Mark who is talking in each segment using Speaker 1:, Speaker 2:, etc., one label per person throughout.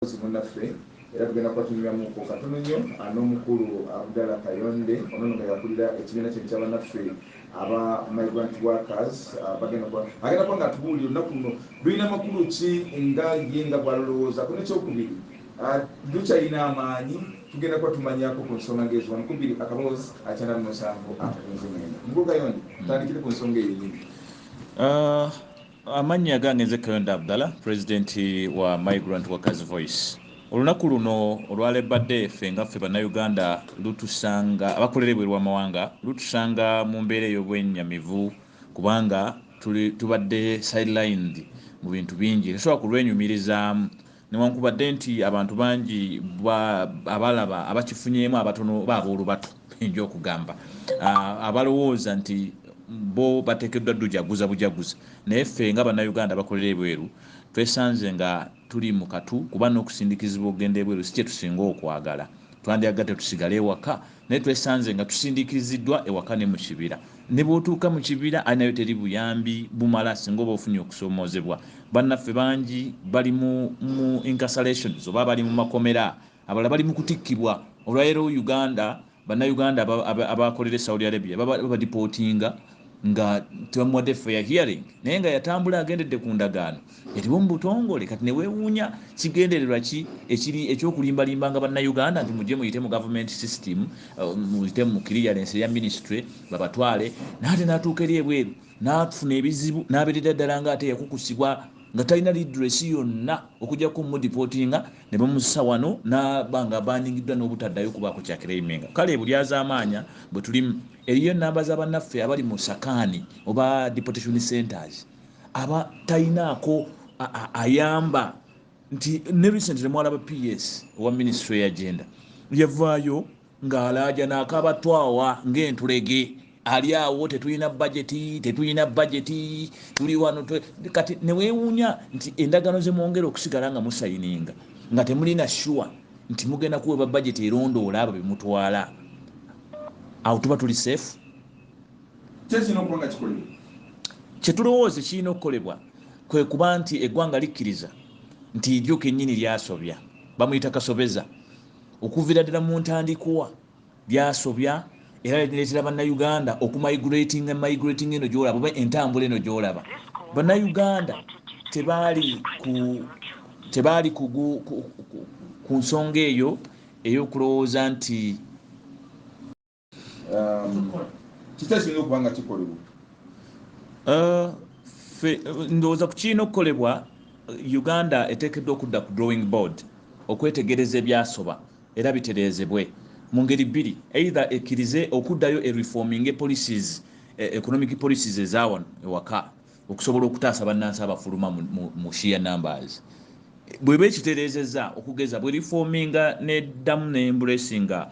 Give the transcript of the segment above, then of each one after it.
Speaker 1: Munaffe era tugenda kwatunyumyamu katono nnyo n'omukulu Abdallah Kayonde ono nga yakulira ekibiina kye ky'abannaffe aba migrant workers agenda kuba nga atubuulira olunaku luno lulina makulu ki nga ye nga bwalolowooza ku nekyokubiri lukyalina amaanyi tugenda kuba tumanyako ku nsonga ng'ezo 1 akaboozi 97 mukulu Kayonde tandikire ku nsonga eyo nyingi.
Speaker 2: Amannya gange nze Kayonde Abdallah, Presidenti wa Migrant Workers Voice. Olunaku luno olwalebadde ffe nga ffe bannayuganda lutusanga abakolera ebweru w'amawanga lutusanga mu mbeera ey'obwennyamivu kubanga tubadde sidelined mu bintu bingi tesobola kulwenyumirizaamu newankubadde nti abantu bangi abalaba abakifunyeemu abatono baaboolubato enja okugamba abalowooza nti bo bateekeddwa dujaguza bujaguzi naye ffe nga bannayuganda bakolera ebweru twesanze nga tuli mu katu kuba n'okusindikizibwa okugenda ebweru si kye tusinga okwagala. Twandyagadde tusigale ewaka naye twesanze nga tusindikiziddwa ewaka ne mu kibira. Ne bw'otuuka mu kibira ali nayo teri buyambi bumala singa oba ofunye okusoomoozebwa. Bannaffe bangi bali mu incarcerations oba bali mu makomera, abalala bali mu kutikkibwa. Olwaleero Uganda bannayuganda abakolera Saudi Arabia babadipootinga nga tebamuwadde fair hearing naye nga yatambula agendedde ku ndagaano eriwo mu butongole kati ne weewuunya kigendererwa ki ekiri ekyokulimbalimbanga bannayuganda nti mujje muyite mu government system muyite mu clearance ya ministry babatwale naate n'atuuka eri ebweru n'afuna ebizibu n'abeerera ddala nga ate yakukusibwa nga talina redress yonna okujjako mudipootinga ne bamussa wano n'abanga baningiddwa n'obutaddayo kubaako kyakiraiminga. Kale bulyazaamaanya bwe tulimu eriyo namba z'abannaffe abali mu sakaani oba deportation centers aba talinaako ayamba nti ne recently mwalaba PS owa ministry ya gender yavaayo ng'alaaja n'akabatwawa ng'entulege ali awo tetulina budgeti tuli wano kati ne weewuunya nti endagaano ze mwongera okusigala nga musayininga nga temulina sure nti mugenda kuweebwa budgeti erondoola abo be mutwala awo tuba tuli safe. Kye tulowooza kirina okukolebwa kwe kuba nti eggwanga likkiriza nti ijjo kennyini lyasobya bamuyita kasobeza okuviira ddala mu ntandikwa lyasobya era lireetera bannayuganda okumigrating eno gyolaba oba entambula eno gyolaba. Bannayuganda tebaali ku nsonga eyo ey'okulowooza nti
Speaker 1: kiteesinga okuba nga kikolebwa.
Speaker 2: Ndowooza ku kirina okukolebwa. Uganda eteekeddwa okudda ku drawing board okwetegereza ebyasoba era bitereezebwe mu ngeri bbiri, either ekkirize okuddayo reforming policies economic policies ezawano ewaka okusobola okutaasa bannansi abafuluma mu sheer numbers. Bweba ekitereezezza okugeza bwe reforminga neddamu neembracinga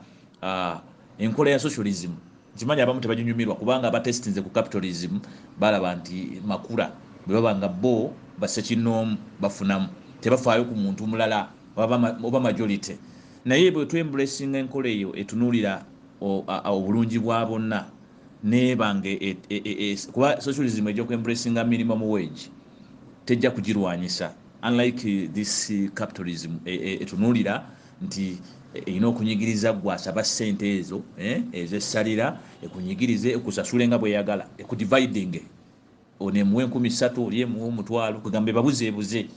Speaker 2: enkola ya socialism. Kimanyi abamu tebaginyumirwa kubanga abatestinze ku capitalism balaba nti makula bwe baba nga bo bassekinnoomu bafunamu tebafaayo ku muntu mulala oba majority. Naye bwe twembracinga enkola eyo etunuulira obulungi bwa bonna nebange kuba socialism ejja kwembracinga minimum wage tejja kugirwanyisa unlike this capitalism etunuulira nti erina okunyigiriza gwasaba ssente ezo ezessalira ekunyigirize ekusasule nga bweyagala ekudividing onemuwe 3,000 oli emuwe 1,000 kugamba babuzeebuze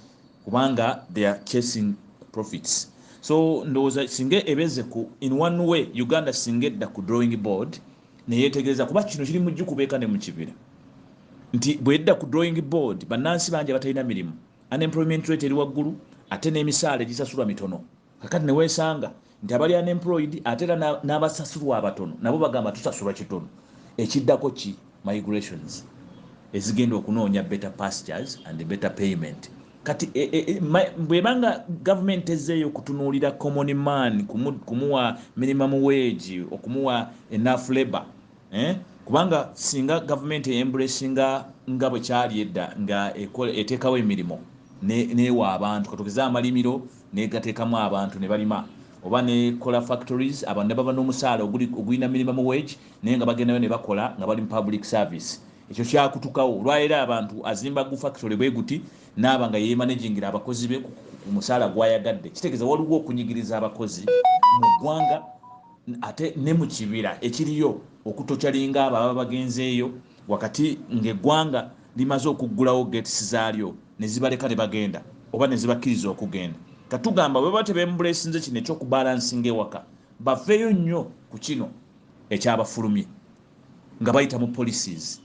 Speaker 2: kubanga they are chasing profits. So ndowooza singa ebeze ku in one way Uganda singa edda ku drawing board neyetegereza kuba kino kiri mu jjukubeeka ne mu kibira nti bwedda ku drawing board bannansi bangi abatalina mirimu unemployment rate eri waggulu ate n'emisaala egisasulwa mitono kakati ne weesanga nti abali unemployed ate era n'abasasulwa abatono nabo bagamba tusasulwa kitono. Ekiddako ki migrations ezigenda okunoonya better pastures and better payment. Kati bwebanga government ezzeeyo okutunuulira common man kumuwa minimum wage okumuwa enough labor kubanga singa government embracinga nga bwe kyali edda nga eteekawo emirimu neewa abantu katugeza amalimiro negateekamu abantu ne balima oba nekola factories abantu ne baba n'omusaala ogulina minimum wage naye nga bagendayo ne bakola nga bali mu public service. Ekyo kyakutukawo olwaleero abantu azimba gu factory bwe guti n'aba nga yeemanagingira abakozi be omusaala gwayagadde kitegeeza waliwo okunyigiriza abakozi mu ggwanga ate ne mu kibira ekiriyo okutokyalinga abo ababa bagenzeeyo wakati ng'eggwanga limaze okuggulawo gates zaalyo ne zibaleka ne bagenda oba ne zibakkiriza okugenda katugamba bwe baba tebembuleesinze kino ekyokubalansinga ewaka bafeeyo nnyo ku kino ekyabafulumye nga bayita mu policies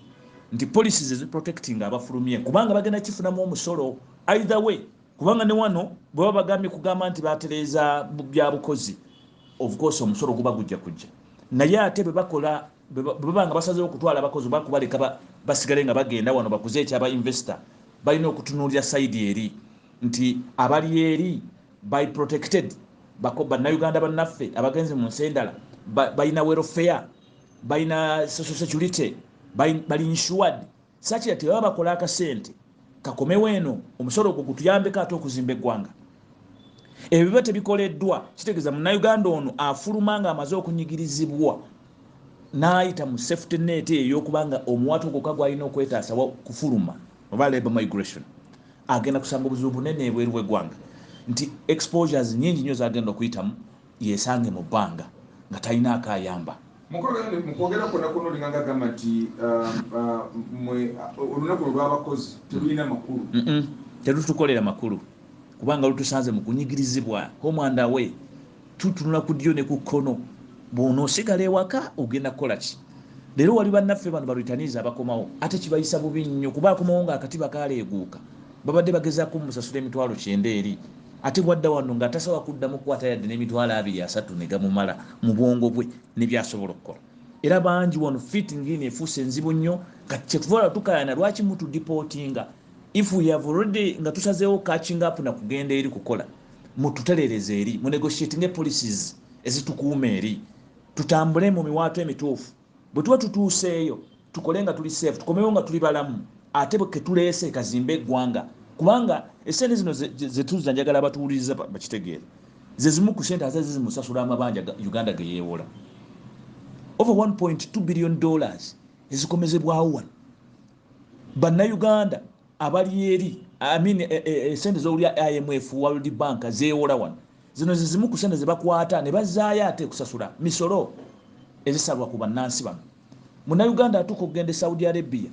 Speaker 2: nti policies eziprotecting abafulumye kubanga bagenda kifunamu omusolo either way kubanga ne wano bwe baba bagambye kugamba nti batereeza bya bukozi of course omusolo guba gujja kujja naye ate bwe bakola bwe basazeewo okutwala abakozi bakubaleka basigale nga bagenda wano bakuze ekyaba investor balina okutunuulira sayidi eri nti abali eri by protected bannayuganda bannaffe abagenzi mu nsi endala balina welfare balina social security bali insured sachi ati baba bakola akasente kakomewo eno omusolo ogwo gutuyambeko ate okuzimba eggwanga ebyo biba tebikoleddwa kitegeeza munnayuganda ono afuluma nga amaze okunyigirizibwa n'ayita mu safety net ey'okubanga omuwato gwokka gwalina okwetaasa kufuluma oba labor migration agenda kusanga obuzibu bunene ebweru bw'eggwanga nti exposures nyingi nnyo zagenda okuyitamu yesange mu bbanga nga talina akayamba
Speaker 1: mukwogera kwonna kuno olinganga agamba nti olunaku olw'abakozi telulina makulu
Speaker 2: telutukolera makulu kubanga lutusanze mu kunyigirizibwa omwanda we tutunula ku ddyo ne ku kkono bw'onoosigala ewaka ogenda kukola ki leero wali bannaffe bano balwitaniiza abakomawo ate kibayisa bubi nnyo kuba akomawo ng'akatiba kaaleeguuka babadde bagezaako musasula emitwalo 9 eri ate bwadda wano ng'atasobola kuddamu kukwata yadde n'emitwalo 2-3 ne gamumala mu bwongo bwe ne byasobola okukola era bangi wano fitting in efuuse enzibu nnyo kati kyetuvala tukayana lwaki mutudipootinga if we have already nga tusazeewo catching up na kugenda eri kukola mututereereze eri mu negotiating policies ezitukuuma eri tutambule mu miwaato emituufu bwe tuba tutuuseeyo tukole nga tuli safe tukomewo nga tuli balamu ate bwe ketuleese kazimbe eggwanga kubanga esente zino zetuzza njagala abatuwuliriza bakitegeera ze zimu ku sente aze zimusasula amabanja Uganda ge yeewola over 1.2 billion dollars ezikomezebwawo wano bannayuganda abali eri sente z'owulya IMF World Bank zeewola wano zino ze zimu ku sente ze bakwata ne bazaayo ate kusasula misolo ezisalwa ku bannansi bano munnayuganda atuuka okugenda e Saudi Arabia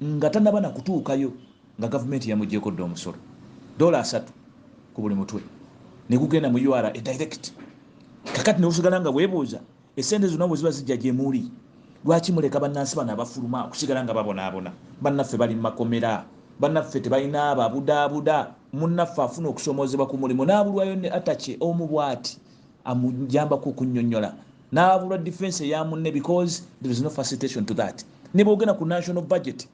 Speaker 2: nga tanaba na kutuukayo nga gavumenti yamuggyeko dda omusolo $3 ku buli mutwe ne gugenda mu URA direct kakati ne usigala nga weebuuza esente zonna bwe ziba zijja gye muli lwaki muleka bannansi bano abafuluma okusigala nga babonaabona bannaffe bali mu makomera bannaffe tebalina ababudaabuda munnaffe afuna okusomoozebwa ku mulimu n'abulwayo ne atache omu bw'ati amujambako okunnyonnyola n'abulwa defense eya munne because there is no facilitation to that ne boogenda ku national budget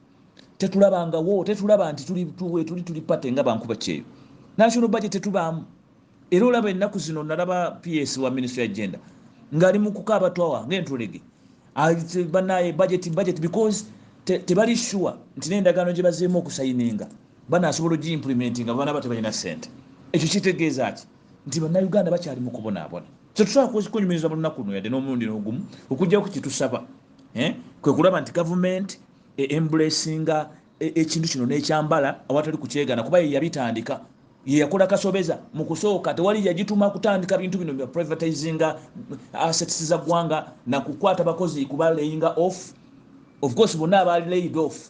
Speaker 2: tetulabangawo tetulaba nti tuli pate nga bankuba kyeyo national budget tetubaamu era olaba ennaku zino nalaba PS wa ministry ya gender ng'ali mu kukaaba twawa ng'entulege banaye budget because tebali sure nti n'endagaano gye bazeemu okusayininga banaasobola ogiimplementinga bana batebalina ssente ekyo kitegeeza ki nti bannayuganda bakyali mu kubonaabona tetusobola kunyumiriza mu lunaku luno yadde n'omulundi n'ogumu okuggyako kitusaba kwe kulaba nti gavumenti embracinga ekintu kino n'ekyambala awatali kukyegana kuba ye yabitandika ye yakola kasobeza mu kusooka tewali yagituma kutandika bintu bino bya privatizinga assets za ggwanga na kukwata bakozi kuba laying off of course bonna abaali laid off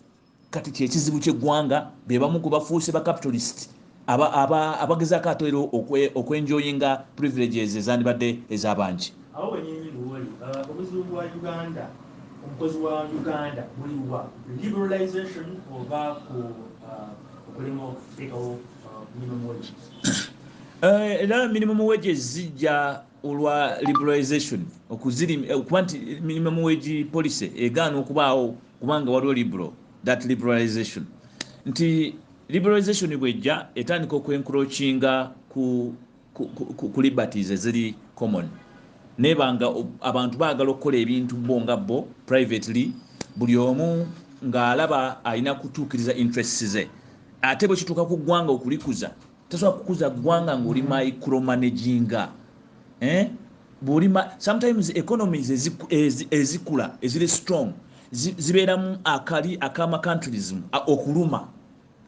Speaker 2: kati kyekizibu ky'eggwanga be bamu ku bafuuse ba capitalist abagezaako atoero okwenjoyinga privileges ezandibadde ez'abangi
Speaker 3: awo wenyini luwoli obuzibu bwa Uganda omukozi wa Uganda buliwa liberalization oba okulema okuteekawo minimum wage
Speaker 2: era minimum wage zijja olwa liberalization okuba nti minimum wage policy egaana okubaawo kubanga waliwo liberalization nti liberalization bwejja etandika okwencroachinga ku liberties eziri common nebanga abantu baagala okukola ebintu bo nga bo privately buli omu ng'alaba alina kutuukiriza interests ze ate bwe kituuka ku ggwanga okulikuza tasobola kukuza ggwanga ng'oli micromanaginga sometimes economies ezikula eziri strong zibeeramu akali akama countries okuluma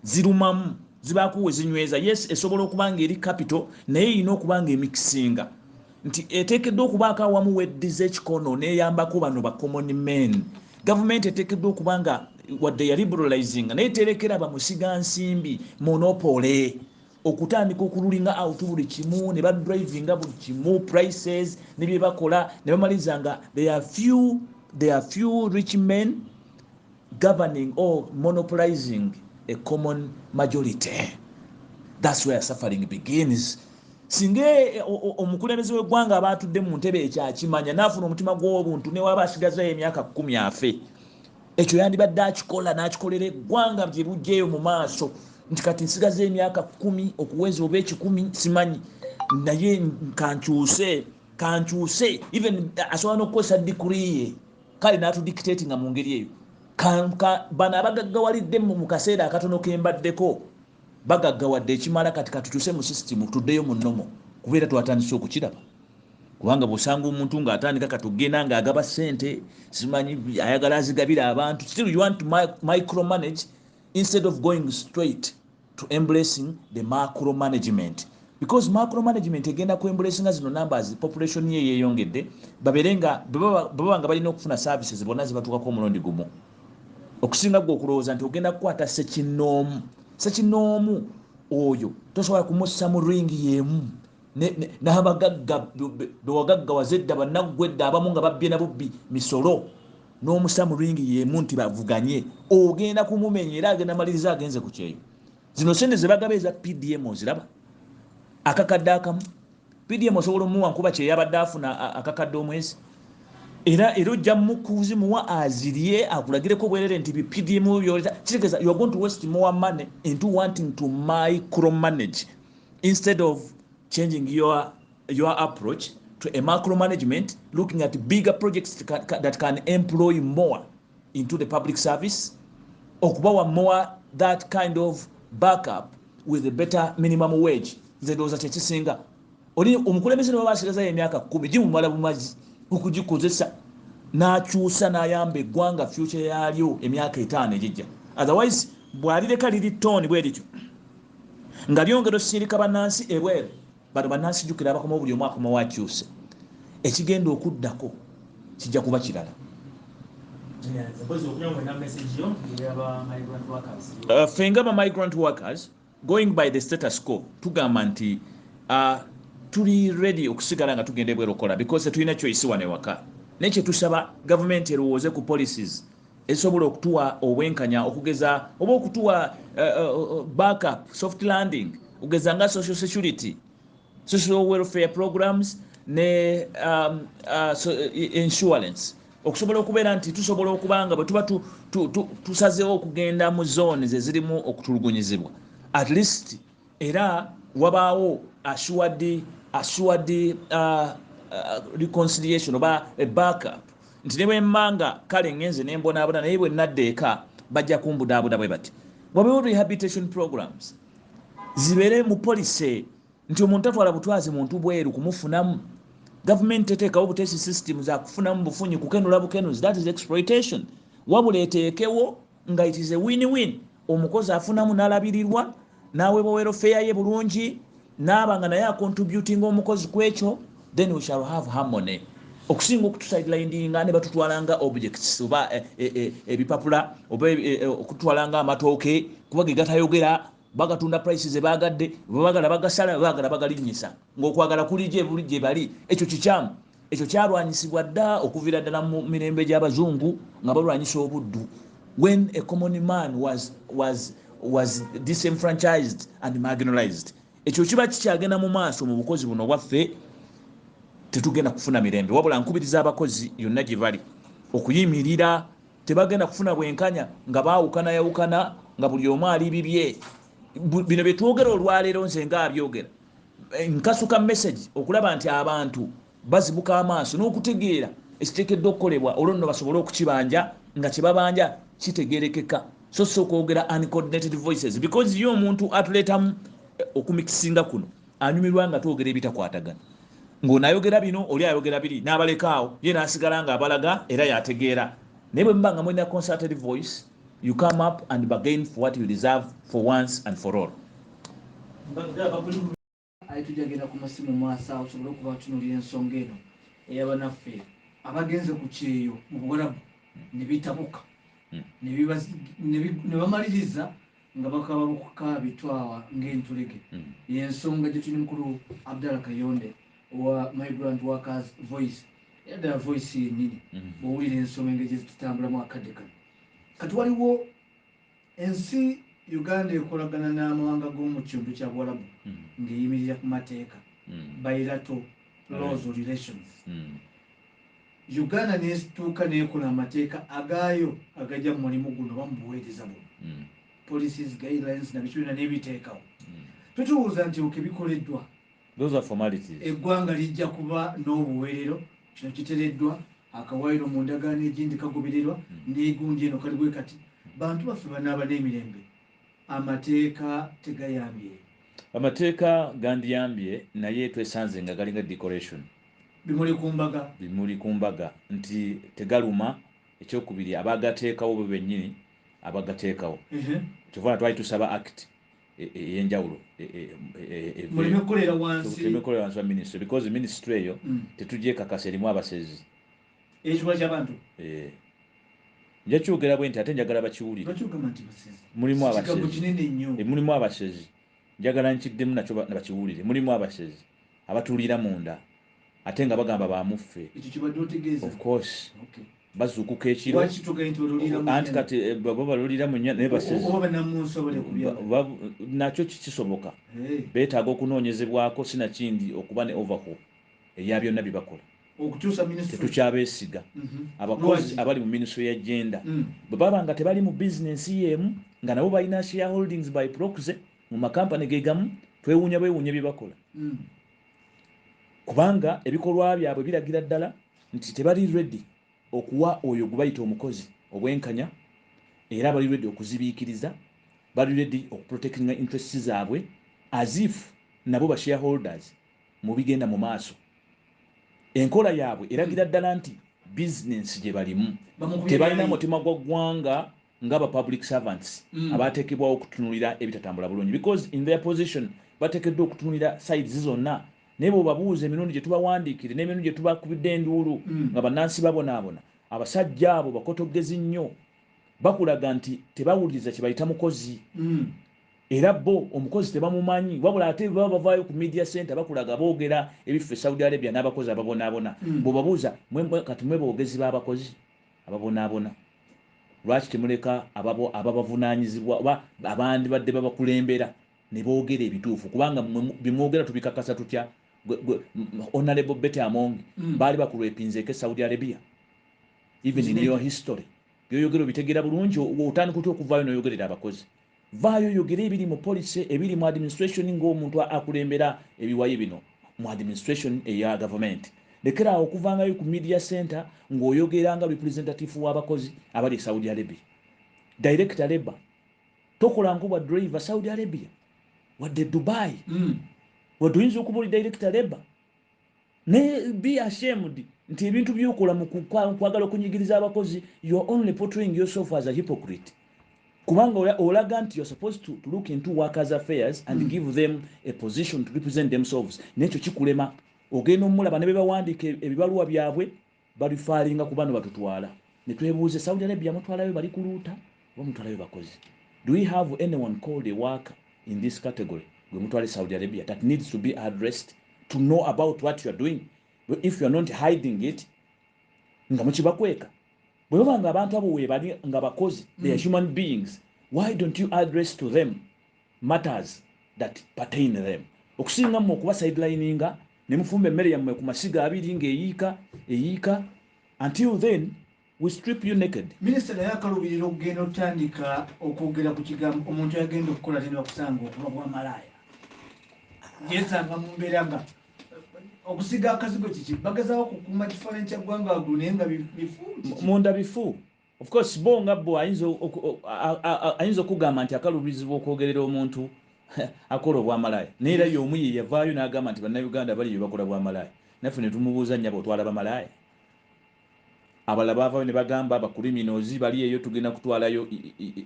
Speaker 2: zirumamu zibaako we zinyweza. Yes, esobola okuba ng'eri capital naye erina okuba ng'emikisinga nti eteekeddwa okubaako awamu weddiza ekikono n'eyambako bano ba common men. Gavumenti eteekeddwa okuba nga wadde ya liberalizing naye terekera bamusiga nsimbi monopole okutandika okululinga out buli kimu ne badrivinga buli kimu prices ne bye bakola ne bamaliza nga there are few rich men governing or monopolizing a common majority. That's where suffering begins. Singe omukulembeze w'eggwanga abatudde mu ntebe ekyakimanya n'afuna omutima gw'obuntu ne waba asigazayo emyaka 10 afe, ekyo yandibadde akikola n'akikolera eggwanga bye bujjeeyo mu maaso nti kati nsigaza emyaka 10 okuweza oba 10 simanyi naye kankyuse even asobola n'okukozesa digrii ye kale n'atudictatinga mu ngeri eyo. Bano abagaggawalidde mu kaseera akatono kembaddeko bagaggawadde ekimala kati katutuse mu system tuddeyo mu nnomo kubeera twatandise okukiraba kubanga bw'osanga omuntu ng'atandika katugenda ng'agaba ssente simanyi ayagala azigabire abantu, still you want to micromanage instead of going straight to embracing the macro management, because macro management egenda ku embracinga zino numbers population ye yeeyongedde babeere nga baba nga balina okufuna services bonna zibatuukako omulundi gumu. Okusinga gwe okulowooza nti ogenda kukwata sekinoomu oyo tosobola kumussa mu ringi yeemu n'abagagga bewagaggawaza edda bannaggwedda abamu nga babbye na bubbi misolo n'omussa mu ringi yeemu nti bavuganye, ogenda kumumenya era agenda maliriza agenze ku kyeyo. Zino sente ze bagaba eza PDM oziraba akakadde akamu PDM osobola omuwa nkuba kye yabadde afuna akakadde omwezi era ojja mukuzimuwa azirye akulagireko bwerere nti PDM byoleta kitegeeza you are going to waste more money into wanting to micromanage instead of changing your approach to a macro management, looking at bigger projects that can employ more into the public service, okubawa more that kind of backup with a better minimum wage. Nzedoza kyekisinga oli omukulembeze ne babasigaza emyaka 10 gimumala bumazi okugikozesa n'akyusa n'ayamba eggwanga future yalyo emyaka 5 ejijja. Otherwise bw'alireka liri toni bwe lityo nga byongero sirika bannansi ebweru bano bannansi jjukira abakoma buli omwaka mu wakyuse ekigenda okuddako kijja kuba kirala. Fenga ba migrant workers going by the status quo tugamba nti tuli ready okusigala nga tugenda ebweru okola because tulina choice wane waka nekye tusaba government erowooze ku policies esobola okutuwa obwenkanya okugeza oba okutuwa backup soft landing okugeza nga social security, social welfare programs ne insurance okusobola okubeera nti tusobola okubanga bwe tuba tusazeewo okugenda mu zones ezirimu okutulugunyizibwa at least era wabaawo assured reconciliation oba a backup nti ne bwemmanga kale ngenze nembonaabona naye bwe nadde eka bajja kumbudaabuda bwe bati. Wabeewo rehabilitation programs zibeere mu policy nti omuntu atwala butwazi muntu bweru kumufunamu. Government eteekawo buteesi system za kufunamu bufunyi kukenula bukenuzi, that is exploitation. Wabula eteekewo nga it is a win-win, omukozi afunamu n'alabirirwa n'aweebwa welfare ye bulungi n'abanga naye acontributing omukozi ku ekyo, then we shall have harmony. Okusinga okutusidelinga ne batutwalanga objects oba ebipapula oba okutwalanga amatooke kuba ge gatayogera bagatunda prices ebagadde bagala bagasala bagala bagalinyisa ng'okwagala kuli gye buli gye bali. Ekyo kikyamu, ekyo kyalwanyisibwa dda okuviira ddala mu mirembe gy'abazungu nga balwanyisa obuddu when a common man was disenfranchised and marginalized. Ekyo kiba kikyagenda mu maaso mu bukozi buno bwaffe, tetugenda kufuna mirembe wabula nkubiriza abakozi yonna gye bali okuyimirira, tebagenda kufuna bwenkanya nga baawukana nga buli omu ali bibye. Bino bye twogera olwaleero nze nga abyogera nkasuka message okulaba nti abantu bazibuka amaaso n'okutegeera ekiteekeddwa okukolebwa olwo nno basobole okukibanja nga kibabanja kitegeerekeka, so si okwogera uncoordinated voices, because ye omuntu atuleetamu okumikisinga kuno anyumirwa nga twogera ebitakwatagana, ng'onaayogera bino oli ayogera biri n'abalekaawo ye n'asigala nga abalaga era yategeera. Naye bwe muba nga mulina concerted voice, you come up and bargain for what you deserve for once and for all.
Speaker 4: tujagenda ku masimu maaso awo tusobole okuba tunuulira ensonga eno ey'abanaffe abagenze ku kyeeyo mu Buwarabu ne bitabuka ne bamaliriza nga bakababuka bitwawa ng'entulege y'ensonga gye tuli mukulu Abdallah Kayonde wa Migrant Workers Voice yaddala voice yennyini bw'owulira ensonga engeri gye zitutambulamu akadde kano kati waliwo ensi Uganda ekolagana n'amawanga g'omu kitundu kya Buwarabu ng'eyimirira ku mateeka bilateral laws or relations. Uganda netuuka n'ekola amateeka agaayo agajja mu mulimu guno oba mu buweereza buno policies guidelines na bitu byonna n'ebiteekawo tutubuuza nti okebikoleddwa eggwanga lijja kuba n'obuweerero kino kitereddwa akawaayiro mu ndagaano egindi kagobererwa n'egundi eno kali bwe kati bantu baffe banaaba n'emirembe amateeka tegayambye
Speaker 2: amateeka gandiyambye naye twesanze nga galinga decoration
Speaker 4: bimuli
Speaker 2: ku mbaga nti tegaluma ekyokubiri abagateekawo bo bennyini abagateekawo kyovana twali tusaba act ey'enjawulo
Speaker 4: muleme kukolera wansi
Speaker 2: wa ministry because ministry eyo tetugyekakasa erimu abasezi
Speaker 4: ekikola ky'abantu
Speaker 2: nja kyogera bwe nti ate njagala bakiwulire mulimu abasezi njagala nkiddemu nakyo bakiwulire mulimu abasezi abatuulira munda ate nga bagamba bamuffe of course bazuukuka ekiro anti kati bo balulira mu naye basezi nakyo kisoboka beetaaga okunoonyezebwako sinakindi okuba ne overhaul eya byonna bye bakola tetukyabeesiga abakozi abali mu ministry ya gender bwe baba nga tebali mu bizinensi y'emu nga nabo balina shareholdings by proxy mu makampani ge gamu twewuunya bye bakola kubanga ebikolwa byabwe biragira ddala nti tebali ready okuwa oyo gwe bayita omukozi obwenkanya era bali ready okuzibiikiriza bali ready okuprotectinga interests zaabwe as if nabo ba shareholders mu bigenda mu maaso enkola yaabwe eragira ddala nti business gye balimu tebalina mutima gwa ggwanga ng'aba public servants abateekebwawo okutunulira ebitatambula bulungi because in their position bateekeddwa okutunulira sides zonna naye bwebabuuza emirundi gye tubawandiikire n'emirundi gye tubakubidde enduulu nga bannansi babonaabona abasajja abo bakotogezi nnyo bakulaga nti tebawuliriza kye bayita mukozi era bo omukozi tebamumanyi wabula ate baba bavaayo ku media center bakulaga boogera ebiffe Saudi Arabia n'abakozi ababonaabona bw'obabuuza kati mwe boogezi b'abakozi ababonaabona lwaki temuleka ababavunaanyizibwa oba abandi badde babakulembera ne boogera ebituufu kubanga bimwogera tubikakasa tutya honorable Betty Among baali bakulwepinzeeko Saudi Arabia even in your history byoyogera obitegeera bulungi otandika otya okuvaayo n'oyogerera abakozi vaayo oyogera ebiri mu policy ebiri mu administration ng'omuntu akulembera ebiwayi bino mu administration eya government lekeraawo okuvangayo ku media center ng'oyogera nga representative w'abakozi abali Saudi Arabia director labor tokola nkubwa driver Saudi Arabia wadde Dubai wadde oyinza okuba oli director labor ne be ashamed nti ebintu byokola mu kwagala okunyigiriza abakozi you are only portraying yourself as a hypocrite kubanga olaga nti you're supposed to look into workers affairs and give them a position to represent themselves nekyo kikulema ogenda omulaba ne bebawandiika ebibaluwa byabwe balifaalinga ku bano batutwala ne twebuuze Saudi Arabia mutwalayo bali kuluuta oba mutwalayo bakozi do we have anyone called a worker in this category gwe mutwale Saudi Arabia that needs to be addressed to know about what you are doing if you are not hiding it nga mukibakweka bwe baba nga abantu abo weebali nga bakozi they are human beings why don't you address to them matters that pertain them okusinga mu okuba sidelininga ne mufumba emmere yammwe ku masiga abiri ng'eyiika until then we strip you naked.
Speaker 4: Minister naye akalubirira okugenda otandika okwogera ku kigambo omuntu yagenda okukola tena okusanga okuba bwa malaya yesanga mu mbeera nga okusiga akazigo kiki bagezaawo okukuuma kifaananyi kya ggwanga waggulu naye nga
Speaker 2: munda bifu of course bo nga bo ayinza okugamba nti akalubirizibwa okwogerera omuntu akola obwamalaya naye era y'omu ye yavaayo n'agamba nti bannayuganda bali bakola bwamalaya naffe ne tumubuuza nnyaba otwala bamalaya abalala baavaayo ne bagamba abakuriminozi bali eyo tugenda kutwalayo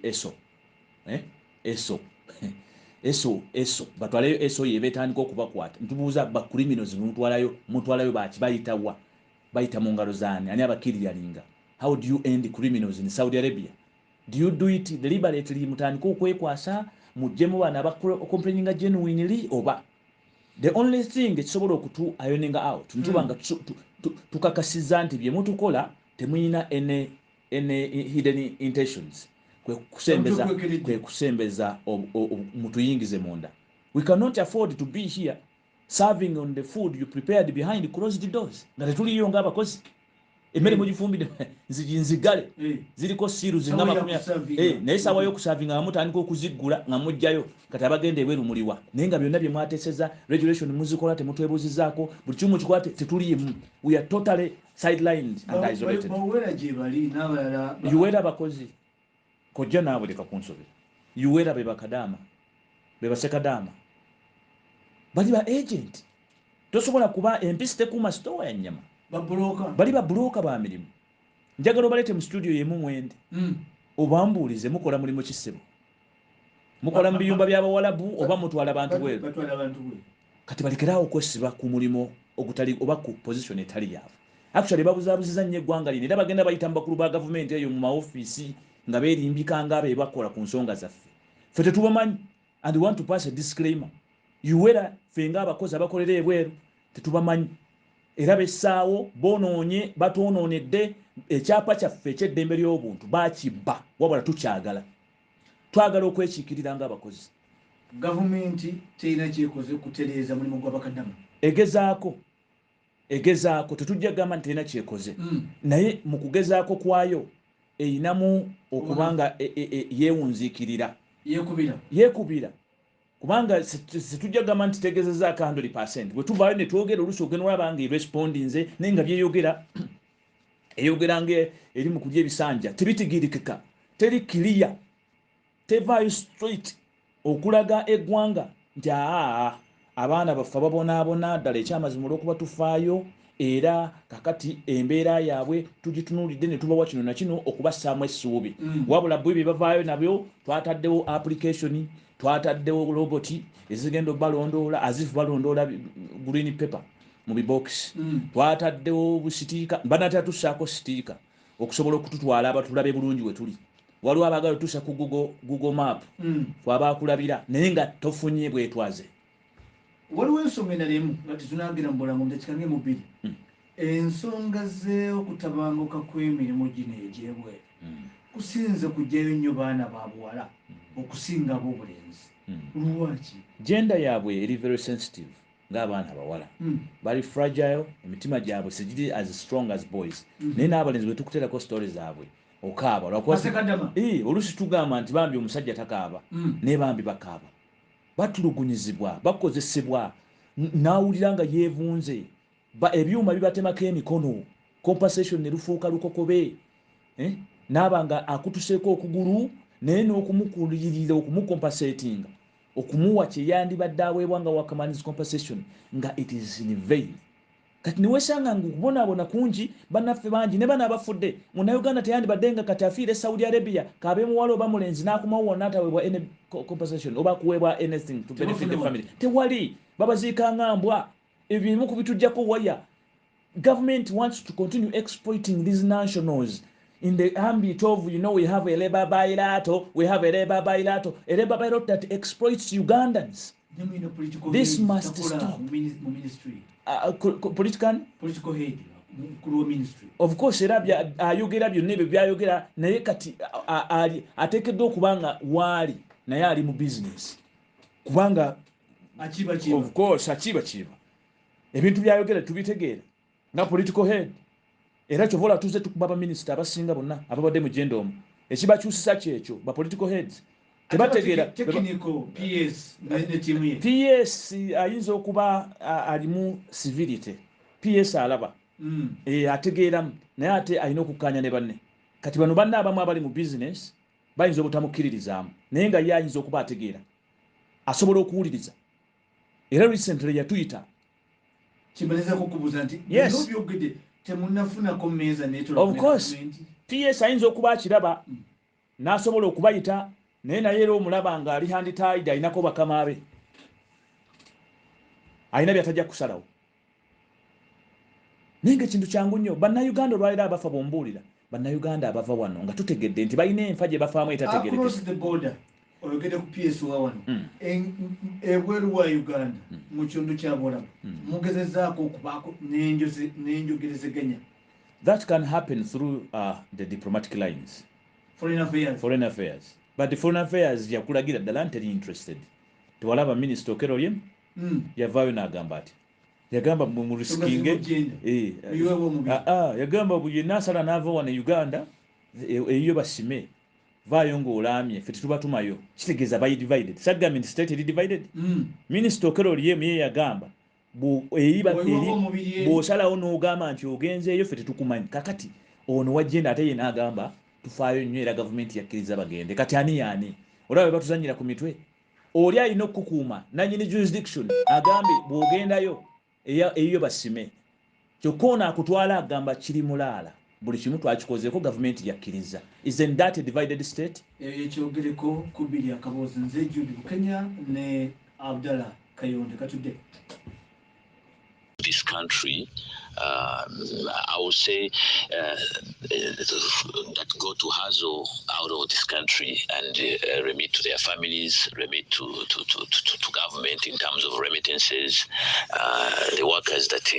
Speaker 2: eso eso batwalayo eso yebetandika okubakwata ntubuuza ba criminals mutwalayo baki bayita mu ngalo zaani ani abakiriyalinga. How do you end criminals in Saudi Arabia? Do you do it deliberately mutandika okwekwasa mujjemu bana complaininga genuinely oba the only thing ekisobola okutu ayoninga out ntubanga tukakasiza nti bye mutukola temuyina ene hidden intentions kwe kusembeza mutuyingize munda. We cannot afford to be here serving on the food you prepared behind closed doors nga tetuliyo nga abakozi emmere mugifumbide nzigale ziriko siru zingama naye sawa y'okusavinga nga mutandika okuziggula nga mujjayo kati abagenda ebweru muliwa naye nga byonna bye mwateeseza regulation muzikola temutwebuuzizaako buli kimu kikwate tetuliimu. We are totally sidelined and isolated. Yuwera abakozi kojja naawe leka kunsobera yuwera be bakadaama be basekadaama bali ba agent tosobola kuba empisi tekuuma sitowa ya nnyama bali babulooka ba mirimu. Njagala obalete mu studio yemu mwende obambuulize mukola mulimu kisebo mukola mu biyumba by'abawalabu oba mutwala bantu bweru kati balekerawo okwesiba ku mulimu ogutali oba ku position etali yaabwe. Actually babuzaabuziza nnyo eggwanga lino era bagenda bayita mu bakulu ba gavumenti eyo mu maofiisi nga beerimbika nga be bakola ku nsonga zaffe. Ffe tetubamanyi and we want to pass a disclaimer. Yuwera ffe ng'abakozi abakolera ebweru tetubamanyi era bessaawo bonoonye batwonoonedde ekyapa kyaffe eky'eddembe ly'obuntu bakibba wabula tukyagala twagala okwekiikirira ng'abakozi.
Speaker 4: Gavumenti terina kyekoze kutereeza mulimu gw'abakaddamu
Speaker 2: egezaako tetujja gamba nti terina kyekoze naye mu kugezaako kwayo eyinamu okubanga yeewunziikirira yeekubira kubanga situjja gamba nti tegezezaako 100%. Bwe tuvaayo ne twogera oluusi ogenwa abanga erespondinze naye nga byeyogera eyogera nga eri mu kulya ebisanja tebitigirikika teri kiriya tevaayo straight okulaga eggwanga nti abaana baffe babonaabona ddala ekyamazima olw'okuba tufaayo era kakati embeera yaabwe tugitunuulidde ne tubawa kino na kino okubassaamu essuubi. Wabula bwe bye bavaayo nabyo twataddewo application twataddewo roboti ezigenda balondoola azifu balondoola green paper mu bibox twataddewo busitiika banatera tussaako sitiika okusobola okututwala abatulabe bulungi we tuli. Waliwo abaagala tussa ku Google map twabakulabira naye nga tofunye bwetwaze.
Speaker 4: Waliwo ensonga endala nga tetunaagira mu bulamu ndakikange mu bbiri ensonga z'okutabanguka kw'emirimu gino egy'ebweru kusinze kujjayo nnyo baana ba buwala okusinga ab'obulenzi. Lwaki?
Speaker 2: Genda yaabwe eri very sensitive ng'abaana abawala bali fragile emitima gyabwe sigiri as strong as boys naye n'abalenzi bwe tukuterako story zaabwe okaaba oluusi tugamba nti bambi omusajja takaaba naye bambi bakaaba batulugunyizibwa bakozesebwa n'awulira nga yeevunze ebyuma bibatemako emikono compensation ne lufuuka lukokobe n'aba nga akutuseeko okugulu naye n'okumukulirira okumucompensatinga okumuwa kye yandibadde aweebwa nga wakamanizi compensation nga it is in vain. Kati niwesanga ngukubonaabona kungi bannaffe bangi ne bana abafudde munnayuganda teyandibadde nga kati afiire Saudi Arabia kaabe muwala oba mulenzi n'akomawo wonna ataweebwa any compensation oba kuweebwa anything to benefit the family. Tewali babaziika ngambwa ebyo bimu ku bitujjako waya. Government wants to continue exploiting these nationals in the ambit of, we have a labor bilateral, a labor bilateral that exploits Ugandans. This must stop.
Speaker 4: Political head. Ministry.
Speaker 2: Of course, ayogera byonna ebyo byayogera naye kati ateekeddwa okubanga waali naye ali mu business kubanga of course akiba ebintu byayogera tubitegeera nga political head era kyovola tuze tukuba abaminisita abasinga bonna ababadde mu genda omwo ekibakyusisa kyekyo ba political heads tebategeera PS ayinza okuba alimu civility PS alaba ategeeramu naye ate alina okukkaanya ne banne kati bano banne abamu abali mu business bayinza obutamukkiririzaamu naye nga ye ayinza okuba ategeera asobola okuwuliriza era recently yatuyita
Speaker 4: kimalizaako okubuuza nti byogedde temunnafunako mmeeza
Speaker 2: of course PS ayinza okuba akiraba n'asobola okubayita naye era omulaba nga ali handitied alinako bakama be alina byatajja kusalawo naye ng'ekintu kyangu nnyo bannayuganda olwaliro abafa bombuulira bannayuganda abava wano nga tutegedde nti balina enfa gye bafaamu etategerekeka
Speaker 4: oyogede ku PS wa wano ebweru wa Uganda mu kitundu kya Bulamu mugezezaako okubaako n'enjogerezeganya.
Speaker 2: That can happen through the diplomatic lines, foreign affairs. But the foreign affairs yakulagira ddala nti teri interested. Tewalaba minisita Okello yavaayo n'agamba ati yagamba mu riskinge yagamba bwe yenna asala n'ava wano Uganda eyo basime vaayo ng'olaamye ffe tetubatumayo kitegeeza bayi divided. Sagambye nti state eri divided. Minisita Okello ye yagamba bw'osalawo n'ogamba nti ogenzeeyo ffe tetukumanyi. Kakati ono wajjenda ate ye n'agamba tufaayo nnyo era gavumenti yakkiriza bagende. Kati ani yaani olaba bwe batuzannyira ku mitwe oli alina okukukuuma nannyini jurisdiction agambe bw'ogendayo eyo basime kyokka ono akutwala agamba kiri mulaala buli kimu twakikozeeko gavumenti yakkiriza. Isn't that a divided state?
Speaker 4: Ekyogereko ku bbiri akaboozi nze Judy Bukenya ne Abdallah Kayonde katudde.
Speaker 5: This country, I would say that go to hustle out of this country and remit to their families, remit to government in terms of remittances, the workers that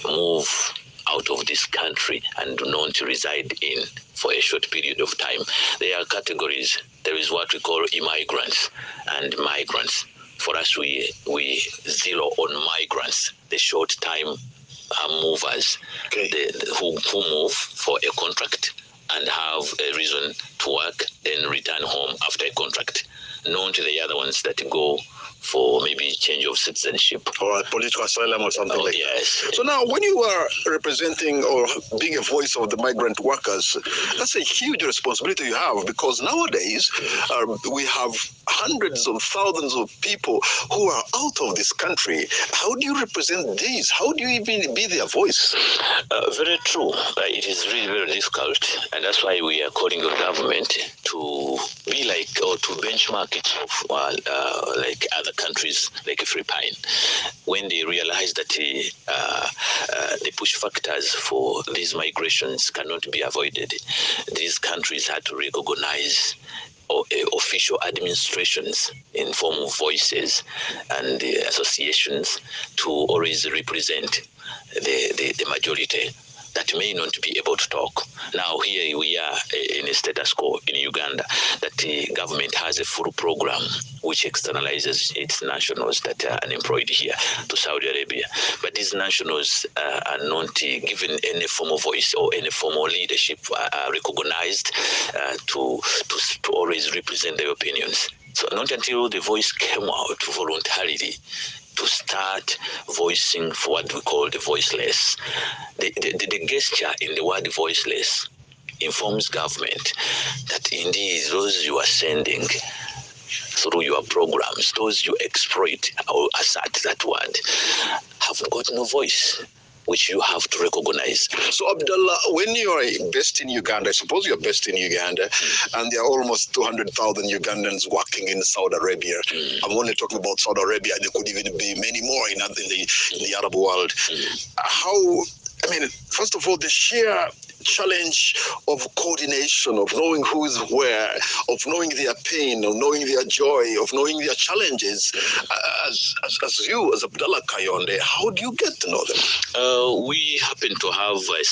Speaker 5: move out of this country and do not reside in for a short period of time. There are categories. There is what we call immigrants and migrants. For us, we zero on migrants, the short-time movers, who move for a contract and have a reason to work, then return home after a contract. Known to the other ones that go for maybe change of citizenship
Speaker 6: or political asylum or something like
Speaker 5: yes.
Speaker 6: that. So now, when you are representing or being a voice of the migrant workers, that's a huge responsibility you have, because nowadays we have hundreds of thousands of people who are out of this country. How do you represent these? How do you even be their voice?
Speaker 5: Very true. It is really very difficult, and that's why we are calling on government to be like, or to benchmark it like other countries like Philippines, when they realize that the push factors for these migrations cannot be avoided. These countries had to recognize official administrations in form of voices and associations to always represent the majority that may not be able to talk. Now here we are in a status quo in Uganda that the government has a full program which externalizes its nationals that are unemployed here to Saudi Arabia. But these nationals are not given any formal voice or any formal leadership recognized to always represent their opinions. So not until the voice came out voluntarily to start voicing for what we call the voiceless. The gesture in the word voiceless informs government that indeed those you are sending through your programs, those you exploit or assert that word, have got no voice, which you have to recognize.
Speaker 6: So Abdallah, when you are based in Uganda, I suppose you're based in Uganda, and there are almost 200,000 Ugandans working in Saudi Arabia. I'm only talking about Saudi Arabia. There could even be many more in the Arab world. First of all, the sheer challenge of coordination, of knowing who is where, of knowing their pain, of knowing their joy, of knowing their challenges. As you, as Abdallah Kayonde, how do you get to know them?
Speaker 5: We happen to have a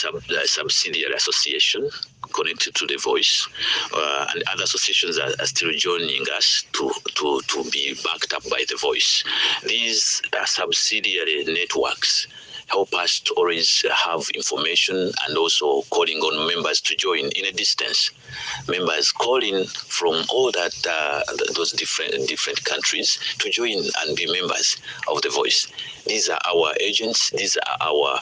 Speaker 5: subsidiary association connected to the voice, and other associations are still joining us to be backed up by the voice. These subsidiary networks help us to always have information, and also calling on members to join in a distance. Members calling from all those different countries to join and be members of the voice. These are our agents, these are our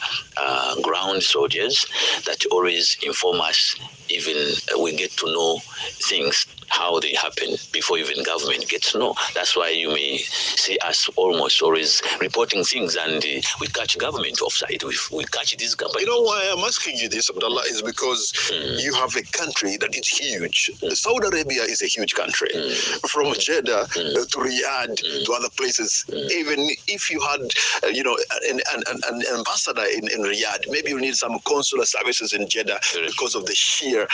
Speaker 5: ground soldiers that always inform us. Even we get to know things how they happen before even government gets to know. That's why you may see us almost always reporting things, and we catch government offside. We catch this government.
Speaker 6: You know why I'm asking you this, Abdullah, is because you have a country that is huge. Saudi Arabia is a huge country. From Jeddah to Riyadh to other places. Even if you had, an ambassador in Riyadh, maybe you need some consular services in Jeddah because of the sheer,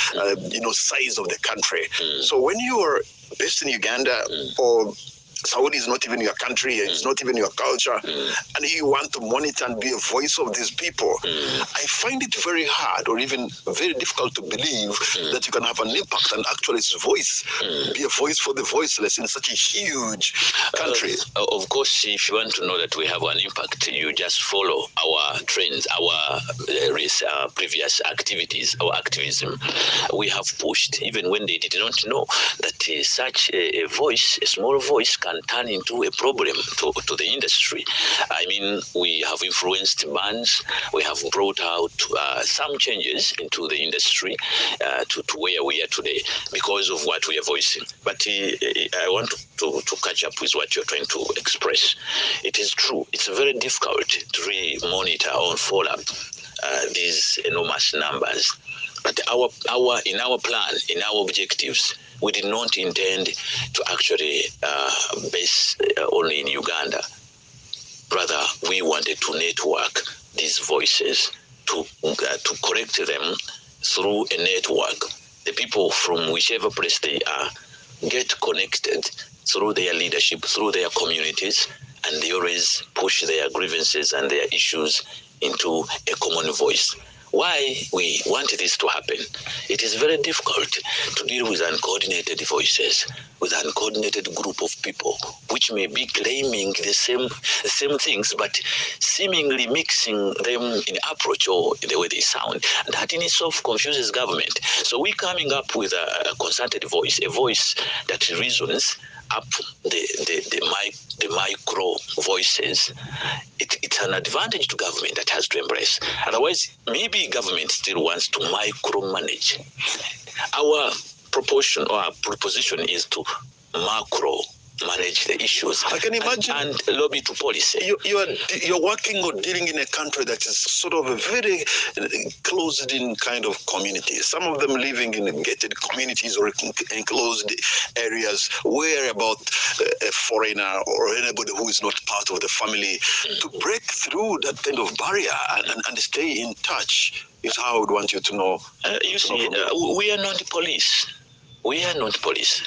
Speaker 6: size of the country. So when you are based in Uganda or Saudi is not even your country, it's not even your culture, and you want to monitor and be a voice of these people. I find it very hard or even very difficult to believe that you can have an impact and actually be a voice for the voiceless in such a huge country.
Speaker 5: Of course, if you want to know that we have an impact, you just follow our trends, our previous activities, our activism. We have pushed, even when they did not know that such a voice, a small voice, can turn into a problem to the industry. I mean, we have influenced bans, we have brought out some changes into the industry to where we are today because of what we are voicing. But I want to catch up with what you're trying to express. It is true, it's very difficult to really monitor or follow up these enormous numbers. But in our plan, in our objectives, we did not intend to actually base only in Uganda. Rather, we wanted to network these voices to correct them through a network. The people from whichever place they are get connected through their leadership, through their communities, and they always push their grievances and their issues into a common voice. Why we want this to happen? It is very difficult to deal with uncoordinated voices, with an uncoordinated group of people, which may be claiming the same things, but seemingly mixing them in approach or in the way they sound. That in itself confuses government. So we're coming up with a concerted voice, a voice that reasons up the micro voices. It's an advantage to government that has to embrace. Otherwise, maybe government still wants to micromanage. Our proportion or our proposition is to macro manage the issues.
Speaker 6: I can imagine.
Speaker 5: And lobby to policy.
Speaker 6: You're working or dealing in a country that is sort of a very closed-in kind of community. Some of them living in gated communities or enclosed areas where about a foreigner or anybody who is not part of the family to break through that kind of barrier and stay in touch is how I would want you to know.
Speaker 5: We are not police. We are not police.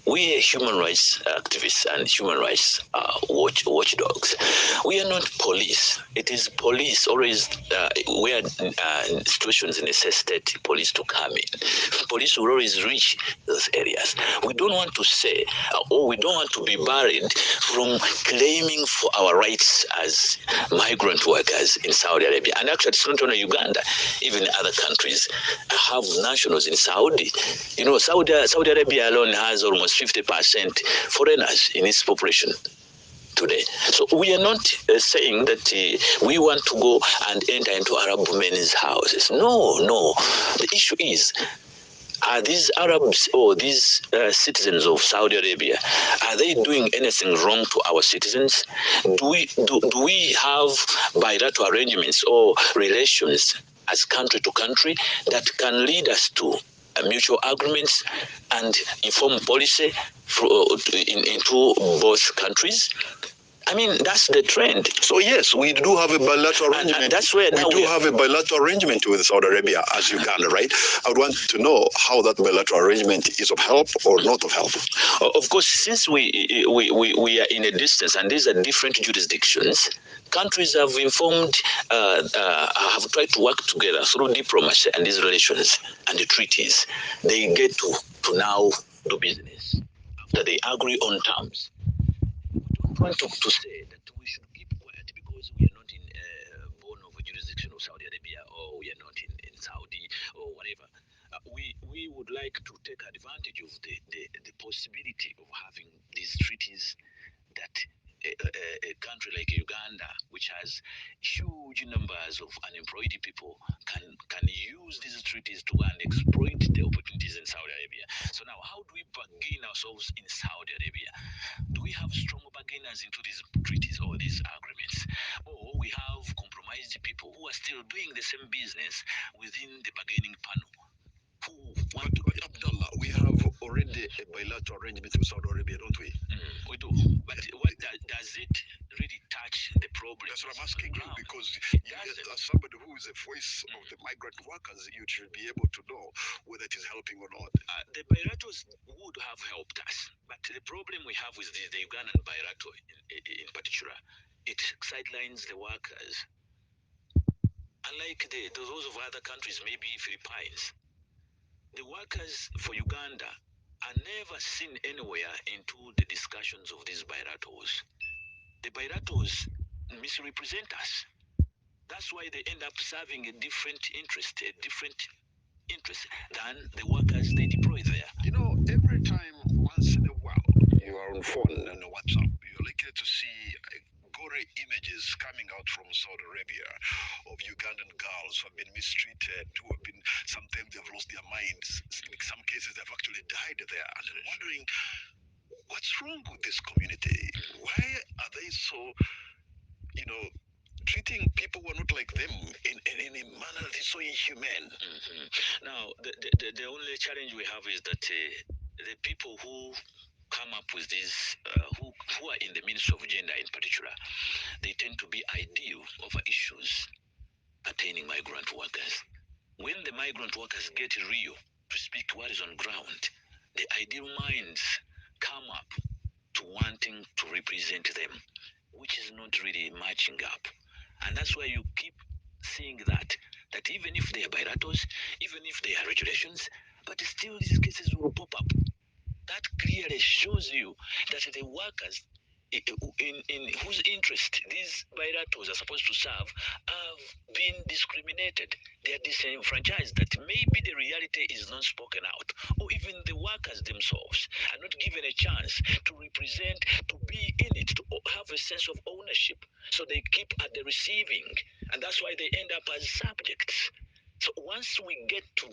Speaker 5: We are human rights activists and human rights watchdogs. We are not police. It is police always where situations necessitate police to come in. Police will always reach those areas. We don't want to say, or we don't want to be barred from claiming for our rights as migrant workers in Saudi Arabia. And actually, it's not only Uganda, even other countries have nationals in Saudi. You know, Saudi Arabia alone has almost 50% foreigners in its population today. So we are not saying that we want to go and enter into Arab women's houses. No. The issue is, are these Arabs or these citizens of Saudi Arabia, are they doing anything wrong to our citizens? Do we have bilateral arrangements or relations as country to country that can lead us to mutual agreements and inform policy into both countries? I mean, that's the trend.
Speaker 6: So yes, we do have a bilateral arrangement.
Speaker 5: And that's where
Speaker 6: we have a bilateral arrangement with Saudi Arabia as Uganda, right? I would want to know how that bilateral arrangement is of help or not of help.
Speaker 5: Of course, since we are in a distance and these are different jurisdictions, countries have have tried to work together through diplomacy and these relations and the treaties. They get to now do business after they agree on terms. We don't want to say that we should keep quiet because we are not in born of a jurisdiction of Saudi Arabia or we are not in Saudi or whatever. We would like to take advantage of the possibility of having these treaties that a country like Uganda, which has huge numbers of unemployed people, can use these treaties to go and exploit the opportunities in Saudi Arabia. So now, how do we bargain ourselves in Saudi Arabia? Do we have strong bargainers into these treaties or these agreements? Or we have compromised people who are still doing the same business within the bargaining panel?
Speaker 6: But Abdullah, we have already a bilateral arrangement with Saudi Arabia, don't we?
Speaker 5: We do. But what does it really touch the problem?
Speaker 6: That's what I'm asking you, because as somebody who is a voice of the migrant workers, you should be able to know whether it is helping or not.
Speaker 5: The bilaterals would have helped us, but the problem we have with the Ugandan bilateral in particular, it sidelines the workers. Unlike those of other countries, maybe Philippines, the workers for Uganda are never seen anywhere into the discussions of these bilaterals. The bilaterals misrepresent us. That's why they end up serving a different interest than the workers they deploy there.
Speaker 6: You know, every time, once in a while, you are on phone and WhatsApp, you're likely to see gory images coming out from Saudi Arabia of Ugandan girls who have been mistreated, who have been, sometimes they've lost their minds. In some cases, they've actually died there. And I'm wondering, what's wrong with this community? Why are they so, treating people who are not like them in a manner that is so inhumane?
Speaker 5: Now, the only challenge we have is that the people who come up with these, who are in the Ministry of Gender in particular, they tend to be ideal over issues pertaining migrant workers. When the migrant workers get real to speak what is on ground, the ideal minds come up to wanting to represent them, which is not really matching up. And that's why you keep seeing that even if they are bilaterals, even if they are regulations, but still these cases will pop up. That clearly shows you that the workers in whose interest these bilaterals are supposed to serve have been discriminated. They are disenfranchised, that maybe the reality is not spoken out, or even the workers themselves are not given a chance to represent, to be in it, to have a sense of ownership. So they keep at the receiving, and that's why they end up as subjects. So once we get to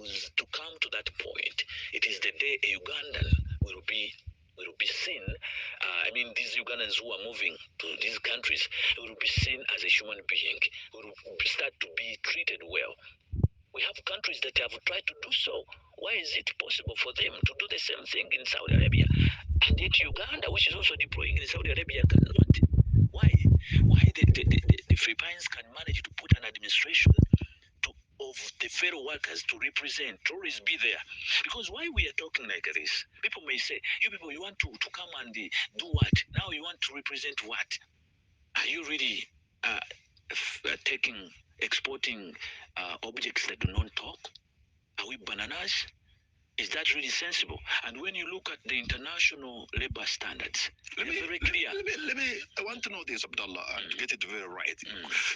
Speaker 5: come to that point, it is the day a Ugandan will be seen. These Ugandans who are moving to these countries will be seen as a human being, will start to be treated well. We have countries that have tried to do so. Why is it possible for them to do the same thing in Saudi Arabia? And yet Uganda, which is also deploying in Saudi Arabia, cannot. Why? Why the Philippines can manage to put an administration of the fellow workers to represent, to always be there? Because why we are talking like this, people may say, you people, you want to come and do what? Now you want to represent what? Are you really exporting objects that do not talk? Are we bananas? Is that really sensible? And when you look at the international labor standards, they're very clear.
Speaker 6: I want to know this, Abdullah, and get it very right.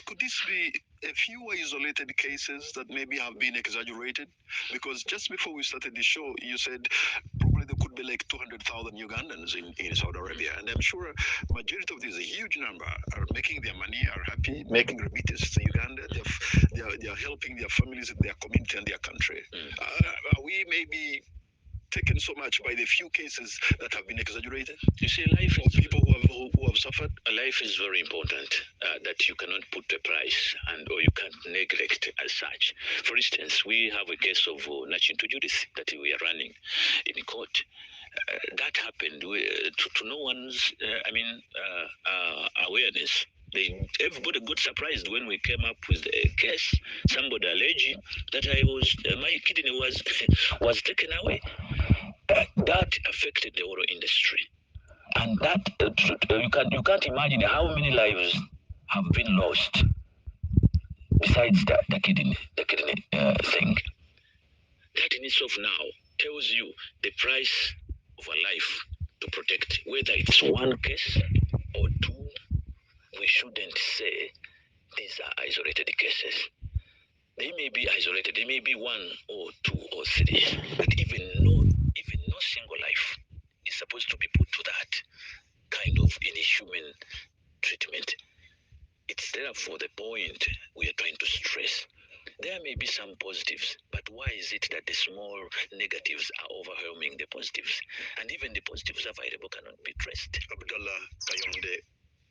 Speaker 6: Could this be a few isolated cases that maybe have been exaggerated? Because just before we started the show, you said probably there could be like 200,000 Ugandans in Saudi Arabia. And I'm sure majority of these, a huge number, are making their money, are happy, making remittances to Uganda. They're helping their families, their community, and their country. Are we maybe taken so much by the few cases that have been exaggerated?
Speaker 5: You see, life
Speaker 6: of people who have suffered.
Speaker 5: Life is very important, that you cannot put a price or you can't neglect as such. For instance, we have a case of Nachinto Judith that we are running in court. That happened to no one's awareness. Everybody got surprised when we came up with a case. Somebody alleging that my kidney was taken away. That affected the whole industry, and that you can't imagine how many lives have been lost. Besides the kidney thing, that in itself now tells you the price of a life to protect. Whether it's one case or two, we shouldn't say these are isolated cases. They may be isolated. They may be one or two or three, but even no single life is supposed to be put to that kind of inhuman recruitment. It's therefore the point we are trying to stress. There may be some positives, but why is it that the small negatives are overwhelming the positives? And even the positives available cannot be traced.
Speaker 6: Abdallah Kayonde,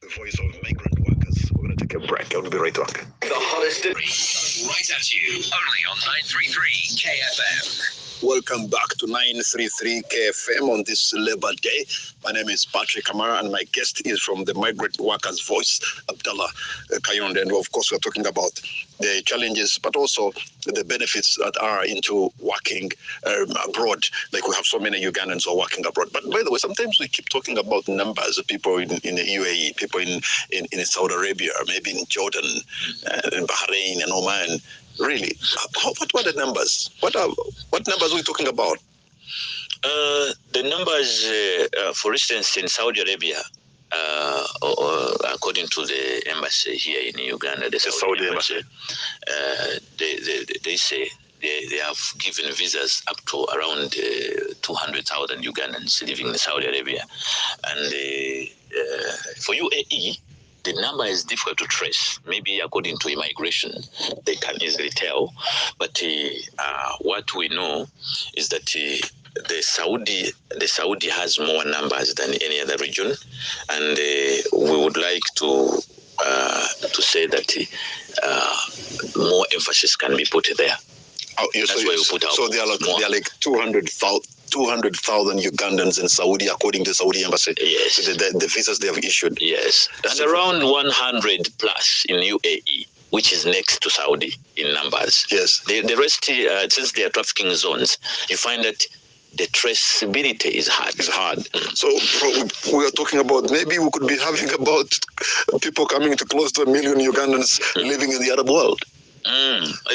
Speaker 6: the voice of migrant workers. We're going to take a break. I'll be right back.
Speaker 7: The hottest right at you, only on 933 KFM.
Speaker 6: Welcome back to 933 KFM on this Labor Day. My name is Patrick Amara, and my guest is from the Migrant Workers' Voice, Abdallah Kayonde. And of course, we're talking about the challenges, but also the benefits that are into working abroad. Like we have so many Ugandans who are working abroad. But by the way, sometimes we keep talking about numbers of people in the UAE, people in Saudi Arabia, maybe in Jordan, in Bahrain and Oman. Really, what were the numbers? What numbers are we talking about?
Speaker 5: The numbers, for instance, in Saudi Arabia, according to the embassy here in Uganda, the Saudi embassy, they say they have given visas up to around 200,000 Ugandans living in Saudi Arabia. And for UAE, the number is difficult to trace. Maybe according to immigration, they can easily tell. But what we know is that the Saudi has more numbers than any other region, and we would like to say that more emphasis can be put there.
Speaker 6: Oh, yes, that's why we put out. So there are like 200,000 Ugandans in Saudi, according to the Saudi embassy.
Speaker 5: Yes.
Speaker 6: The visas they have issued.
Speaker 5: Yes. That's around 100 plus in UAE, which is next to Saudi in numbers.
Speaker 6: Yes.
Speaker 5: The rest, since they are trafficking zones, you find that the traceability is hard.
Speaker 6: It's hard. So we are talking about, maybe we could be having about people coming to close to 1 million Ugandans living in the Arab world.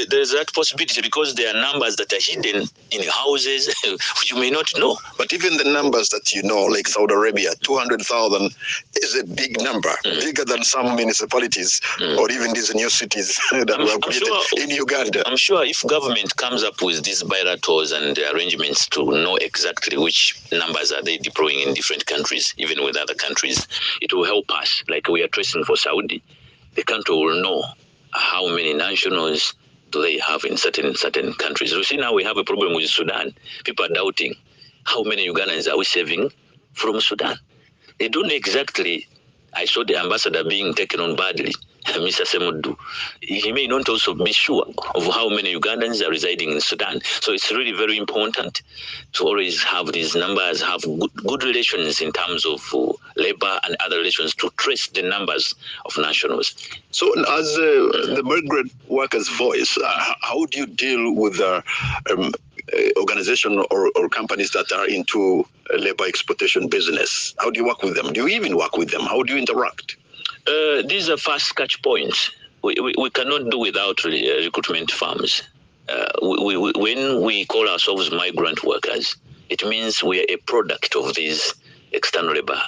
Speaker 5: There's that possibility because there are numbers that are hidden in houses which you may not know.
Speaker 6: But even the numbers that you know, like Saudi Arabia, 200,000 is a big number, bigger than some municipalities or even these new cities that were created in Uganda.
Speaker 5: I'm sure if government comes up with these bilaterals and arrangements to know exactly which numbers are they deploying in different countries, even with other countries, it will help us. Like we are tracing for Saudi, the country will know how many nationals do they have in certain countries. You see, now we have a problem with Sudan. People are doubting how many Ugandans are we saving from Sudan. They don't know exactly. I saw the ambassador being taken on badly, Mr. Semudu. He may not also be sure of how many Ugandans are residing in Sudan. So it's really very important to always have these numbers, have good relations in terms of labor and other relations to trace the numbers of nationals.
Speaker 6: So as the migrant workers' voice, how do you deal with organization or companies that are into labor exploitation business? How do you work with them? Do you even work with them? How do you interact?
Speaker 5: These are fast catch points. We cannot do without recruitment firms. When we call ourselves migrant workers, it means we are a product of these external labor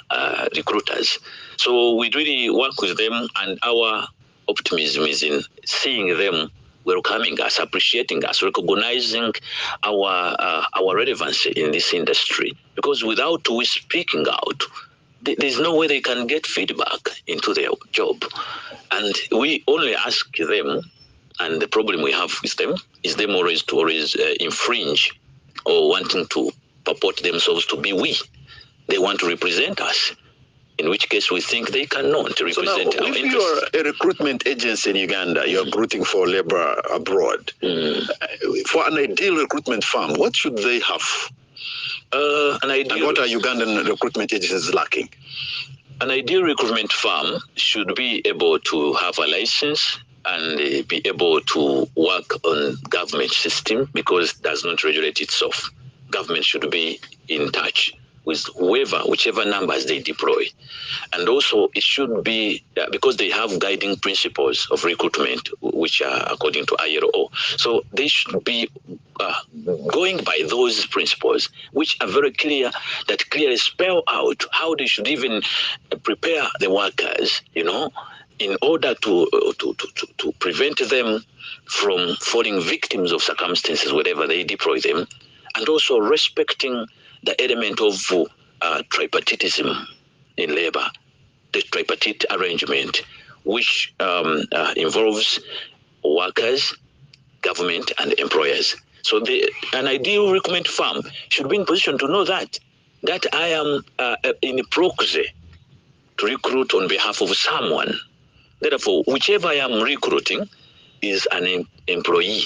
Speaker 5: recruiters. So we really work with them, and our optimism is in seeing them welcoming us, appreciating us, recognizing our relevancy in this industry. Because without we speaking out, there's no way they can get feedback into their job. And we only ask them, and the problem we have with them is them always to infringe or wanting to purport themselves to be we. They want to represent us, in which case we think they cannot represent our interests.
Speaker 6: If you are a recruitment agency in Uganda, you're recruiting for labor abroad, for an ideal recruitment firm, what should they have? And what are Ugandan recruitment agencies lacking?
Speaker 5: An ideal recruitment firm should be able to have a license and be able to work on government system because it does not regulate itself. Government should be in touch with whichever numbers they deploy. And also it should be, because they have guiding principles of recruitment, which are according to ILO. So they should be going by those principles, which are very clear, that clearly spell out how they should even prepare the workers, in order to prevent them from falling victims of circumstances wherever they deploy them, and also respecting the element of tripartitism in labor. the tripartite arrangement, which involves workers, government, and employers. So an ideal recruitment firm should be in position to know that I am in a proxy to recruit on behalf of someone. Therefore, whichever I am recruiting is an employee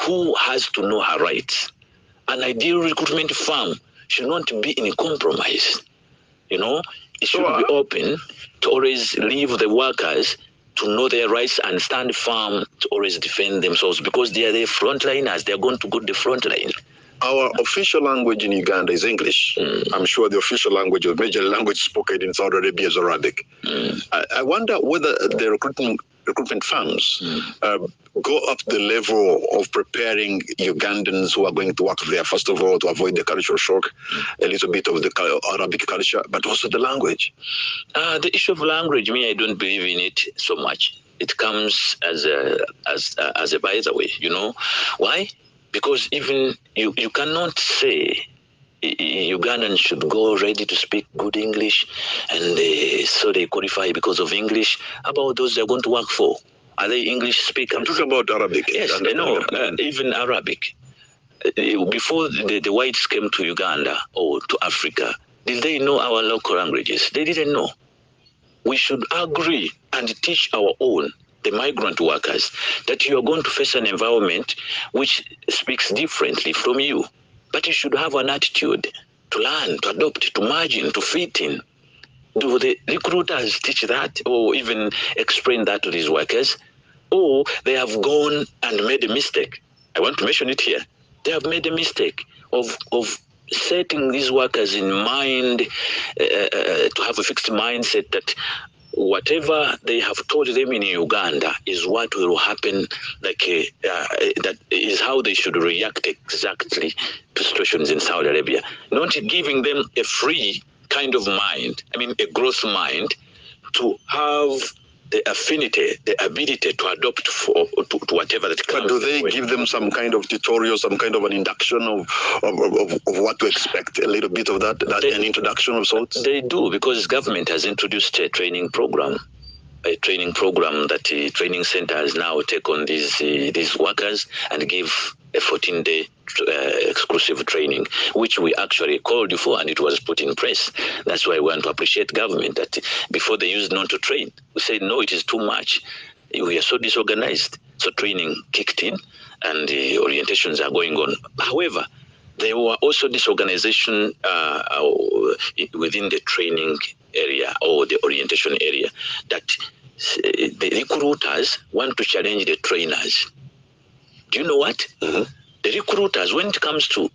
Speaker 5: who has to know her rights. An ideal recruitment firm should not be in compromise. You know, it should be open to always leave the workers to know their rights and stand firm to always defend themselves, because they are the frontliners. They are going to go to the front line.
Speaker 6: Our official language in Uganda is English. I'm sure the official language or major language spoken in Saudi Arabia is Arabic. I wonder whether the recruitment firms go up the level of preparing Ugandans who are going to work there, first of all, to avoid the cultural shock, a little bit of the Arabic culture, but also the language.
Speaker 5: The issue of language, I don't believe in it so much. It comes as a by the way, you know. Why? Because even you cannot say Ugandans should go ready to speak good English, and so they qualify because of English. How about those they're going to work for? Are they English speakers?
Speaker 6: I'm talking about Arabic.
Speaker 5: Yes, I know. Even Arabic. Before the whites came to Uganda or to Africa, did they know our local languages? They didn't know. We should agree and teach our own, the migrant workers, that you are going to face an environment which speaks differently from you. But you should have an attitude to learn, to adopt, to merge in, to fit in. Do the recruiters teach that or even explain that to these workers? Or they have gone and made a mistake. I want to mention it here. They have made a mistake of setting these workers in mind to have a fixed mindset that whatever they have told them in Uganda is what will happen, that is how they should react exactly to situations in Saudi Arabia. Not giving them a free kind of mind, a growth mind, to have the affinity, the ability to adopt to whatever that comes.
Speaker 6: But do they give them some kind of tutorial, some kind of an induction of what to expect? A little bit of that an introduction of sorts?
Speaker 5: They do, because government has introduced a training program. A training program that training centers now take on these workers and give a 14-day exclusive training, which we actually called for, and it was put in place. That's why we want to appreciate government that before they used not to train, we said no, it is too much. We are so disorganized. So training kicked in, and the orientations are going on. However, there were also disorganization within the training area or the orientation area, that the recruiters want to challenge the trainers. Do you know what? The recruiters, when it comes to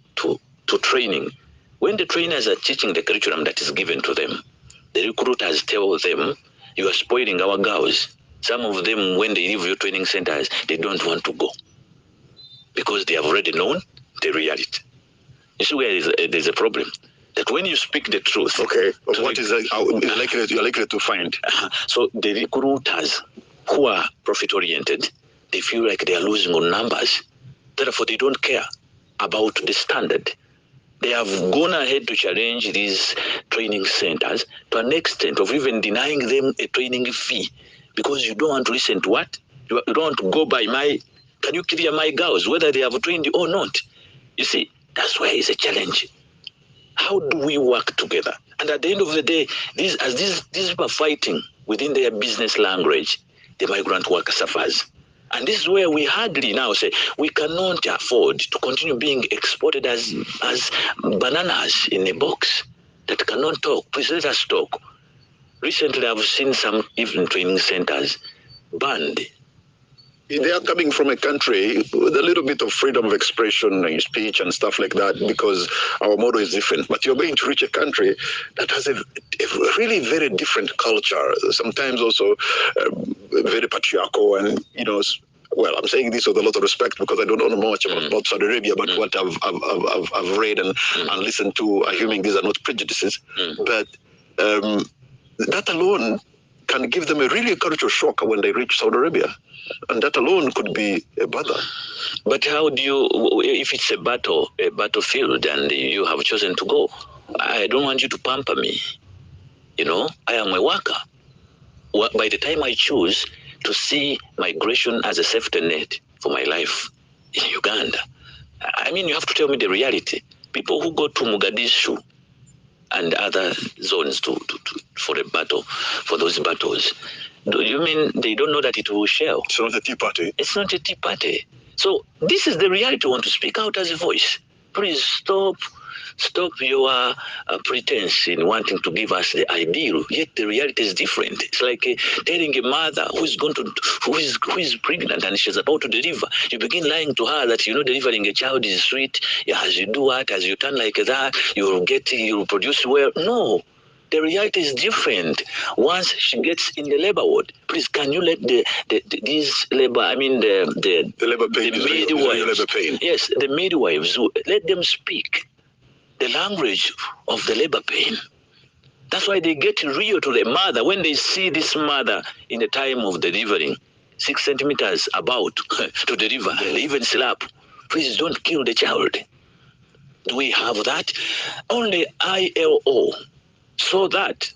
Speaker 5: training, when the trainers are teaching the curriculum that is given to them, the recruiters tell them, you are spoiling our girls. Some of them, when they leave your training centers, they don't want to go because they have already known the reality. You see where there's a problem? That when you speak the truth...
Speaker 6: Okay, what is you're likely to find?
Speaker 5: So the recruiters who are profit-oriented, they feel like they are losing on numbers. Therefore, they don't care about the standard. They have gone ahead to challenge these training centers to an extent of even denying them a training fee, because you don't want to listen to what? You don't want to go by can you clear my girls, whether they have trained or not? You see, that's where it's a challenge. How do we work together? And at the end of the day, these people are fighting within their business language, the migrant worker suffers. And this is where we hardly now say we cannot afford to continue being exported as bananas in a box that cannot talk. Please let us talk. Recently, I've seen some even training centers banned.
Speaker 6: They are coming from a country with a little bit of freedom of expression and speech and stuff like that, because our model is different. But you're going to reach a country that has a really very different culture, sometimes also very patriarchal, and well, I'm saying this with a lot of respect because I don't know much about Saudi Arabia, but what I've read and listened to, assuming these are not prejudices, but that alone can give them a really cultural shock when they reach Saudi Arabia. And that alone could be a bother.
Speaker 5: But how do you, if it's a battlefield and you have chosen to go, I don't want you to pamper me. You know, I am a worker. By the time I choose to see migration as a safety net for my life in Uganda, I mean, you have to tell me the reality. People who go to Mogadishu and other zones for the battle, for those battles, do you mean they don't know that it will shell?
Speaker 6: It's not a tea party.
Speaker 5: It's not a tea party. So this is the reality. We want to speak out as a voice. Please stop your pretense in wanting to give us the ideal. Yet the reality is different. It's like telling a mother who is pregnant and she's about to deliver. You begin lying to her that delivering a child is sweet. Yeah, as you do what, as you turn like that, you'll produce well. No. The reality is different. Once she gets in the labor ward, please can you let these labor, I mean the
Speaker 6: labor pain, the midwives, labor pain.
Speaker 5: Yes, the midwives, let them speak the language of the labor pain. That's why they get real to the mother when they see this mother in the time of delivering, 6 centimeters about to deliver, they even slap. Please don't kill the child. Do we have that? Only ILO. So that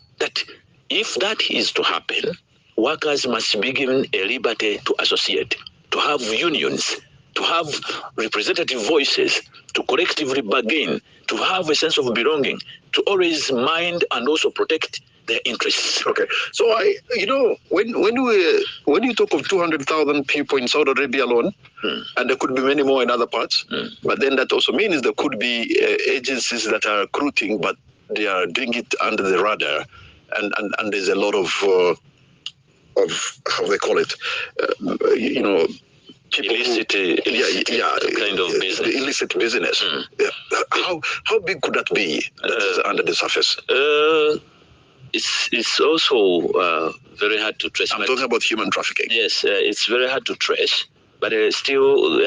Speaker 5: if that is to happen, workers must be given a liberty to associate, to have unions, to have representative voices, to collectively bargain, to have a sense of belonging, to always mind and also protect their interests.
Speaker 6: Okay, so when you talk of 200,000 people in Saudi Arabia alone, and there could be many more in other parts, but then that also means there could be agencies that are recruiting, but they are doing it under the radar, and there's a lot of how they call it,
Speaker 5: illicit kind of business.
Speaker 6: Illicit business. How big could that be under the surface?
Speaker 5: It's also very hard to trace.
Speaker 6: I'm talking about human trafficking.
Speaker 5: Yes, it's very hard to trace, but still,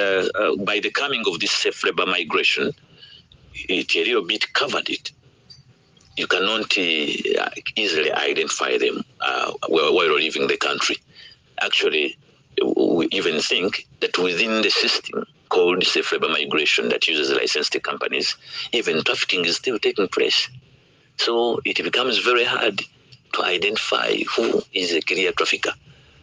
Speaker 5: by the coming of this safe labor migration, it a little bit covered it. You cannot easily identify them while leaving the country. Actually, we even think that within the system called safe labor migration that uses licensed companies, even trafficking is still taking place. So it becomes very hard to identify who is a clear trafficker.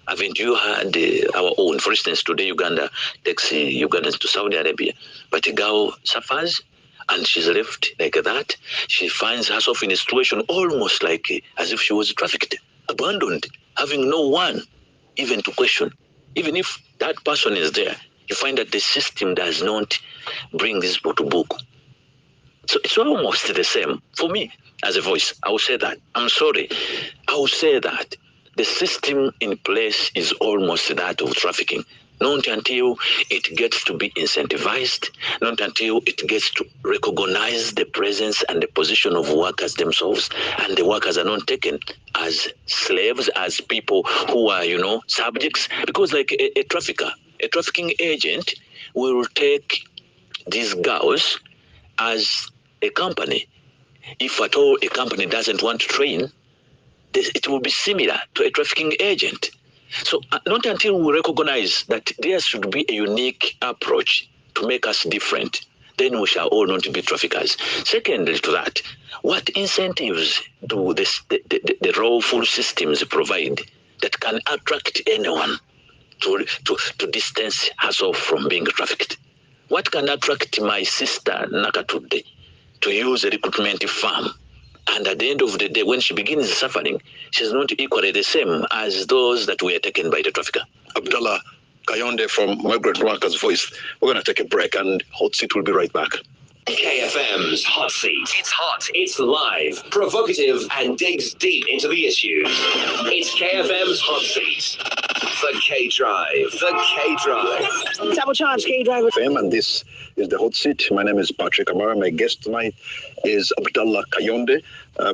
Speaker 5: Haven't you had our own? For instance, today Uganda takes Ugandans to Saudi Arabia, but a girl suffers and she's left like that. She finds herself in a situation almost like as if she was trafficked, abandoned, having no one even to question. Even if that person is there, you find that the system does not bring this people to book. So it's almost the same. For me, as a voice, I will say that. I'm sorry. I will say that the system in place is almost that of trafficking. Not until it gets to be incentivized, not until it gets to recognize the presence and the position of workers themselves, and the workers are not taken as slaves, as people who are, subjects. Because like a trafficker, a trafficking agent will take these girls as a company. If at all a company doesn't want to train, it will be similar to a trafficking agent. So not until we recognize that there should be a unique approach to make us different, then we shall all not be traffickers. Secondly to that, what incentives do the lawful systems provide that can attract anyone to distance herself from being trafficked? What can attract my sister Nakatude to use a recruitment firm? And at the end of the day, when she begins suffering, she's not equally the same as those that were taken by the trafficker.
Speaker 6: Abdallah Kayonde from Migrant Workers Voice. We're going to take a break, and Hot Seat will be right back.
Speaker 7: KFM's Hot Seat. It's hot, it's live, provocative, and digs deep into the issues. It's KFM's Hot Seat. The K Drive. The K Drive.
Speaker 8: Double charge K Drive.
Speaker 6: And this is the Hot Seat. My name is Patrick Amara. My guest tonight is Abdallah Kayonde,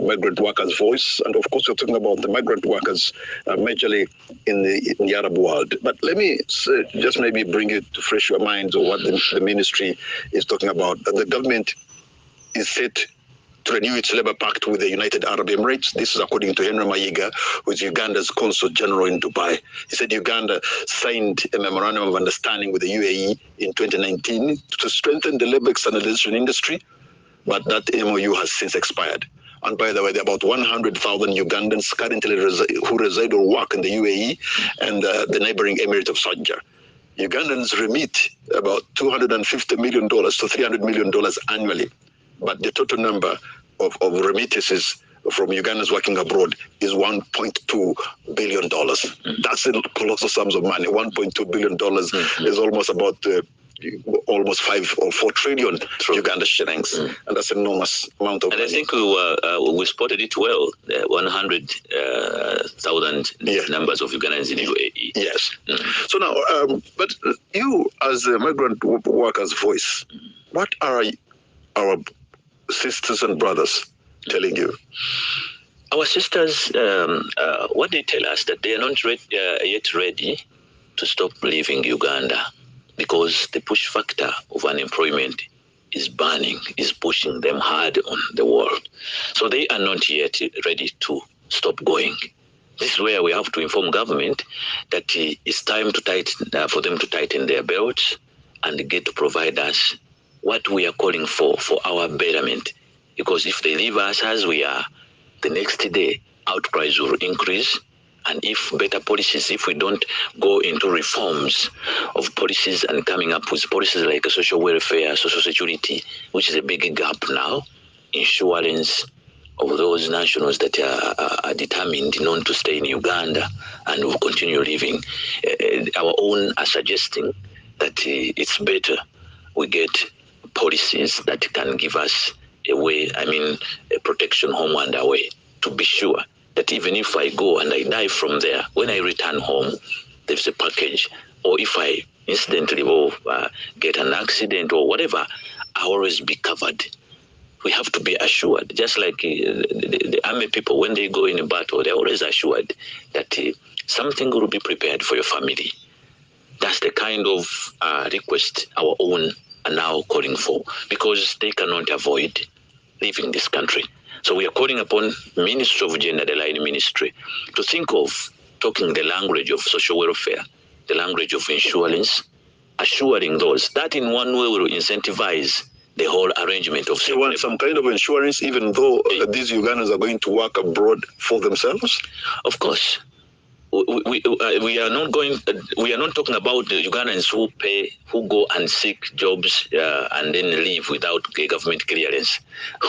Speaker 6: Migrant Workers Voice. And of course, we're talking about the migrant workers majorly in the Arab world. But let me just maybe bring you to fresh your minds on what the ministry is talking about. The government is set to renew its labor pact with the United Arab Emirates. This is according to Henry Mayiga, who is Uganda's Consul General in Dubai. He said Uganda signed a memorandum of understanding with the UAE in 2019 to strengthen the labor externalization industry, but that MOU has since expired. And by the way, there are about 100,000 Ugandans currently who reside or work in the UAE and the neighboring Emirate of Sharjah. Ugandans remit about $250 million to $300 million annually. But the total number of remittances from Ugandans working abroad is $1.2 billion. That's a colossal sums of money. $1.2 billion is almost about almost 5 or 4 trillion Uganda shillings, and that's an enormous amount of money.
Speaker 5: I think we spotted it well. 100,000 numbers of Ugandans in UAE.
Speaker 6: Yes. So now, but you as a migrant workers' voice, what are our sisters and brothers telling you?
Speaker 5: Our sisters, what they tell us, that they are not yet ready to stop leaving Uganda, because the push factor of unemployment is pushing them hard on the world. So they are not yet ready to stop going. This is where we have to inform government that it's time to for them to tighten their belts and get to provide us what we are calling for our betterment. Because if they leave us as we are, the next day outcries will increase. And if better policies, if we don't go into reforms of policies and coming up with policies like social welfare, social security, which is a big gap now, insurance of those nationals that are determined not to stay in Uganda and will continue living, our own are suggesting that it's better we get policies that can give us a way, a protection home and away, to be sure that even if I go and I die from there, when I return home, there's a package. Or if I incidentally get an accident or whatever, I'll always be covered. We have to be assured, just like the army people, when they go in a battle, they're always assured that something will be prepared for your family. That's the kind of request our own are now calling for, because they cannot avoid leaving this country. So we are calling upon Ministry of Gender, the line ministry, to think of talking the language of social welfare, the language of insurance, assuring those that in one way will incentivize the whole arrangement of.
Speaker 6: You want some kind of insurance, even though these Ugandans are going to work abroad for themselves?
Speaker 5: Of course. We are not talking about the Ugandans who go and seek jobs and then leave without a government clearance.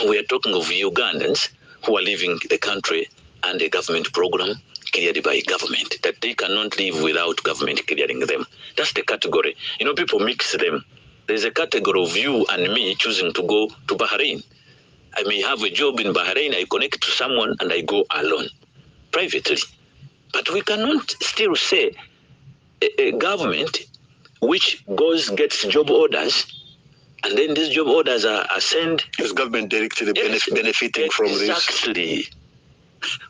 Speaker 5: We are talking of Ugandans who are leaving the country and a government program cleared by government, that they cannot leave without government clearing them. That's the category. People mix them. There's a category of you and me choosing to go to Bahrain. I may have a job in Bahrain, I connect to someone and I go alone, privately. But we cannot still say a government which gets job orders, and then these job orders are sent.
Speaker 6: Is government directly benefiting from this?
Speaker 5: Exactly.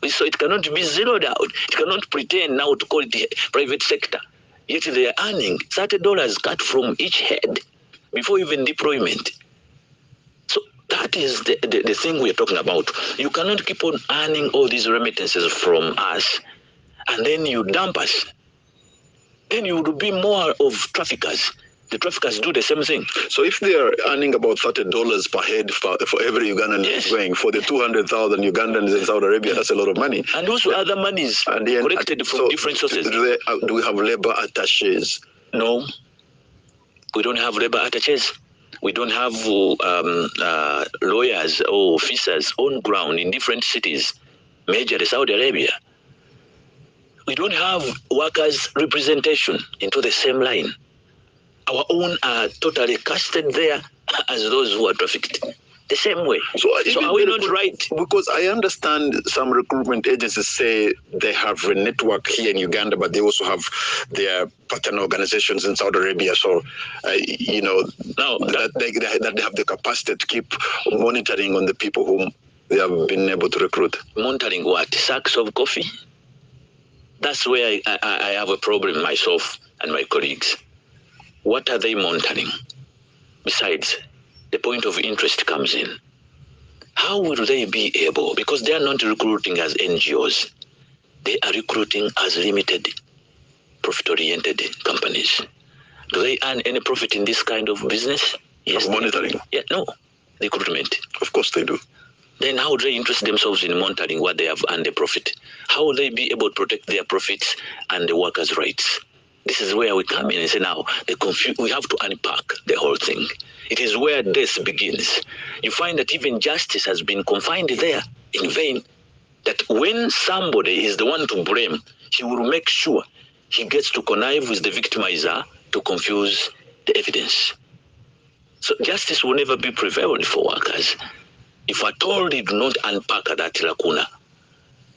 Speaker 5: So it cannot be zeroed out. It cannot pretend now to call it the private sector. Yet they are earning $30 cut from each head before even deployment. So that is the thing we are talking about. You cannot keep on earning all these remittances from us, and then you dump us. Then you would be more of traffickers. The traffickers do the same thing.
Speaker 6: So if they are earning about $30 per head for every Ugandan that's going, for the 200,000 Ugandans in Saudi Arabia, that's a lot of money.
Speaker 5: And also other monies collected from different sources.
Speaker 6: Do we have labor attaches?
Speaker 5: No, we don't have labor attaches. We don't have lawyers or officers on ground in different cities, majorly Saudi Arabia. We don't have workers' representation into the same line. Our own are totally casted there as those who are trafficked. The same way. So are we not right?
Speaker 6: Because I understand some recruitment agencies say they have a network here in Uganda, but they also have their partner organizations in Saudi Arabia. So, now that they have the capacity to keep monitoring on the people whom they have been able to recruit.
Speaker 5: Monitoring what? Sacks of coffee? That's where I have a problem myself and my colleagues. What are they monitoring? Besides, the point of interest comes in. How will they be able, because they are not recruiting as NGOs, they are recruiting as limited, profit-oriented companies. Do they earn any profit in this kind of business?
Speaker 6: Yes. Of monitoring?
Speaker 5: Yeah, no. Recruitment.
Speaker 6: Of course they do.
Speaker 5: then how would they interest themselves in monitoring what they have earned a profit? How will they be able to protect their profits and the workers' rights? This is where we come in and say now, we have to unpack the whole thing. It is where death begins. You find that even justice has been confined there in vain, that when somebody is the one to blame, he will make sure he gets to connive with the victimizer to confuse the evidence. So justice will never be prevailed for workers. If at all they do not unpack that lacuna,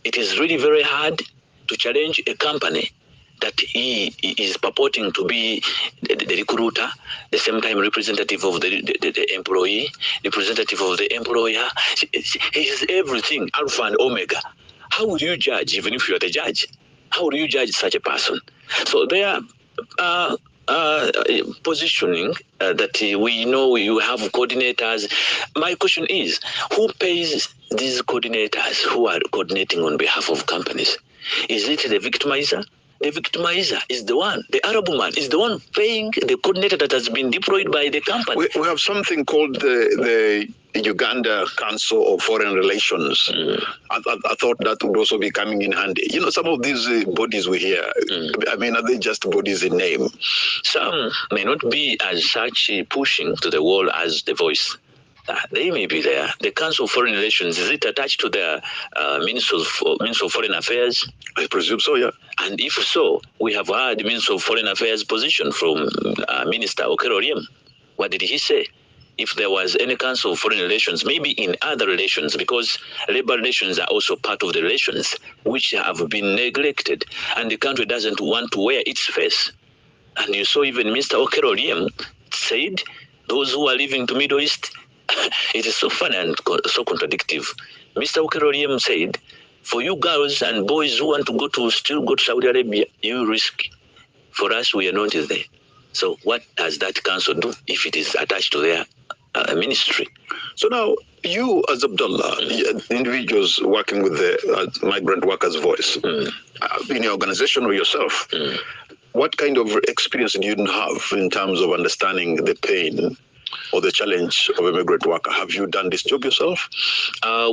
Speaker 5: it is really very hard to challenge a company that he is purporting to be the recruiter, the same time representative of the employee, representative of the employer. He is everything, alpha and omega. How would you judge, even if you are the judge? How would you judge such a person? So there are positioning that we know you have coordinators. My question is, who pays these coordinators who are coordinating on behalf of companies? Is it the victimizer? The victimizer is the one, the Arab man is the one paying the coordinator that has been deployed by the company.
Speaker 6: We have something called the Uganda Council of Foreign Relations. I thought that would also be coming in handy. You know, some of these bodies we hear, I mean, are they just bodies in name?
Speaker 5: Some may not be as such pushing to the wall as the voice. They may be there. The Council of Foreign Relations, is it attached to the Minister of Foreign Affairs?
Speaker 6: I presume so, yeah.
Speaker 5: And if so, we have heard the Minister of Foreign Affairs position from Minister Okello Oryem. What did he say? If there was any Council of Foreign Relations, maybe in other relations, because labor relations are also part of the relations which have been neglected, and the country doesn't want to wear its face. And you saw even Mr. Okello Oryem said, those who are living to Middle East, it is so funny and so contradictory. Mr. Okello Oryem said, for you girls and boys who want to still go to Saudi Arabia, you risk. For us, we are not there. So what does that council do if it is attached to their ministry?
Speaker 6: So now, you as Abdullah, individuals working with the Migrant Workers' Voice, in your organization or yourself, what kind of experience do you have in terms of understanding the pain or the challenge of a migrant worker? Have you done this job yourself?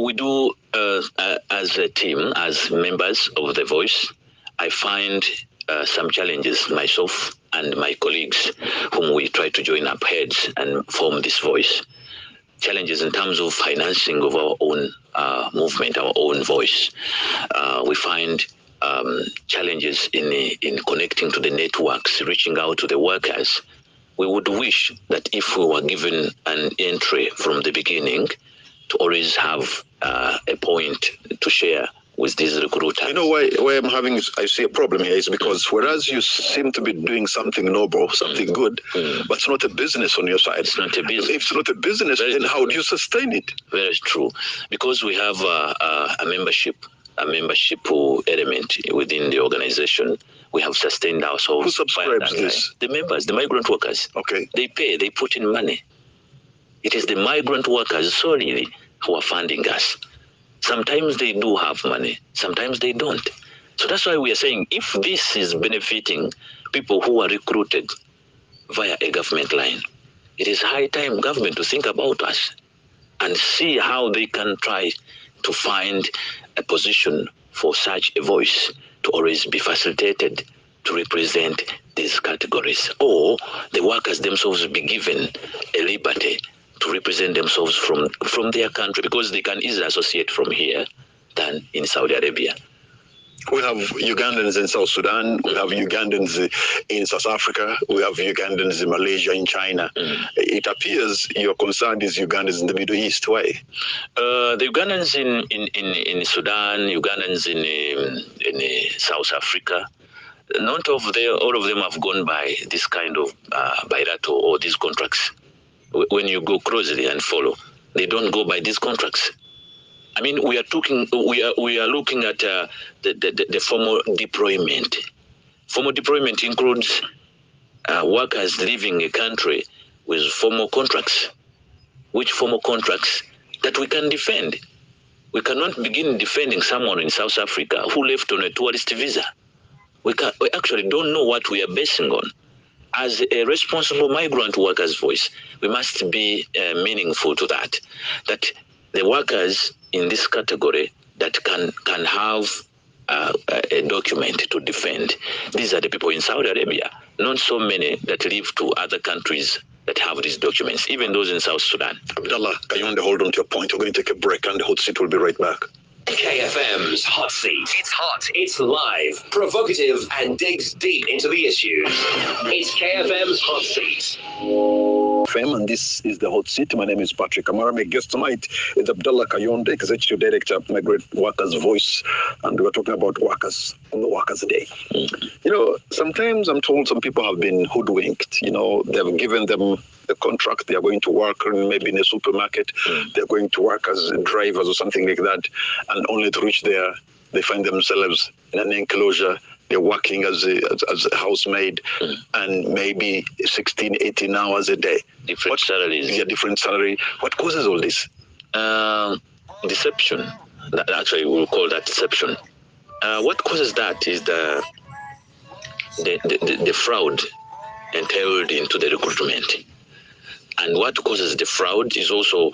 Speaker 5: We do as a team, as members of The Voice. I find some challenges myself and my colleagues whom we try to join up heads and form this voice. Challenges in terms of financing of our own movement, our own voice. We find challenges in connecting to the networks, reaching out to the workers. We would wish that if we were given an entry from the beginning to always have a point to share with these recruiters.
Speaker 6: You know why I see a problem here is because whereas you seem to be doing something noble, something good, but it's not a business on your side.
Speaker 5: It's not a business.
Speaker 6: If it's not a business, then how do you sustain it?
Speaker 5: Very true. Because we have a membership element within the organization. We have sustained ourselves.
Speaker 6: Who subscribes this?
Speaker 5: The members, the migrant workers.
Speaker 6: Okay.
Speaker 5: They pay, they put in money. It is the migrant workers solely who are funding us. Sometimes they do have money, sometimes they don't. So that's why we are saying if this is benefiting people who are recruited via a government line, it is high time government to think about us and see how they can try to find a position for such a voice to always be facilitated to represent these categories, or the workers themselves be given a liberty to represent themselves from their country, because they can easily associate from here than in Saudi Arabia.
Speaker 6: We have Ugandans in South Sudan, we have Ugandans in South Africa, we have Ugandans in Malaysia, in China. It appears your concern is Ugandans in the Middle East. Why?
Speaker 5: The Ugandans in Sudan, Ugandans in South Africa, not all of them have gone by this kind of bilateral or these contracts. When you go closely and follow, they don't go by these contracts. I mean, we are looking at the formal deployment. Formal deployment includes workers leaving a country with formal contracts. Which formal contracts that we can defend? We cannot begin defending someone in South Africa who left on a tourist visa. We actually don't know what we are basing on. As a responsible migrant workers' voice, we must be meaningful to that the workers in this category that can have a document to defend. These are the people in Saudi Arabia, not so many that live to other countries that have these documents, even those in South Sudan.
Speaker 6: Abdallah, Kayonde, hold on to your point. We're going to take a break and the hot seat will be right back.
Speaker 7: KFM's Hot Seat. It's hot, it's live, provocative, and digs deep into the issues. It's KFM's Hot Seat.
Speaker 6: And this is the hot seat. My name is Patrick Amara. My guest tonight is Abdallah Kayonde, Executive Director of Migrant Workers Voice, and we're talking about workers on the Workers' Day. You know, sometimes I'm told some people have been hoodwinked. You know, they've given them a contract, they are going to work maybe in a supermarket, they're going to work as drivers or something like that, and only to reach there, they find themselves in an enclosure. They're working as a housemaid and maybe 16, 18 hours a day.
Speaker 5: Different salaries.
Speaker 6: Yeah, different salary. What causes all this?
Speaker 5: Deception. Actually, we'll call that deception. What causes that is the fraud entailed into the recruitment. And what causes the fraud is also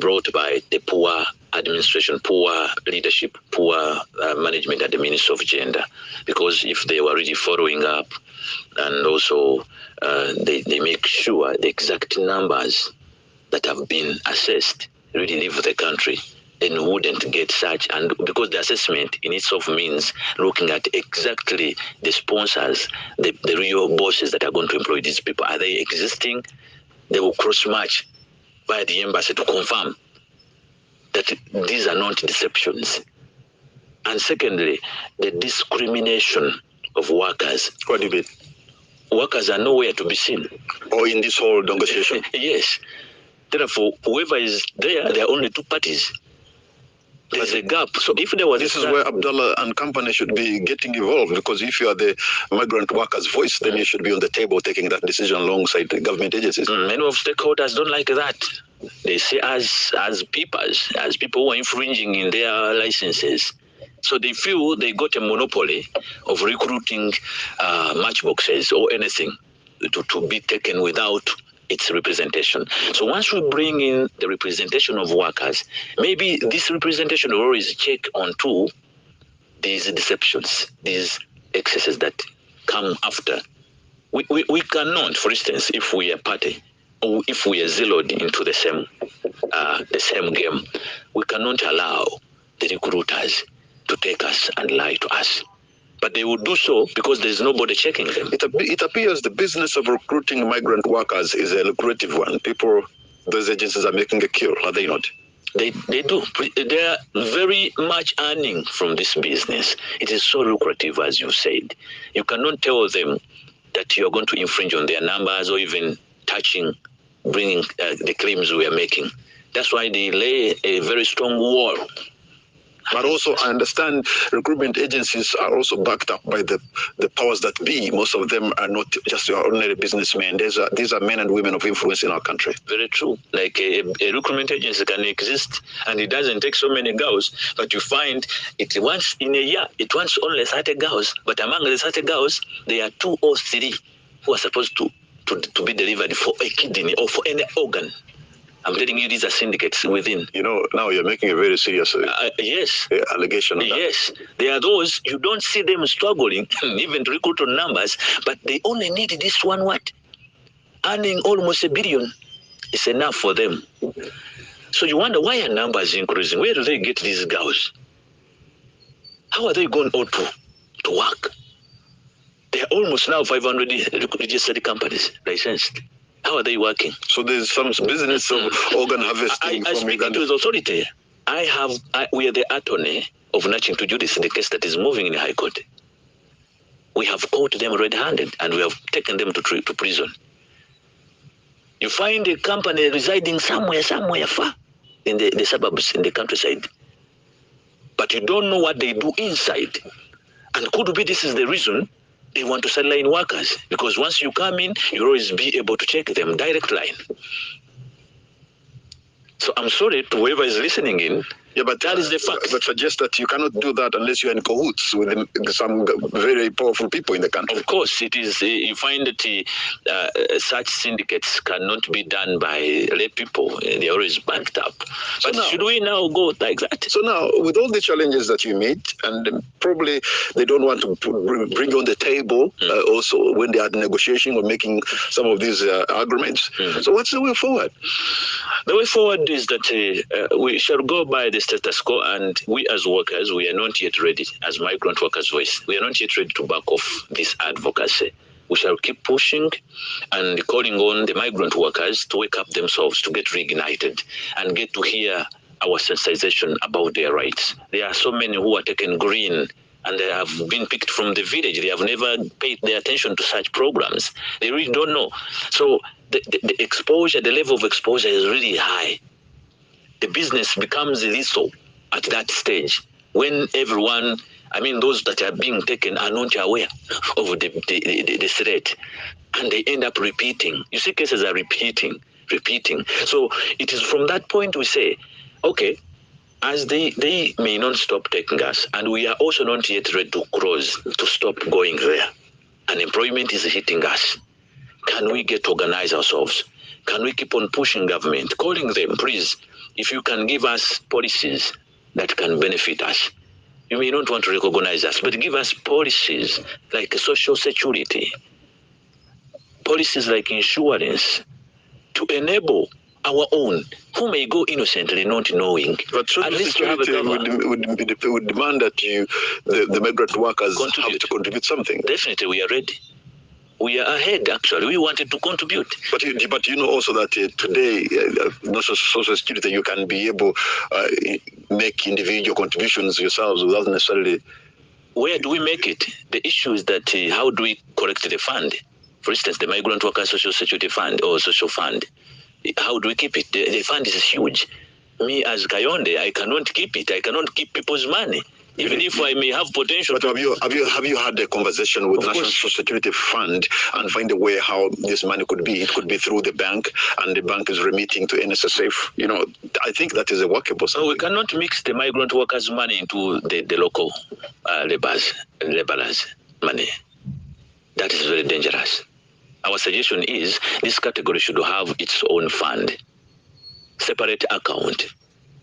Speaker 5: brought by the poor administration, poor leadership, poor management at the Ministry of Gender. Because if they were really following up and also they make sure the exact numbers that have been assessed really leave the country, then wouldn't get such. And because the assessment in itself means looking at exactly the sponsors, the real bosses that are going to employ these people. Are they existing? They will cross-match by the embassy to confirm that these are not deceptions. And secondly, the discrimination of workers.
Speaker 6: What do you mean?
Speaker 5: Workers are nowhere to be seen.
Speaker 6: Or in this whole negotiation?
Speaker 5: Yes. Therefore, whoever is there are only two parties. There's a gap. So if there was
Speaker 6: this is where Abdallah and company should be getting involved, because if you are the migrant workers' voice, then you should be on the table taking that decision alongside the government agencies.
Speaker 5: Many of stakeholders don't like that. They see us as people who are infringing in their licenses. So they feel they got a monopoly of recruiting matchboxes or anything to be taken without its representation. So once we bring in the representation of workers, maybe this representation will always check onto these deceptions, these excesses that come after. We cannot, for instance, if we are party or if we are zealoed into the same game, we cannot allow the recruiters to take us and lie to us. But they will do so because there's nobody checking them.
Speaker 6: It appears the business of recruiting migrant workers is a lucrative one. Those agencies are making a kill, are they not?
Speaker 5: They do. They are very much earning from this business. It is so lucrative, as you said. You cannot tell them that you're going to infringe on their numbers or even bringing the claims we are making. That's why they lay a very strong wall.
Speaker 6: But also, I understand recruitment agencies are also backed up by the powers that be. Most of them are not just your ordinary businessmen. These are men and women of influence in our country.
Speaker 5: Very true. Like a recruitment agency can exist, and it doesn't take so many girls, but you find it once in a year, it wants only 30 girls, but among the 30 girls, there are 2 or 3 who are supposed to be delivered for a kidney or for any organ. I'm telling you, these are syndicates within.
Speaker 6: You know, now you're making a very serious
Speaker 5: yes.
Speaker 6: Allegation on that.
Speaker 5: Yes. There are those, you don't see them struggling, even to recruit on numbers, but they only need this one what? Earning almost $1 billion is enough for them. So you wonder, why are numbers increasing? Where do they get these girls? How are they going out to work? There are almost now 500 registered companies licensed. How are they working?
Speaker 6: So there's some business of organ harvesting.
Speaker 5: I speak to the authority. We are the attorney of Natching to Judice in the case that is moving in the High Court. We have caught them red-handed and we have taken them to prison. You find a company residing somewhere far in the suburbs, in the countryside. But you don't know what they do inside. And could be this is the reason they want to sideline workers, because once you come in, you'll always be able to check them direct line. So I'm sorry to whoever is listening in,
Speaker 6: Yeah, but
Speaker 5: that is the fact.
Speaker 6: But suggest that you cannot do that unless you're in cahoots with some very powerful people in the country.
Speaker 5: Of course, it is. You find that such syndicates cannot be done by lay people. They're always backed up.
Speaker 6: So
Speaker 5: But
Speaker 6: now,
Speaker 5: should we now go like that?
Speaker 6: So now, with all the challenges that you meet, and probably they don't want to bring on the table also when they are negotiating or making some of these agreements. So what's the way forward?
Speaker 5: The way forward is that we shall go by the status quo, and we as workers, we are not yet ready, as migrant workers' voice, we are not yet ready to back off this advocacy. We shall keep pushing and calling on the migrant workers to wake up themselves, to get reignited and get to hear our sensitization about their rights. There are so many who are taken green and they have been picked from the village. They have never paid their attention to such programs. They really don't know. So the exposure, the level of exposure is really high. The business becomes lethal at that stage when everyone, I mean, those that are being taken are not aware of the threat, and they end up repeating. You see, cases are repeating. So it is from that point we say, okay, as they may not stop taking us, and we are also not yet ready to cross, to stop going there. Unemployment is hitting us. Can we get organized ourselves? Can we keep on pushing government, calling them, please, if you can give us policies that can benefit us. You may not want to recognize us, but give us policies like social security, policies like insurance to enable our own, who may go innocently not knowing.
Speaker 6: But social security would demand that the migrant workers have to contribute something.
Speaker 5: Definitely, we are ready. We are ahead, actually. We wanted to contribute.
Speaker 6: But you know also that today, social security, you can be able make individual contributions yourselves without necessarily...
Speaker 5: Where do we make it? The issue is that how do we collect the fund? For instance, the Migrant Workers Social Security Fund or Social Fund. How do we keep it? The fund is huge. Me as Kayonde, I cannot keep it. I cannot keep people's money. Even if I may have potential.
Speaker 6: But have you had a conversation with the National Social Security Fund and find a way how this money could be? It could be through the bank, and the bank is remitting to NSSF. You know, I think that is a workable something.
Speaker 5: No, we cannot mix the migrant workers' money into the local laborers' money. That is very dangerous. Our suggestion is this category should have its own fund, separate account,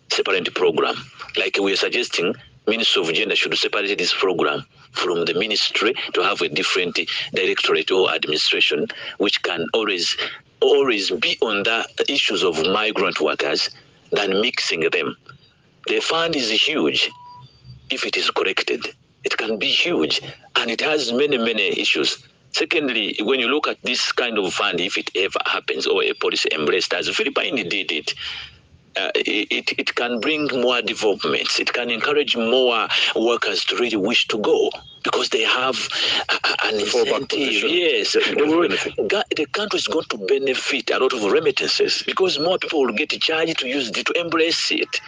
Speaker 5: separate program. Like we are suggesting, Ministry of Gender should separate this program from the ministry to have a different directorate or administration, which can always be on the issues of migrant workers than mixing them. The fund is huge. If it is corrected, it can be huge, and it has many issues. Secondly, when you look at this kind of fund, if it ever happens or a policy embraced as Philippines did it, it can bring more developments. It can encourage more workers to really wish to go because they have an incentive. Yes, the country is going to benefit a lot of remittances because more people will get charged to use it, to embrace it.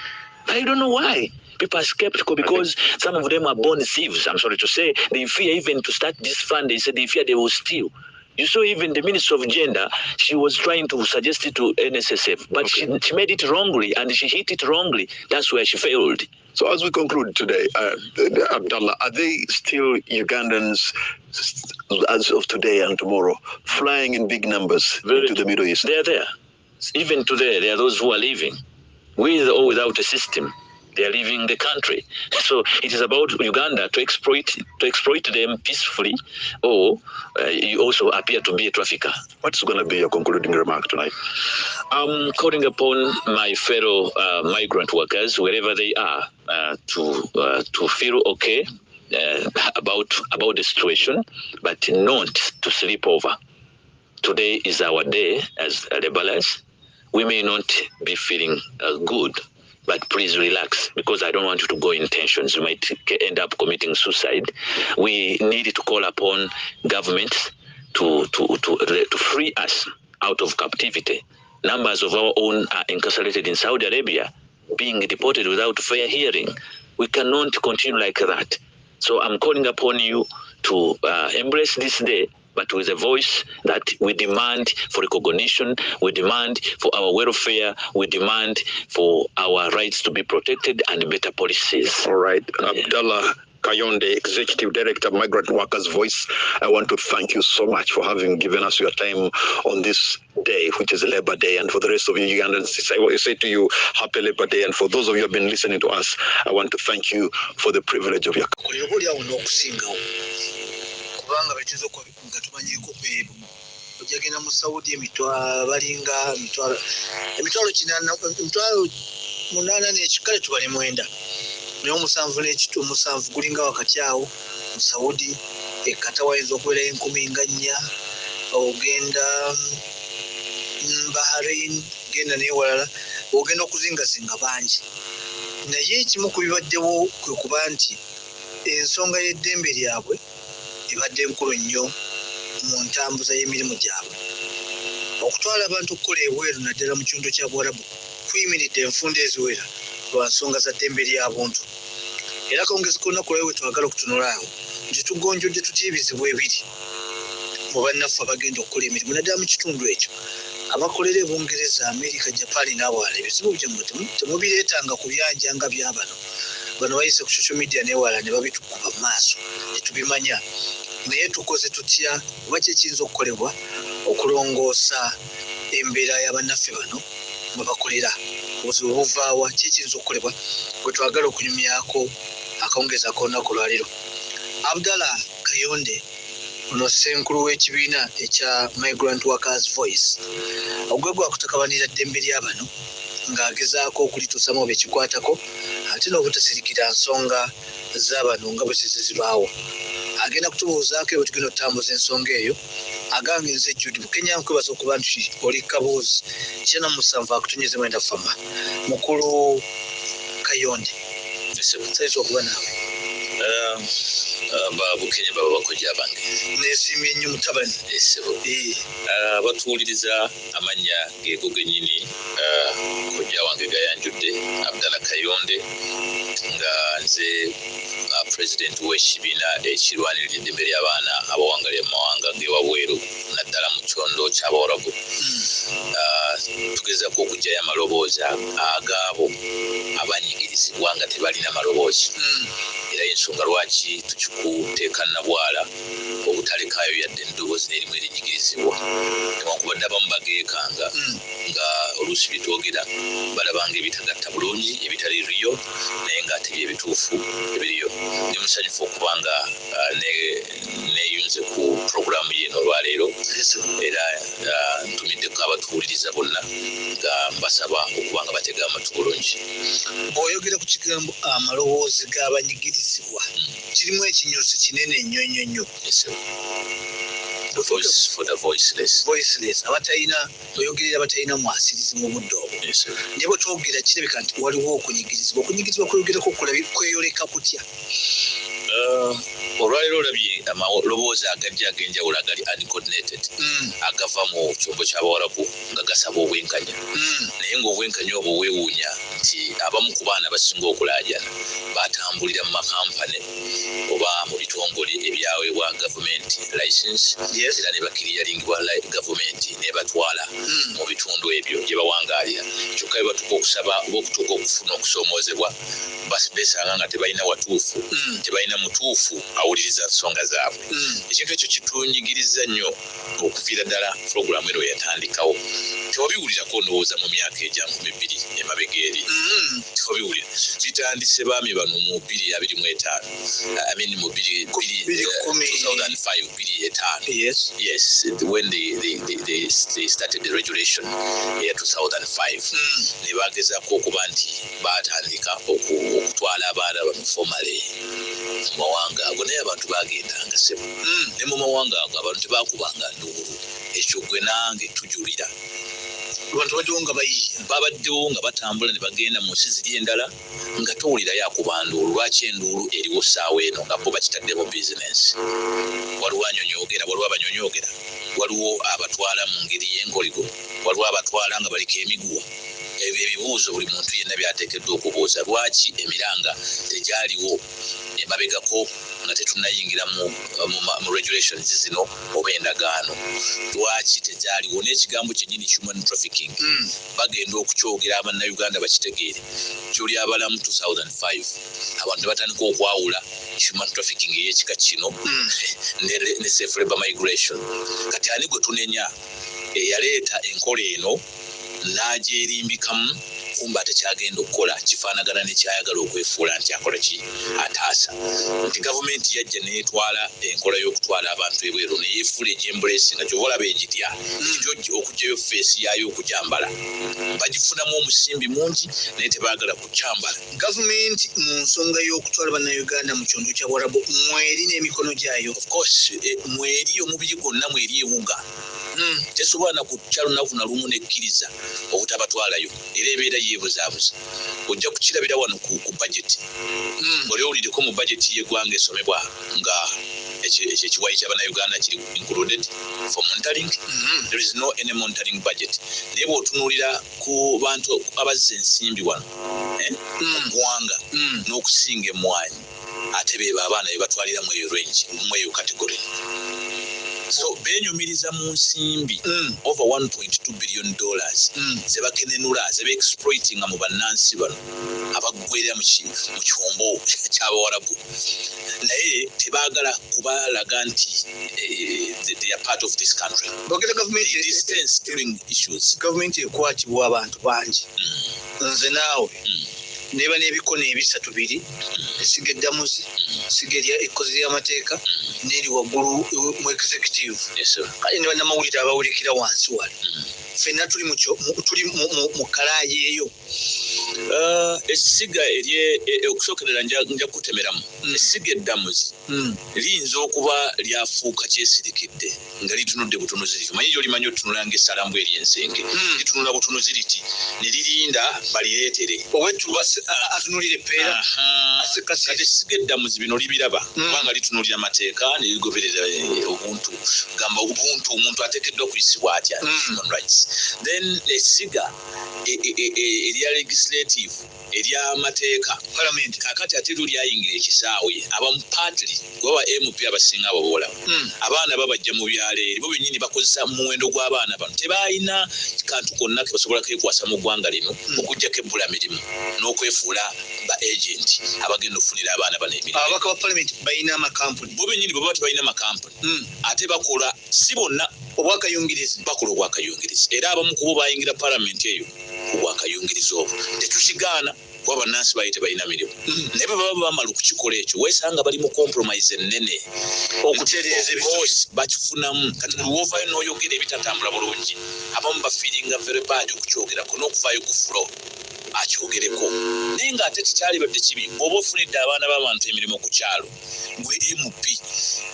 Speaker 5: I don't know why. People are skeptical because some of them are born thieves. I'm sorry to say. They fear even to start this fund. They said they fear they will steal. You saw even the Minister of Gender, she was trying to suggest it to NSSF, but she made it wrongly and she hit it wrongly. That's where she failed.
Speaker 6: So as we conclude today, Abdallah, are they still Ugandans as of today and tomorrow, flying in big numbers into the Middle East?
Speaker 5: They are there. Even today, there are those who are leaving, with or without a system. They are leaving the country. So it is about Uganda to exploit them peacefully, or you also appear to be a trafficker.
Speaker 6: What's going to be your concluding remark tonight?
Speaker 5: I'm calling upon my fellow migrant workers, wherever they are, to feel okay about the situation, but not to sleep over. Today is our day as laborers. We may not be feeling good, but please relax, because I don't want you to go in tensions. You might end up committing suicide. We need to call upon governments to free us out of captivity. Numbers of our own are incarcerated in Saudi Arabia, being deported without fair hearing. We cannot continue like that. So I'm calling upon you to embrace this day but with a voice that we demand for recognition, we demand for our welfare, we demand for our rights to be protected and better policies.
Speaker 6: All right. Abdallah Kayonde, Executive Director, Migrant Workers Voice, I want to thank you so much for having given us your time on this day, which is Labor Day. And for the rest of you Ugandans, I say to you, happy Labor Day. And for those of you who have been listening to us, I want to thank you for the privilege of your
Speaker 8: ojagenda mu Saudi balinga emitwalo kinana emitwalo munana n'ekikale tubali mwenda naye omusanvu n'ekitu musanvu gulinga wakati awo mu Saudi ekkata wayinza okubeera 10,000 ogenda Bahrain genda n'ewalala ogenda okuzingazinga bangi naye ekimu ku bibaddewo kwe kuba nti ensonga y'eddembe lyabwe ebadde nkulu nnyo mu ntambuza y'emirimu gyabwe okutwala abantu okukola ebweru naddala mu kitundu kya Bwarabu kuyimiridde enfunda eziwera lwa nsonga za ddembe lya buntu era kongezi konna kulayo we twagala okutunula awo nti tugonjodde tutya ebizibu ebiri mu bannaffe abagenda okukola emirimu naddala mu kitundu ekyo abakolera e Bungereza, Amerika, Japan n'awalala ebizibu byammwe temubireetanga ku byanja nga byabano bano bayise ku social media n'ewalala ne babitukuba mu maaso tetubimanya naye tukoze tutya oba kyekiyinza okukolebwa okulongoosa embeera y'abannaffe bano mwe bakolera obuzibu buvaawa kyekiyinza okukolebwa bwe twagala okunyumyako akawungeezi ak'olunaku lwaleero. Abdallah Kayonde ono ssenkulu w'ekibiina ekya Migrant Workers Voice ogwe gwakutakabanira ddembe ly'abano ng'agezaako okulituusamu oba ekikwatako ate n'obutasirikira nsonga z'abano nga bwe zizibaawo agenda kutubuuzaako ebwe tugenda okutambuza ensonga eyo agamba nze Jude Bukenya nkwebaza okuba nti oli kabuuzi 97 akutunyeze mwenda fama mukulu Kayonde sayinza okuba naawe
Speaker 5: Bukenya baba bakojja abange
Speaker 8: neesiimye nnyo mutabani
Speaker 5: esebo batuwuliriza amannya geego gennyini kojja wange gayanjudde Abdallah Kayonde nga nze president w'ekibiina ekirwanirira eddembe ly'abaana abawangalira mu mawanga g'ewabweru naddala mu kyondo ky'Abawarabu tugezaako okuggyayo amaloboozi agaabo abanyigirizibwa nga tebalina maloboozi era ensonga lwaki tukikuteeka nabwala obutalekaayo yadde eddoboozi n'erimu erinyigirizibwa newankubadde abamu bageekanga nga oluusi byetwogera balabanga ebitagatta bulungi ebitali riyo naye ngaate byebituufu ebiriyo ndi musanyufu okuba nga neeyunze ku puroguraamu y'eno olwaleero era ntumiddeko abatuwuliriza bonna nga mbasaba okuba nga batega amatu bulungi.
Speaker 8: Bw'oyogera ku kigambo amaloboozi g'abanyigirizibwa kirimu ekinyusi kinene nnyo nnyo nnyo
Speaker 5: voice for the voiceless
Speaker 8: abatalina oyogerera abatalina mwasirizi mu budde obwo naye bwe twogera kirabika nti waliwo okunyigirizibwa kweyogerako kweyoleka kutya
Speaker 5: olwaleero olabye amaloboozi agajja ag'enjawulo agali uncoordinated agava mu kyombo ky'Abawarabu nga gasaba obwenkanya naye ng'obwenkanya obwo weewuunya nti abamu ku baana basinga okulaajana batambulira mu makampani oba mu bitongole ebyaweebwa gavumenti license era ne bakiriyaringibwa gavumenti ne batwala mu bitundu ebyo gye bawangaalira kyokka bwe batuuka okusaba oba okutuuka okufuna okusoomoozebwa beesanga nga tebalina watuufu tebalina mutuufu awuliriza nsonga zaabwe ekintu ekyo kitunyigiriza nnyo okuviira ddala puroguraamu eno yatandikawo tewabiwulirako ndowooza mu myaka egya 2000 emabega eri tewabiwulira bitandise baami bano mu 2025 mu 2005 yes when they started the regulation ya 2005 ne bagezaako okuba nti batandika okutwala abaana bano formally mu mawanga ago naye abantu bagendanga sebo ne mu mawanga ago abantu tebakubanga nduulu ekyo gwe nange tujulira
Speaker 8: abantu
Speaker 5: babaddewo nga batambula ne bagenda mu nsi ziri endala nga towulira yakuba nduulu lwaki enduulu eriwo ssaawa eno nga bo bakitaddemu bizinensi waliwo anyonyogera waliwo abanyonyogera waliwo abatwala mu ngeri y'enkoligo waliwo abatwala nga baliko emiguwa ebyo ebibuuzo buli muntu yenna byateekeddwa okubuuza lwaki emiranga tegyaliwo emabegako nga tetunnayingira mu regulations zino oba endagaano lwaki tegyaliwo n'ekigambo kyennyini human trafficking bagenda okukyogera abannayuganda bakitegeere kyoli abalamu 2005 abantu ne batandika okwawula human trafficking ey'ekika kino ne safe labor migration kati ani gwe tunenya eyaleeta enkola eno n'agyerimbikamu kumba tekyagenda okukola kifaanagana nekyayagala okwefuula nti akola ki ataasa nti gavumenti yajja neetwala enkola y'okutwala abantu ebweru neyeefuula egyembuleesi nga kyoba olaba egitya okugyayo feesi yaayo okugyambala bagifunamu omusimbi mungi naye tebaagala kukyambala
Speaker 8: gavumenti mu nsonga y'okutwala bannayuganda mu kyondo kya bwarabu mweri n'emikono gyayo
Speaker 5: of course mweri omubiri gwonna mweri ewuga tesobola na kukyalo naku na lumu nekkiriza obutabatwalayo era ebeera yeebuzaabuza ojja kukirabira wano ku budget oli owulireko mu budget y'eggwanga esomebwa nga ekyo ekiwayi ky'abannayuganda kiri included for monitoring there is no any monitoring budget naye bw'otunuulira ku bantu abazza ensimbi wano mu ggwanga n'okusinga emmwanyi ate beebo abaana be batwalira mu eyo range mu eyo category so benyumiriza mu nsimbi over 1.2 billion dollars zebakenenula zebe-exploitinga mu bannansi bano abaggwerera mu kyombo ky'abawarabu naye tebaagala kubalaga nti they are part of this country distance during issues
Speaker 8: gavumenti ekwatibwa abantu bangi nze naawe neba n'ebikono ebisatu biri esiga eddamuzi esiga ekkozi ly'amateeka n'eri waggulu mu executive kale ne bannamawulire abawulikira wansi wali ffenna tuli mu kalaayi eyo
Speaker 5: essiga okusookerera nja kutemeramu essiga eddamuzi liyinza okuba lyafuuka kyesirikidde nga litunudde butunuzi liti manyi gyolimanyi otunulanga essalambwa ery'ensenke litunula butunuzi liti ne lirinda balireetere
Speaker 8: atunulira eppeera
Speaker 5: kati essiga eddamuzi bino libiraba kubanga litunulira amateeka ne ligoberera obuntu gamba obuntu omuntu ateekeddwa kuyisibwa atya human rights then essiga erya legislative ery'amateeka parliament kakati ate lulyayingira ekisaawe abamu patri gwaba mp abasinga ababola abaana babajja mu byalo eri bo bennyini bakozesa muwendo gw'abaana bano tebalina kantu konna ke basobola kekwasa mu ggwanga lino okugjako ebbula mirimu n'okwefuula ba agent abagenda okufunira abaana bano emirimu
Speaker 8: ababaka ba parliament balina amakampuni
Speaker 5: bo bennyini bwe baba tebalina amakampuni ate bakola si bonna
Speaker 8: obwakayungirizi
Speaker 5: bakola obwakayungirizi era abamu ku bo bayingira parliament eyo obwakayungirizi obwo tetukigaana kuba bannansi baali tebalina mirimu naye bwe baba bamala okukikola ekyo weesanga bali mu compromise ennene
Speaker 8: okutereeza
Speaker 5: ebikosi bakifunamu kati buli woovayo n'oyogera ebitatambula bulungi abamu bafiiringa very bad okukyogerako n'okuvaayo ku fulo akyogereko naye ng'ate kikyalibadde kibi bw'oba ofunidde abaana b'abantu emirimu ku kyalo gwe mp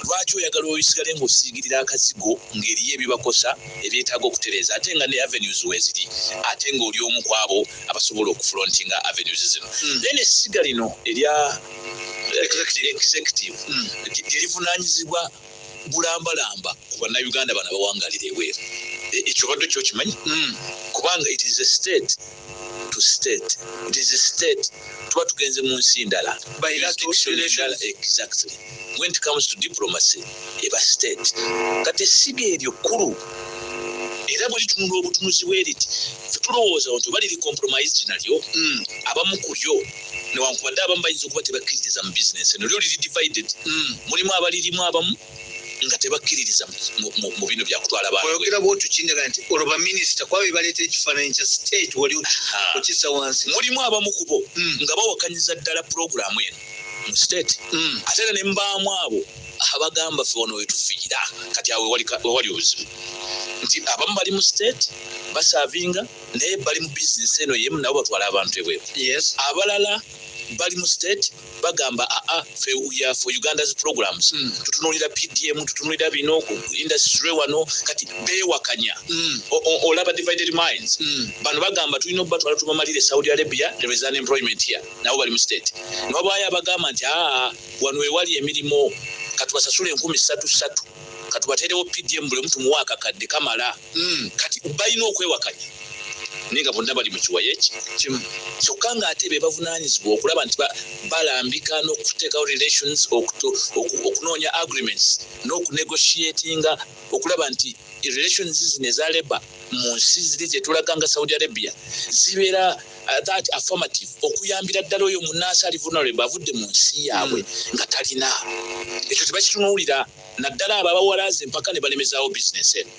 Speaker 5: lwaki oyagala oyisigale ng'osiigirira akazigo ng'eriyo ebibakosa ebyetaaga okutereeza ate nga ne avenues weziri ate ng'oli omu ku abo abasobola okufrontinga avenues zino then essiga lino erya executive erivunaanyizibwa bulambalamba ku bannayuganda bano abawangalira ebweru ekyo badde kyo kimanyi kubanga it is a state to state it is a state tuba tugenze mu nsi ndala exactly when it comes to diplomacy eba state kati essiga eryo kkulu era bwe litunula obutunuzi bwe riti ffe tulowooza nti oba liri compromise nalyo abamu ku lyo newankubadde abamu bayinza okuba tebakkiririza mu bizinesi eno lyo liri divided mulimu abalirimu abamu nga tebakkiririza mu bino byakutwala abantu
Speaker 8: oyogera bw'otyo kindaga nti olwo baminisita kuba be baleetera ekifaananyi kya state wali okissa wansi
Speaker 5: mulimu abamu ku bo nga bawakanyiza ddala puroguramu eno mu state ate era ne mbaamu abo abagamba ffe wano wetufiira kati awo wewali obuzibu nti abamu bali mu state basaavinga naye bali mu bizinesi eno yemu nabo batwala abantu ebweru abalala bali mu state bagamba for Uganda's programs tutunulira PDM tutunulira bino ku industry wano kati bewakanya olaba divided minds bano bagamba tulina batwala tubamalire Saudi Arabia there is unemployment here nabo bali mu state nabo baya bagamba nti wano wewali emirimo katubasasule 13,000 katubaterewo PDM buli muntu muwaka kadde kamala kati balina okwewakanya ninga bonna bali mu kiwaye kimu kyokka ng'ate be bavunaanyizibwa okulaba nti balambika n'okuteekawo relations okunoonya agreements n'okunegotiatinga okulaba nti relations zino eza Labour mu nsi ziri gye tulaga nga Saudi Arabia zibeera that affirmative okuyambira ddala oyo munaasi ali vulnerable avudde mu nsi yaabwe nga talina ekyo tebakitunuulira naddala abo abawalaze empaka ne balemezaawo bizinesi eno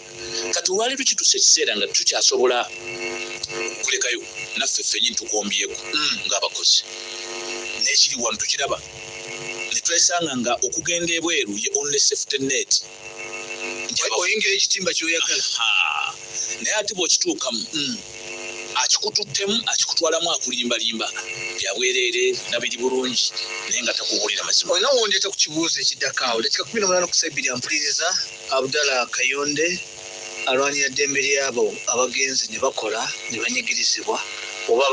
Speaker 5: kati olwaleero kituse ekiseera nga tukyasobola kulekayo naffe ffennyini tukombyeko ng'abakozi n'ekiri wano tukiraba ne twesanga nga okugenda ebweru ye only safety net
Speaker 8: oyingira ekitimba kyoyagala
Speaker 5: naye ate bw'okituukamu akikututtemu akikutwalamu akulimbalimba byabwereere nabiri bulungi naye nga takubuulira mazima
Speaker 8: olina wondeeta ku kibuuzo ekiddakaawo dakika 18 ku Ssabbiiti ampuliriza Abdallah Kayonde alwanira ddembe lyabo abagenzi ne bakola ne banyigirizibwa oba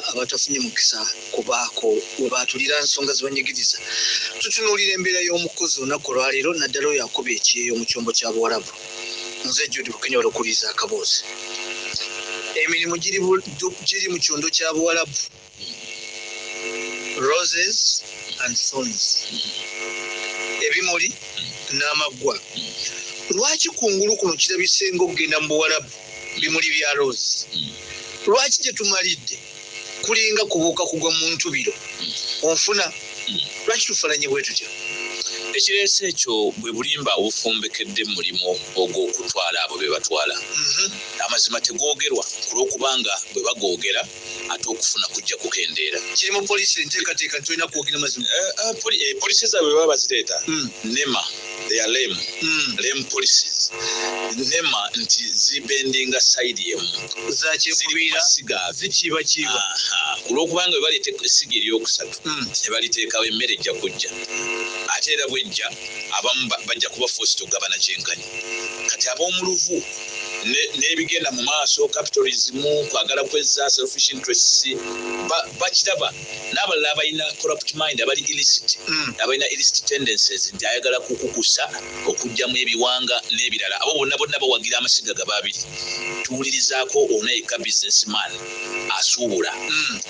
Speaker 8: abatafunye mukisa kubaako we baatulira nsonga zibanyigiriza tutunuulira embeera y'omukozi olunaku olwaleero naddala oyo akuba ekyeyo mu kyombo kya Buwarabu nze Judy Bukenya olukuliza akaboozi emirimu giri mu kyondo kya Buwarabu roses and thorns ebimuli n'amaggwa lwaki kungulu kuno kirabisenga okugenda mu Buwarabu bimuli bya rose lwaki gye tumalidde kulinga kubuuka kugwa mu ntubiro onfuna lwaki tufaananye bwe tutyo
Speaker 5: ekireese ekyo bwe bulimba obufumbekedde mu mulimu ogw'okutwala abo be batwala amazima tegoogerwa ku lw'okubanga bwe bagoogera ate okufuna kujja kukendeera
Speaker 8: kiri mu poliisi enteekateeka tulina kwogera mazima
Speaker 5: polisi zaabwe baba bazireeta nema they are lame policies nema nti zibendinga side emu
Speaker 8: zakyekubiira zikiibakiiba
Speaker 5: ku lw'okubanga bwe baleeta essiga eryokusatu ne baliteekawo emmere ejja kujja ate era bwejja abamu bajja kuba forced ogabana kyenkanyi kati ab'omuluvu n'ebigenda mu maaso capitalism kwagala kwezza selfish interests bakiraba n'abalala abalina corrupt mind abali illicit abalina illicit tendencies nti ayagala kukukusa okujjamu ebiwanga n'ebirala abo bonna bawagira amasiga gabaabiri tuwulirizaako ono yekka businessman asuubula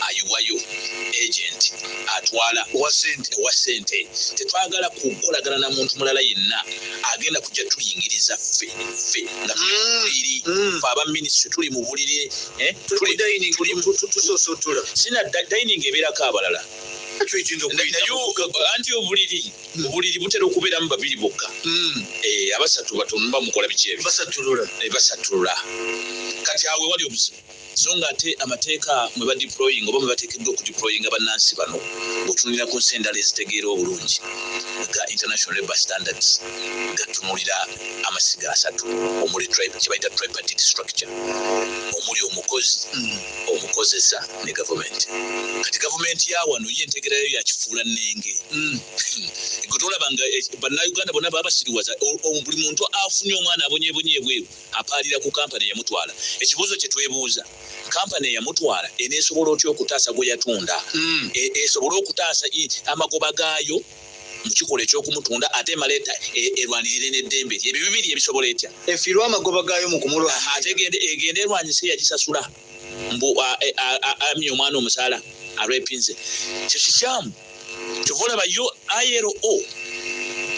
Speaker 5: ayiwayo agent atwala wa ssente tetwagala kukolagana na muntu mulala yenna agenda kujja tuyingiriza ffe nga tuli aba ministry tuli mu buliri
Speaker 8: tusosotola
Speaker 5: sina dining ebeerako abalala anti obuliri butera okubeeramu babiri bokka abasatu batono bamukola biki ebyo basatulula kati awe wali obuzibu so nga ate amateeka mwe badeploying oba mwe bateekeddwa okudeployinga bannansi bano bw'otunulira ku nsi endala ezitegeera obulungi ga international labour standards gatunulira amasiga asatu omuli kyebayita tripartite structure omuli omukozi omukozesa ne gavumenti kati gavumenti ya wano ye entegerayo yakifuula nnenge gotolaba nga bannayuganda bonna baba basiriwaza buli muntu afunye omwana abonyebonye ebweru apaalira ku kampani eyamutwala ekibuuzo kye twebuuza kampani eyamutwala eneesobola otya okutaasa gwe yatunda esobole okutaasa amagoba gaayo mu kikolwa ekyokumutunda ate maleeta erwanirire n'eddembe lye ebyo bibiri ebisobola etya
Speaker 8: efiirwa amagoba gaayo mu kumulwanya
Speaker 5: ate egenda erwanyisa yagisasula mbu amye omwana omusaala alwepinze kyo kikyamu kyova olaba yo ILO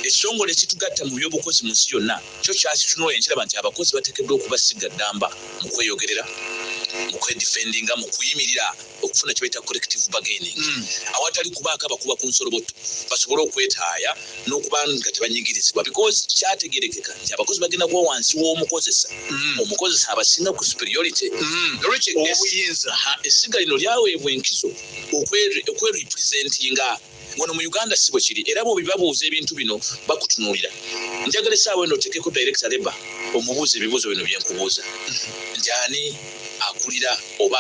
Speaker 5: ekitongole ekitugatta mu byobukozi mu nsi yonna kyo kyakitunula enkiraba nti abakozi bateekeddwa okubasiga ddamba mu kweyogerera mu kwedifendinga mu kuyimirira okufuna kye bayita collective bargaining awatali kubaako abakuba ku nsoloboto basobole okwetaaya n'okuba nga tebanyigirizibwa because kyategerekeka nti abakozi bagenda kuba wansi w'omukozesa omukozesa abasinga ku superiority
Speaker 8: obuyinza
Speaker 5: essiga lino lyaweebwa enkizo okwerepresentinga wano mu Uganda si bwe kiri era bw'obibabuuza ebintu bino bakutunuulira njagala essaawa eno oteekeko director Labour omubuuza ebibuuzo bino bye nkubuuza nti ani akulira oba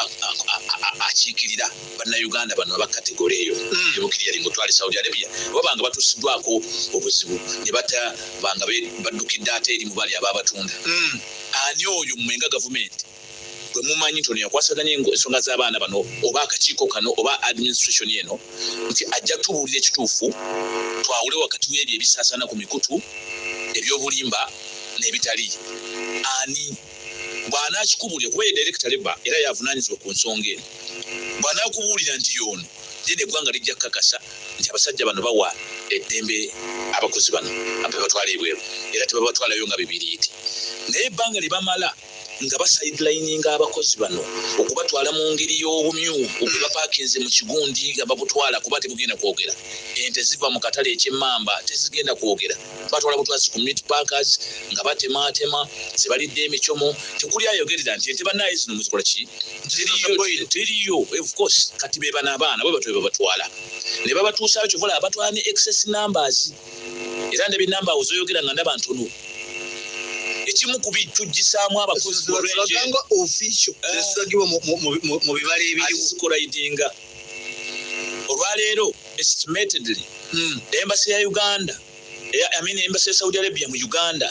Speaker 5: akiikirira bannayuganda bano aba kategori eyo ebukirira ng'otwali Saudi Arabia oba banga batuusiddwako obuzibu ne banga baddukidde ate eri mu bali ababatunda ani oyo mmenga gavumenti gwe mumanyi nti ono yakwasaganya ensonga z'abaana bano oba akakiiko kano oba administration eno nti ajja kutubuulira ekituufu twawule wakati w'ebyo ebisaasaana ku mikutu ebyobulimba n'ebitali ani bw'anaakikubulira kuba ye director leba era yavunaanyizibwa ku nsonga eno bw'anaakubulira nti yono then eggwanga lijja kukakasa nti abasajja bano bawa eddembe abakozi bano ababatwala ebweru era tebabatwalayo nga bibiriiti naye ebbanga lye bamala nga basidelininga abakozi bano okubatwala mu ngeri y'obumyu okubapaakinze mu kigundi nga babutwala kuba tebugenda kwogera ente ziva mu katale eky'emmamba tezigenda kwogera batwala butwazi ku meat packers nga batematema zibalidde emicomo tekuli ayogerera nti ente bannaye zino muzikola ki teriyo of course kati be bana abaana bwe batwe babatwala ne babatuusayo kyovola abatwala ne excess numbers era ne binamba ozoyogera nga ndaba ntono ekimu kubitujjisaamu abakozi
Speaker 8: bagamba official zesagibwa mu bibala
Speaker 5: ebiriwozikolayidinga olwaleero estimatedly embassy ya Uganda embassy ya Saudi Arabia mu Uganda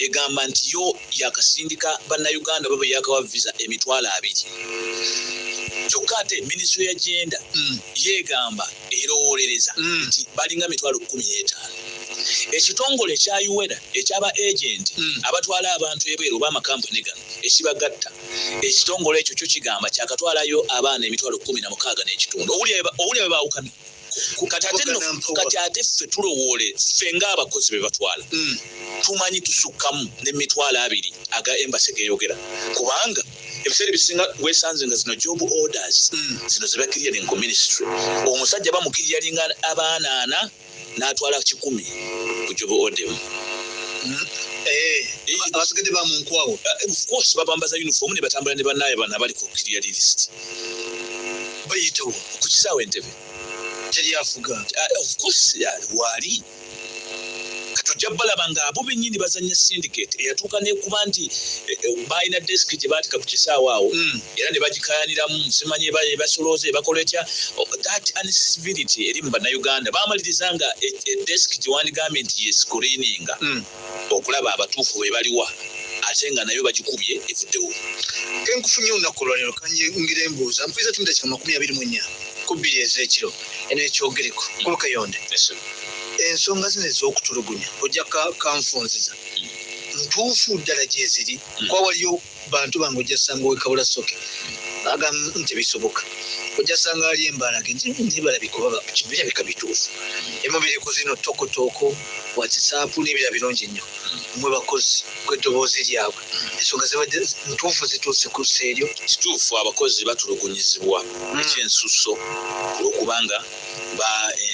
Speaker 5: egamba nti yo yakasindika bannayuganda baba yakawa visa emitwalo 2 kyokka ate minisitule ya genda yeegamba erowoolereza nti balinga mitwalo 15 ekitongole ekya UWEDA ekyaba agent abatwala abantu ebweru b'amakampuni gano ekibagatta ekitongole ekyo kyo kigamba kyakatwalayo abaana emitwalo 16 n'ekitundu owulira baawukana kati ate ffe tulowoole ffe ng'abakozi be batwala tumanyi tusukkamu n'emitwalo 2 aga embassy geeyogera kubanga ebiseera ebisinga weesanze nga zino job orders zino ze bakiriyalinga ku ministry omusajja bamukiriyalinga abaana 4 n'atwala 10 ku job order
Speaker 8: abasigadde bamunkwawo
Speaker 5: of course babambaza uniform ne batambula ne bannaye bana bali ku clear list bayitawo ku kisaawe Entebbe
Speaker 8: teryafuga
Speaker 5: of course wali katujja balaba nga abo bennyini bazanya syndicate eyatuuka nekuba nti balina desk gye baatika ku kisaawe awo era ne bagikayaniramu simanye basolooze bakola etya that uncivility eri mu bannayuganda baamaliriza nga desk gye wandigambye nti yescreeninga okulaba abatuufu be baliwa ate nga nayo bagikubye evuddewo
Speaker 8: kenkufunye olunaku olwaleero kanjingira embuuza mpuliriza tumi dakika 24 ku 2 ez'ekiro enekyogereko kulukayonde ensonga zino ez'okutulugunya ojja kanfunziza ntuufu ddala gye ziri kwa waliyo bantu bange ojja sanga owekabula soke agamba nti bisoboka ojja sanga ali embalage ntibalabikuba birabika bituufu emubiri ku zino tokotoko whatsapp n'ebira birungi nnyo mwe bakozi kw'eddoboozi lyabwe ensonga zibadde ntuufu zituuse ku sseeryo
Speaker 5: kituufu abakozi batulugunyizibwa ekyensusso olwokubanga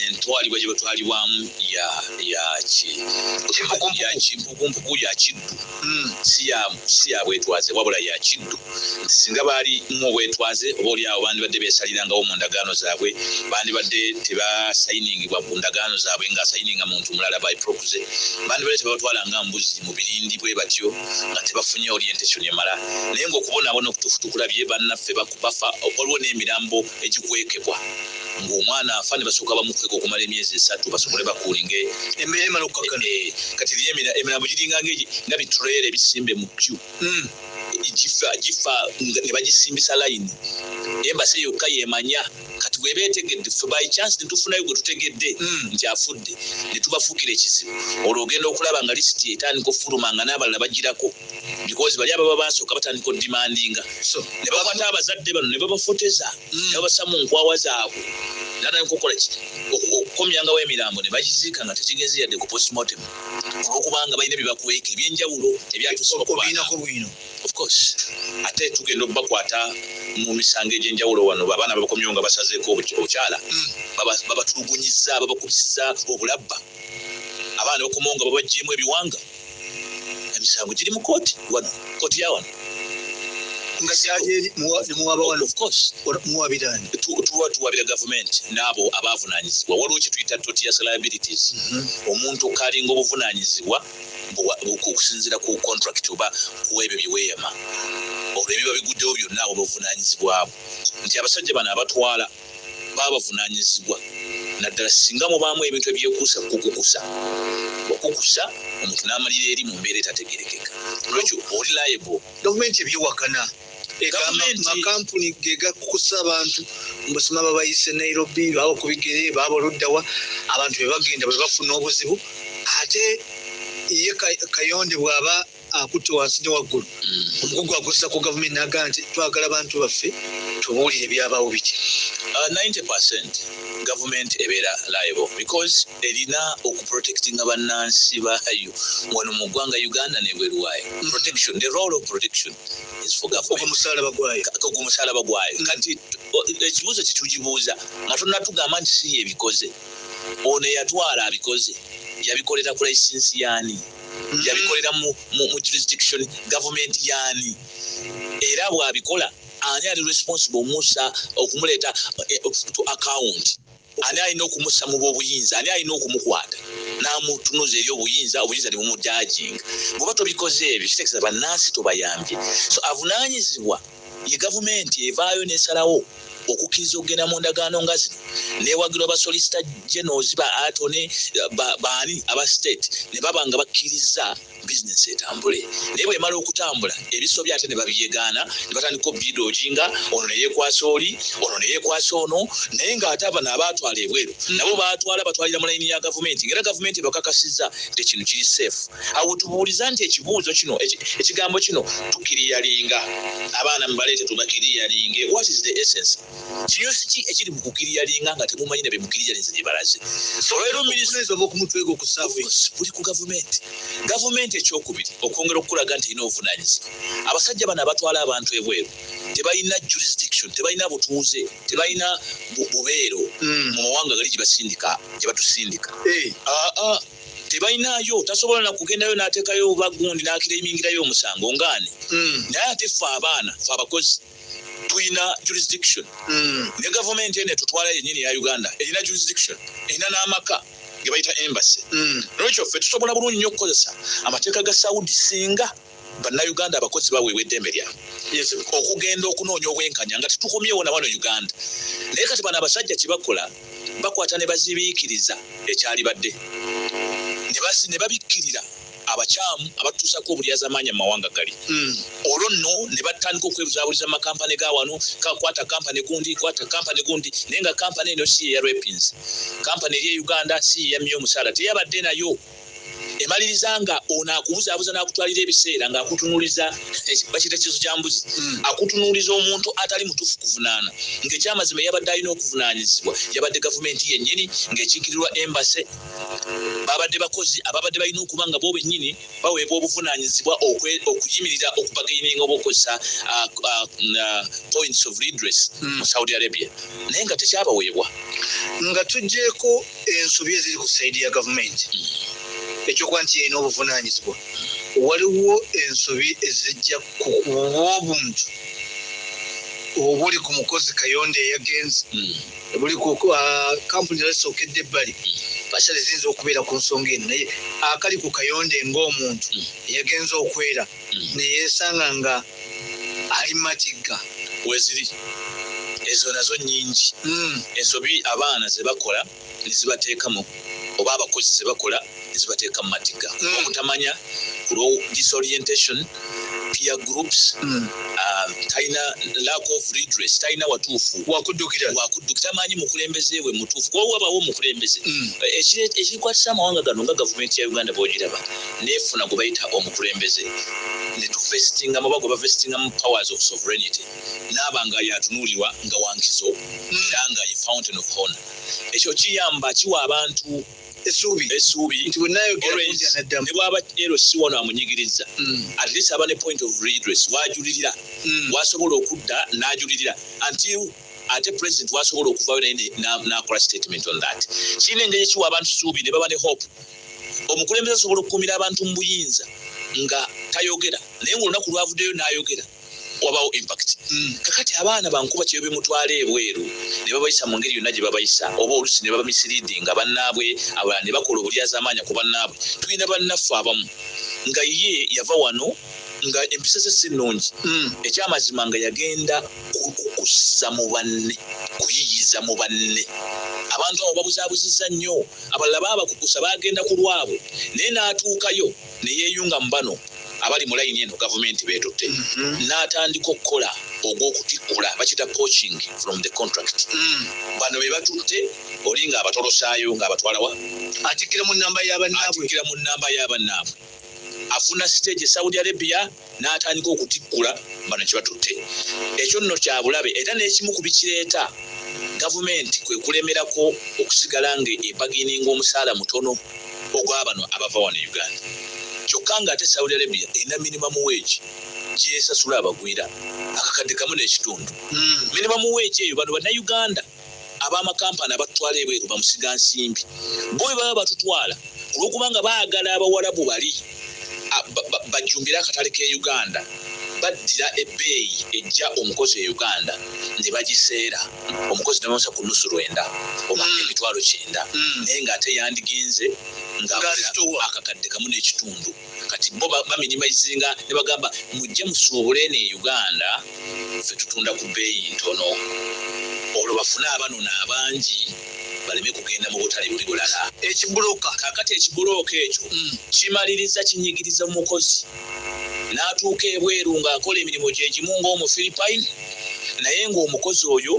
Speaker 5: entwalibwa gye batwalibwamu kimpukumpuku ya kiddu si ya bwetwaze wabula ya kiddu singa baali ng'obwetwaze oba oliawo bandibadde beesalirangawo mu ndagaano zaabwe bandibadde tebasayiningibwa ku ndagaano zaabwe ng'asayininga muntu mulala by proxy bandibadde tebabatwala nga mbuzi mu birindi bwe batyo nga tebafunye orientation emala naye ng'okubonaabona okutuufu tukulabye bannaffe bafa waliwo n'emirambo egikwekebwa ng'omwana afa ne basooka bamukweka okumala emyezi 3 basobole bakuulinge
Speaker 8: embeera emala okukakana
Speaker 5: kati emirambo giringa nga biturere ebisimbe mu kyu gifa ne bagisimbisa layini embasi yokka yemanya kati webeetegedde ffe by chance netufunayo gwe tutegedde nti afudde ne tubafuukira ekizibu olwo ogenda okulaba nga lisiti etandika ofuluma nga n'abalala bagirako because bali ababa basooka batandika odimandinga ne bakwata abazadde bano ne babafoteza ne babassa mu nkwawa zaabwe natandika okukola ki okukomyangawo emirambo ne bagiziika nga tekigeze yadde ku postmortem olwokubanga balina byebakweka ebyenjawulo ebyatusobako
Speaker 8: bwino
Speaker 5: of course ate tugenda obakwata mu misango egy'enjawulo wano abaana babakomyewo nga basazeeko obukyala babatulugunyizza babakubisiza obulabba abaana bakomawo nga babaggyemu ebiwanga emisango giri mu kooti wano kooti ya wano
Speaker 8: nga kyali muwaba wano
Speaker 5: of course
Speaker 8: muwabirani
Speaker 5: tuwabira gavumenti n'abo abavunaanyizibwa waliwo kyetuyita totias liabilities omuntu okalinga obuvunaanyizibwa okusinziira ku contract oba kuwa ebyo byeweeyama olwo ebiba biguddewo byonna abo bavunaanyizibwabo nti abasajja bano abatwala baba bavunaanyizibwa naddala singa mubaamu ebintu ebyekuusa kukukusa okukusa omuntu n'amalira eri mu mbeera etategerekeka lwekyo oli liable
Speaker 8: gavumenti ebyewakana amakampuni gegakukusa abantu mbasoma babayise Nairobi baba ku bigere baba oluddawa abantu bebagenda bwe bafuna obuzibu ate ye Kayonde bw'aba akutte wansi ne waggulu omukugu agussa ku gavumenti n'agamba nti twagala bantu baffe tubuulire byabaawo biki.
Speaker 5: 90% government ebeera liable because erina okuprotectinga bannansi baayo wano mu ggwanga Uganda n'ebweru waayo. Protection, the role of protection is for government.
Speaker 8: Omusalaba gwayo.
Speaker 5: Omusalaba gwayo. Kati ekibuuzo kye tugibuuza nga tonnatugamba nti si yebikoze. Ono eyatwala abikoze yabikolera ku license yaani yabikolera mu jurisdiction government yaani era bw'abikola ani ali responsible musa okumuleeta to account ani alina okumussa mu b'obuyinza ani alina okumukwata n'amutunuza eri obuyinza ne bumujajinga bw'oba tobikoze ebyo kitegeeza bannansi tobayambye so avunaanyizibwa ye gavumenti evaayo n'esalawo okukkiriza okugenda mu ndagaano nga zino neewagirwa basolicitor generals ba atone baani aba state ne baba nga bakkiriza bizinesi etambule naye bw'emala okutambula ebisobya ate ne babiyegaana ne batandika obidojinga ono ne yeekwasa oli ono ne yeekwasa ono naye ng'ate abano abaatwala ebweru nabo batwalira mu layini ya gavumenti ng'era gavumenti bakakasizza nti ekintu kiri safe awo tubuuliza nti ekibuuzo kino ekigambo kino tukiriyalinga abaana mubaleete tubakiriyalinge what is the essence kinyusi ki ekiri mu kukiriyalinga nga temumanyi ne be mukiriyalinze gye balaze
Speaker 8: olw'ominisita b'okumutwego ku service
Speaker 5: buli ku gavumenti ekyokubiri okwongera okukulaga nti erina obuvunanyizibwa abasajja bano abatwala abantu ebweru tebalina jurisdiction tebalina butuuze tebalina bubeero mu mawanga gali gye batusindika tebalinayo tasobola na kugendayo n'ateekayo bagundi n'akireimingirayo omusango ngaani naye ate ffe abaana ffe abakozi tulina jurisdiction ne gavumenti ene tutwala yennyini ya Uganda erina jurisdiction erina n'amaka ge bayita embassy n'ekyo ffe tusobola bulungi nnyo okukozesa amateeka ga Saudi singa bannayuganda abakozi baweebwa eddembe lyabwe okugenda okunoonya obwenkanya nga tetukomyewo na wano Uganda naye kati bano abasajja kibakola bakwata ne bazibiikiriza ekyali badde ne babikkirira abakyamu abatuusako obulyazamaanya mu mawanga gali olwo nno ne batandika okwebuzaabuliza mu makampani ga wano kwata kampani gundi naye nga kampani eno si eya Rapins kampani eri e Uganda si eyamya omusaala teyabadde nayo emaliriza nga ono akubuzaabuza n'akutwalira ebiseera ng'akutunuuliza bakiyita kizo kya mbuzi akutunuuliza omuntu atali mutuufu kuvunaana ng'ekyamazima yabadde alina okuvunaanyizibwa yabadde gavumenti yennyini ng'ekiikirirwa embassy babadde bakozi ababadde balina okuba nga bo bennyini baweebwa obuvunaanyizibwa okuyimirira okubagaininga oba okukozesa points of redress mu Saudi Arabia naye nga tekyabaweebwa
Speaker 8: nga tuggyeko ensobi eziri ku sayidi ya gavumenti ekyokuba nti yalina obuvunaanyizibwa waliwo ensobi ezijja ku obuntu obuli ku mukozi Kayonde eyagenze buli ku kampuni zasookedde ebbali basale ziyinza okubeera ku nsonga eno naye akali ku Kayonde ng'omuntu eyagenze okwera neyeesanga nga ali matigga
Speaker 5: weziri ezo nazo nnyingi ensobi abaana ze bakola ne zibateekamu oba abakozi ze bakola ne zibateeka mu matigga okutamanya kulwo disorientation peer groups talina lack of redress talina watuufu wakuddukira tamanyi mukulembeze we mutuufu kuba wabawo omukulembeze ekikwatisa amawanga gano nga gavumenti ya Uganda bw'ogiraba neefuna gwe bayita omukulembeze ne tuvestinga mabago bavestinga mu powers of sovereignty n'aba nga yatunuulirwa nga wankizo era nga ye fountain of honor ekyo kiyamba kiwa abantu essuubi ne bwaba ero si wano amunyigiriza at least aba ne point of redress wajulirira wasobola okudda n'ajulirira until ate president wasobola okuvayo naye n'akola statement on that kiina engeri ekiwa abantu ssuubi ne baba ne hope omukulembeze asobola okukuumira abantu mu buyinza nga tayogera naye ng'olunaku lwavuddeyo n'ayogera wabawo impact kakati abaana bankuba kyeyo bimutwala ebweru ne babayisa mu ngeri yonna gye babayisa oba olusi ne baba misleadinga bannaabwe abalala ne bakola obulyazamaanya ku bannaabwe tulina bannaffe abamu nga ye yava wano nga empisa ze si nnungi ekyamazima nga yagenda kukusa mu banne kuyiyiza mu banne abantu abo babuzaabuzizza nnyo abalala baabakukusa bagenda ku lwabwe naye n'atuukayo ne yeeyunga mu bano abali mu layini eno gavumenti beetutte n'atandika okukola ogw'okutikkula bakita poaching from the contract bano be batutte olinga abatolosaayo ng'abatwalawa
Speaker 8: atikkira mu nnamba y'abannaabwe
Speaker 5: afuna stage Saudi Arabia n'atandika okutikkula bano kye batutte ekyo nno kya bulabe era n'ekimu ku bikireeta gavumenti kwe kulemerako okusigala ng'ebagininga omusaala mutono ogw'abano abava wano e Uganda kyokka ng'ate Saudi Arabia erina minimum wage gyesasula abagwira akakadde kamu n'ekitundu minimum wage eyo bano bannayuganda ab'amakampani abatutwala ebweru bamusiga nsimbi bo bwe baba batutwala olw'okubanga baagala abawarabu bali bajjumbira akatale k'e Uganda baddira ebbeeyi ejja omukozi e Uganda ne bagiseera omukozi n'amusa ku nnusu 9 oba emitwalo 9 naye ng'ate yandigenze akakadde kamu n'ekitundu kati bo baminimizinga ne bagamba mujje musuubule ne Uganda ffe tutunda ku bbeeyi ntono olwo bafune abanona abangi baleme kugenda mu butale buli bulala
Speaker 8: ekibuloka
Speaker 5: kakati ekibuloka ekyo kimaliriza kinyigiriza mukozi n'atuuka ebweru ng'akola emirimu gyegimu ng'Omufiripine naye ng'omukozi oyo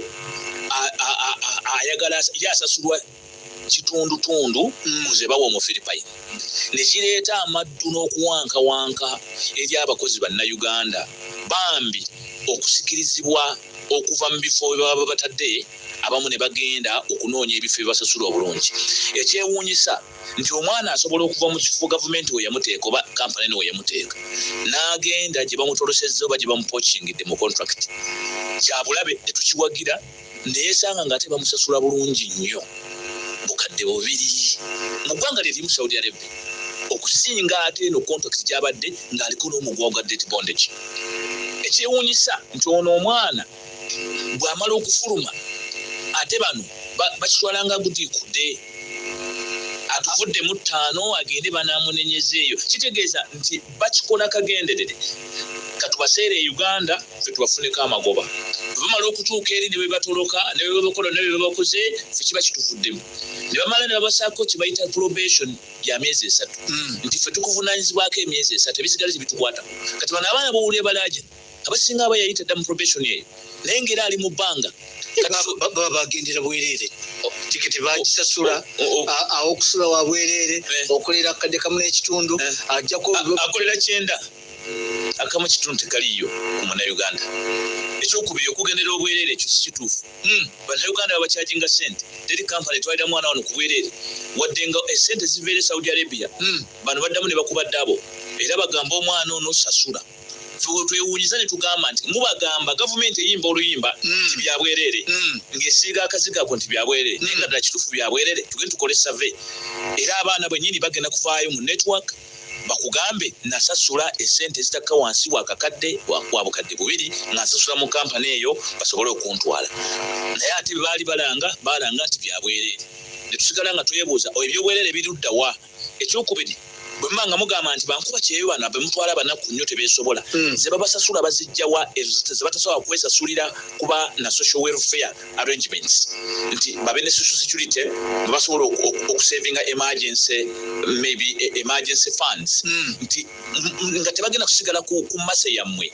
Speaker 5: ayagala yasasulwa kitundutundu kuze bawa Omufiripine ne kireeta amaddu n'okuwankawanka eri abakozi bannayuganda bambi okusikirizibwa okuva mu bifo bye baba batadde abamu ne bagenda okunoonya ebifo ebibasasula obulungi ekyewuunyisa nti omwana asobola okuva mu kifo gavumenti we yamuteeka oba kampani eno we yamuteeka n'agenda gye bamutolosezza oba gye bamupochingidde mu contract kyabulabe tetukiwagira neyeesanga ng'ate bamusasula bulungi nnyo bukadde 2 mu ggwanga lye limu Saudi Arabia okusinga ate eno contract gy'abadde ng'aliko n'omugwa gwa debt bondage ekyewuunyisa nti ono omwana bw'amala okufuluma ate bano bakitwalanga gudikudde atuvuddemu 5 agende banaamunenyeza eyo kitegeeza nti bakikola kagenderere katubaseera e Uganda ffe tubafuneko amagoba bamala okutuuka eri ne bwe batoloka ne bwe bakola ne bwe bakoze ffe kiba kituvuddemu ne bamala ne babasaako kye bayita probation ya myezi 3 nti ffe tukuvunaanyizibwako emyezi 3 ebisigale tebitukwatako kati bano abaana bowulire balaaje abasinga aba yayita dda mu probation eyo naye ng'era ali mu bbanga
Speaker 8: baba bagendera bwereere tiketi bagisasula awo okusula wa bwereere okolera akadde kamu n'ekitundu ajjako
Speaker 5: akolera 9 akamu kitundu tekaliyo ku Munnayuganda ekyokubiri okugendera obwereere ekyo si kituufu Bannayuganda babakyajinga ssente teri kampani etwalira mwana wano ku bwereere wadde nga essente ziveera e Saudi Arabia bano baddamu ne bakuba ddabo era bagamba omwana ono sasula twewuunyiza ne tugamba nti mubagamba gavumenti eyimba oluyimba nti byabwereere ng'esiiga akaziga ko nti byabwereere naye nga ddala kituufu byabwereere tugende tukole survey era abaana bwennyini bagenda kuvaayo mu network bakugambe nasasula essente ezitakka wansi wakakadde wa bukadde 2 nga nsasula mu kampani eyo basobole okuntwala naye ate baali balanga nti byabwereere ne tusigala nga twebuuza ebyobwereere birudda wa ekyokubiri bwe mmanga mugamba nti bankuba kyeyo bano abemutwala banaku nnyo tebeesobola ze babasasula bazijjawa ezo ze batasobola kwesasulira kuba na social welfare arrangements nti babe ne social security basobola okusavinga emergency funds nti nga tebagenda kusigala ku mase yammwe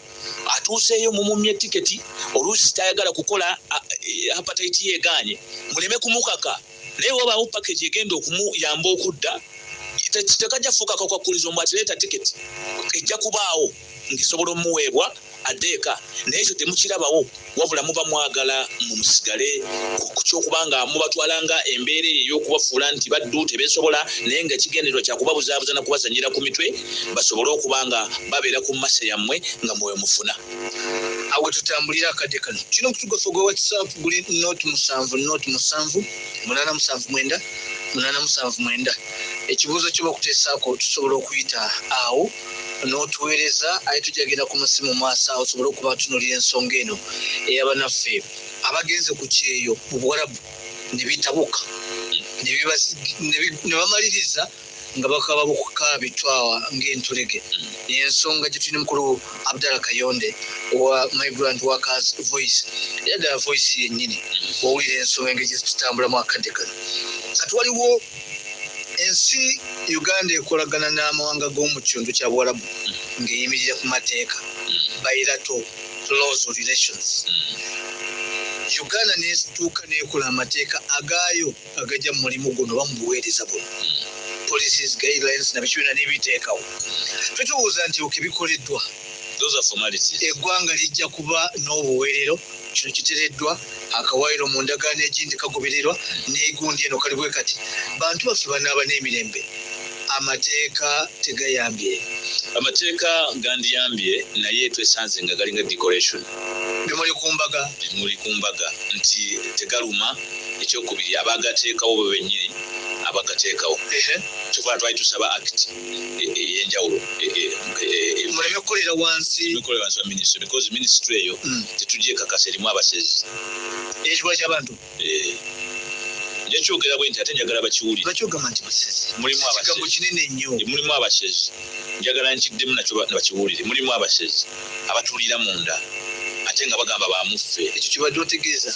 Speaker 5: atuuseeyo mumumye tiketi oluusi tayagala kukola hepatitis yeeganye muleme kumukaka naye wabaawo package egenda okumuyamba okudda tekajja fuuka kakwakuliza omu atireeta tiketi ejja kubaawo ng'esobola omuweebwa addeeka naye ekyo temukirabawo wabula muba mwagala mumusigale ku kyokubanga mubatwalanga embeera eyo ey'okubafuula nti baddu tebeesobola naye nga ekigendererwa kyakubabuzaabuza na kubazanyira ku mitwe basobole okuba nga babeera ku mase yammwe nga mwewe mufuna
Speaker 8: awe tutambulira akadde kano kino okutugofa gwe WhatsApp guli noti 7 ekibuuzo kyo bakuteesaako tusobola okuyita awo n'otuweereza aye tujagenda ku masimu maaso awo tusobole okuba tunuulira ensonga eno ey'abanaffe abagenze ku kyeyo mu Buwarabu ne bitabuka ne bamaliriza nga bakaba bukuka bitwawa ng'entulege y'ensonga gye tulina mukulu Abdallah Kayonde owa Migrant Workers Voice era ddala voice yennyini owulira ensonga engeri gye tutambulamu akadde kano kati waliwo ensi Uganda ekolagana n'amawanga g'omu kitundu kya Buwarabu ng'eyimirira ku mateeka bilateral close relations Uganda netuuka nekola amateeka agaayo agajja mu mulimu guno bamubuweereza buno policies guidelines nabikibiina n'ebiteekawo tutubuuza nti okebikoleddwa eggwanga lijja kuba n'obuweerero kino kitereddwa akawaayiro mu ndagaano egindi kagobererwa n'egundi eno kali bwe kati bantu baffe banaaba n'emirembe amateeka tegayambye
Speaker 5: amateeka gandiyambye naye twesanze nga galinga decoration
Speaker 8: bimuli ku mbaga
Speaker 5: nti tegaluma ekyokubiri abagateekawo bo bennyini abagateekawo kyokubala twali tusaba act ey'enjawulo
Speaker 8: muleme kukolera wansi
Speaker 5: wa ministry because ministry eyo tetugyekakasa erimu abasezi
Speaker 8: ekibula ky'abantu
Speaker 5: njekyogera bwe nti ate njagala bakiwulire
Speaker 8: bakyogamba nti basezi
Speaker 5: kigambo
Speaker 8: kinene nnyo
Speaker 5: mulimu abasezi njagala nkiddemu nakyo bakiwulire mulimu abasezi abatuulira munda ate nga bagamba bamuffe
Speaker 8: ekyo kibadde otegeeza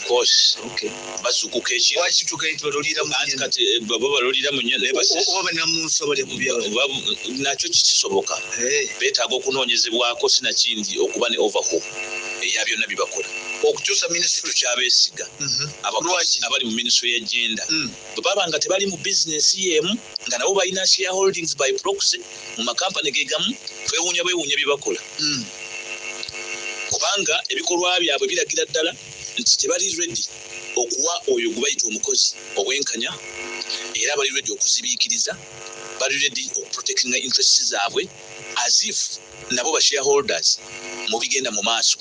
Speaker 5: bazukuka
Speaker 8: ekiro
Speaker 5: balolira mu nnyo naye basezi
Speaker 8: oba bannamunsi abali ku byalo
Speaker 5: nakyo kikisoboka beetaaga okunoonyezebwako sinakindi okuba ne overhaul eya byonna byebakola
Speaker 8: okukyusa minisitule
Speaker 5: kyabeesiga abali mu minisitule y'egenda bwe baba nga tebali mu bizinesi y'emu nga nabo balina shareholdings by proxy mu makampani ge gamu twewuunya bwewuunya bye bakola kubanga ebikolwa byabwe biragira ddala nti tebali ready okuwa oyo gwe bayita omukozi obwenkanya era bali ready okuzibiikiriza bali ready okuprotectinga interests zaabwe as if nabo ba shareholders mu bigenda mu maaso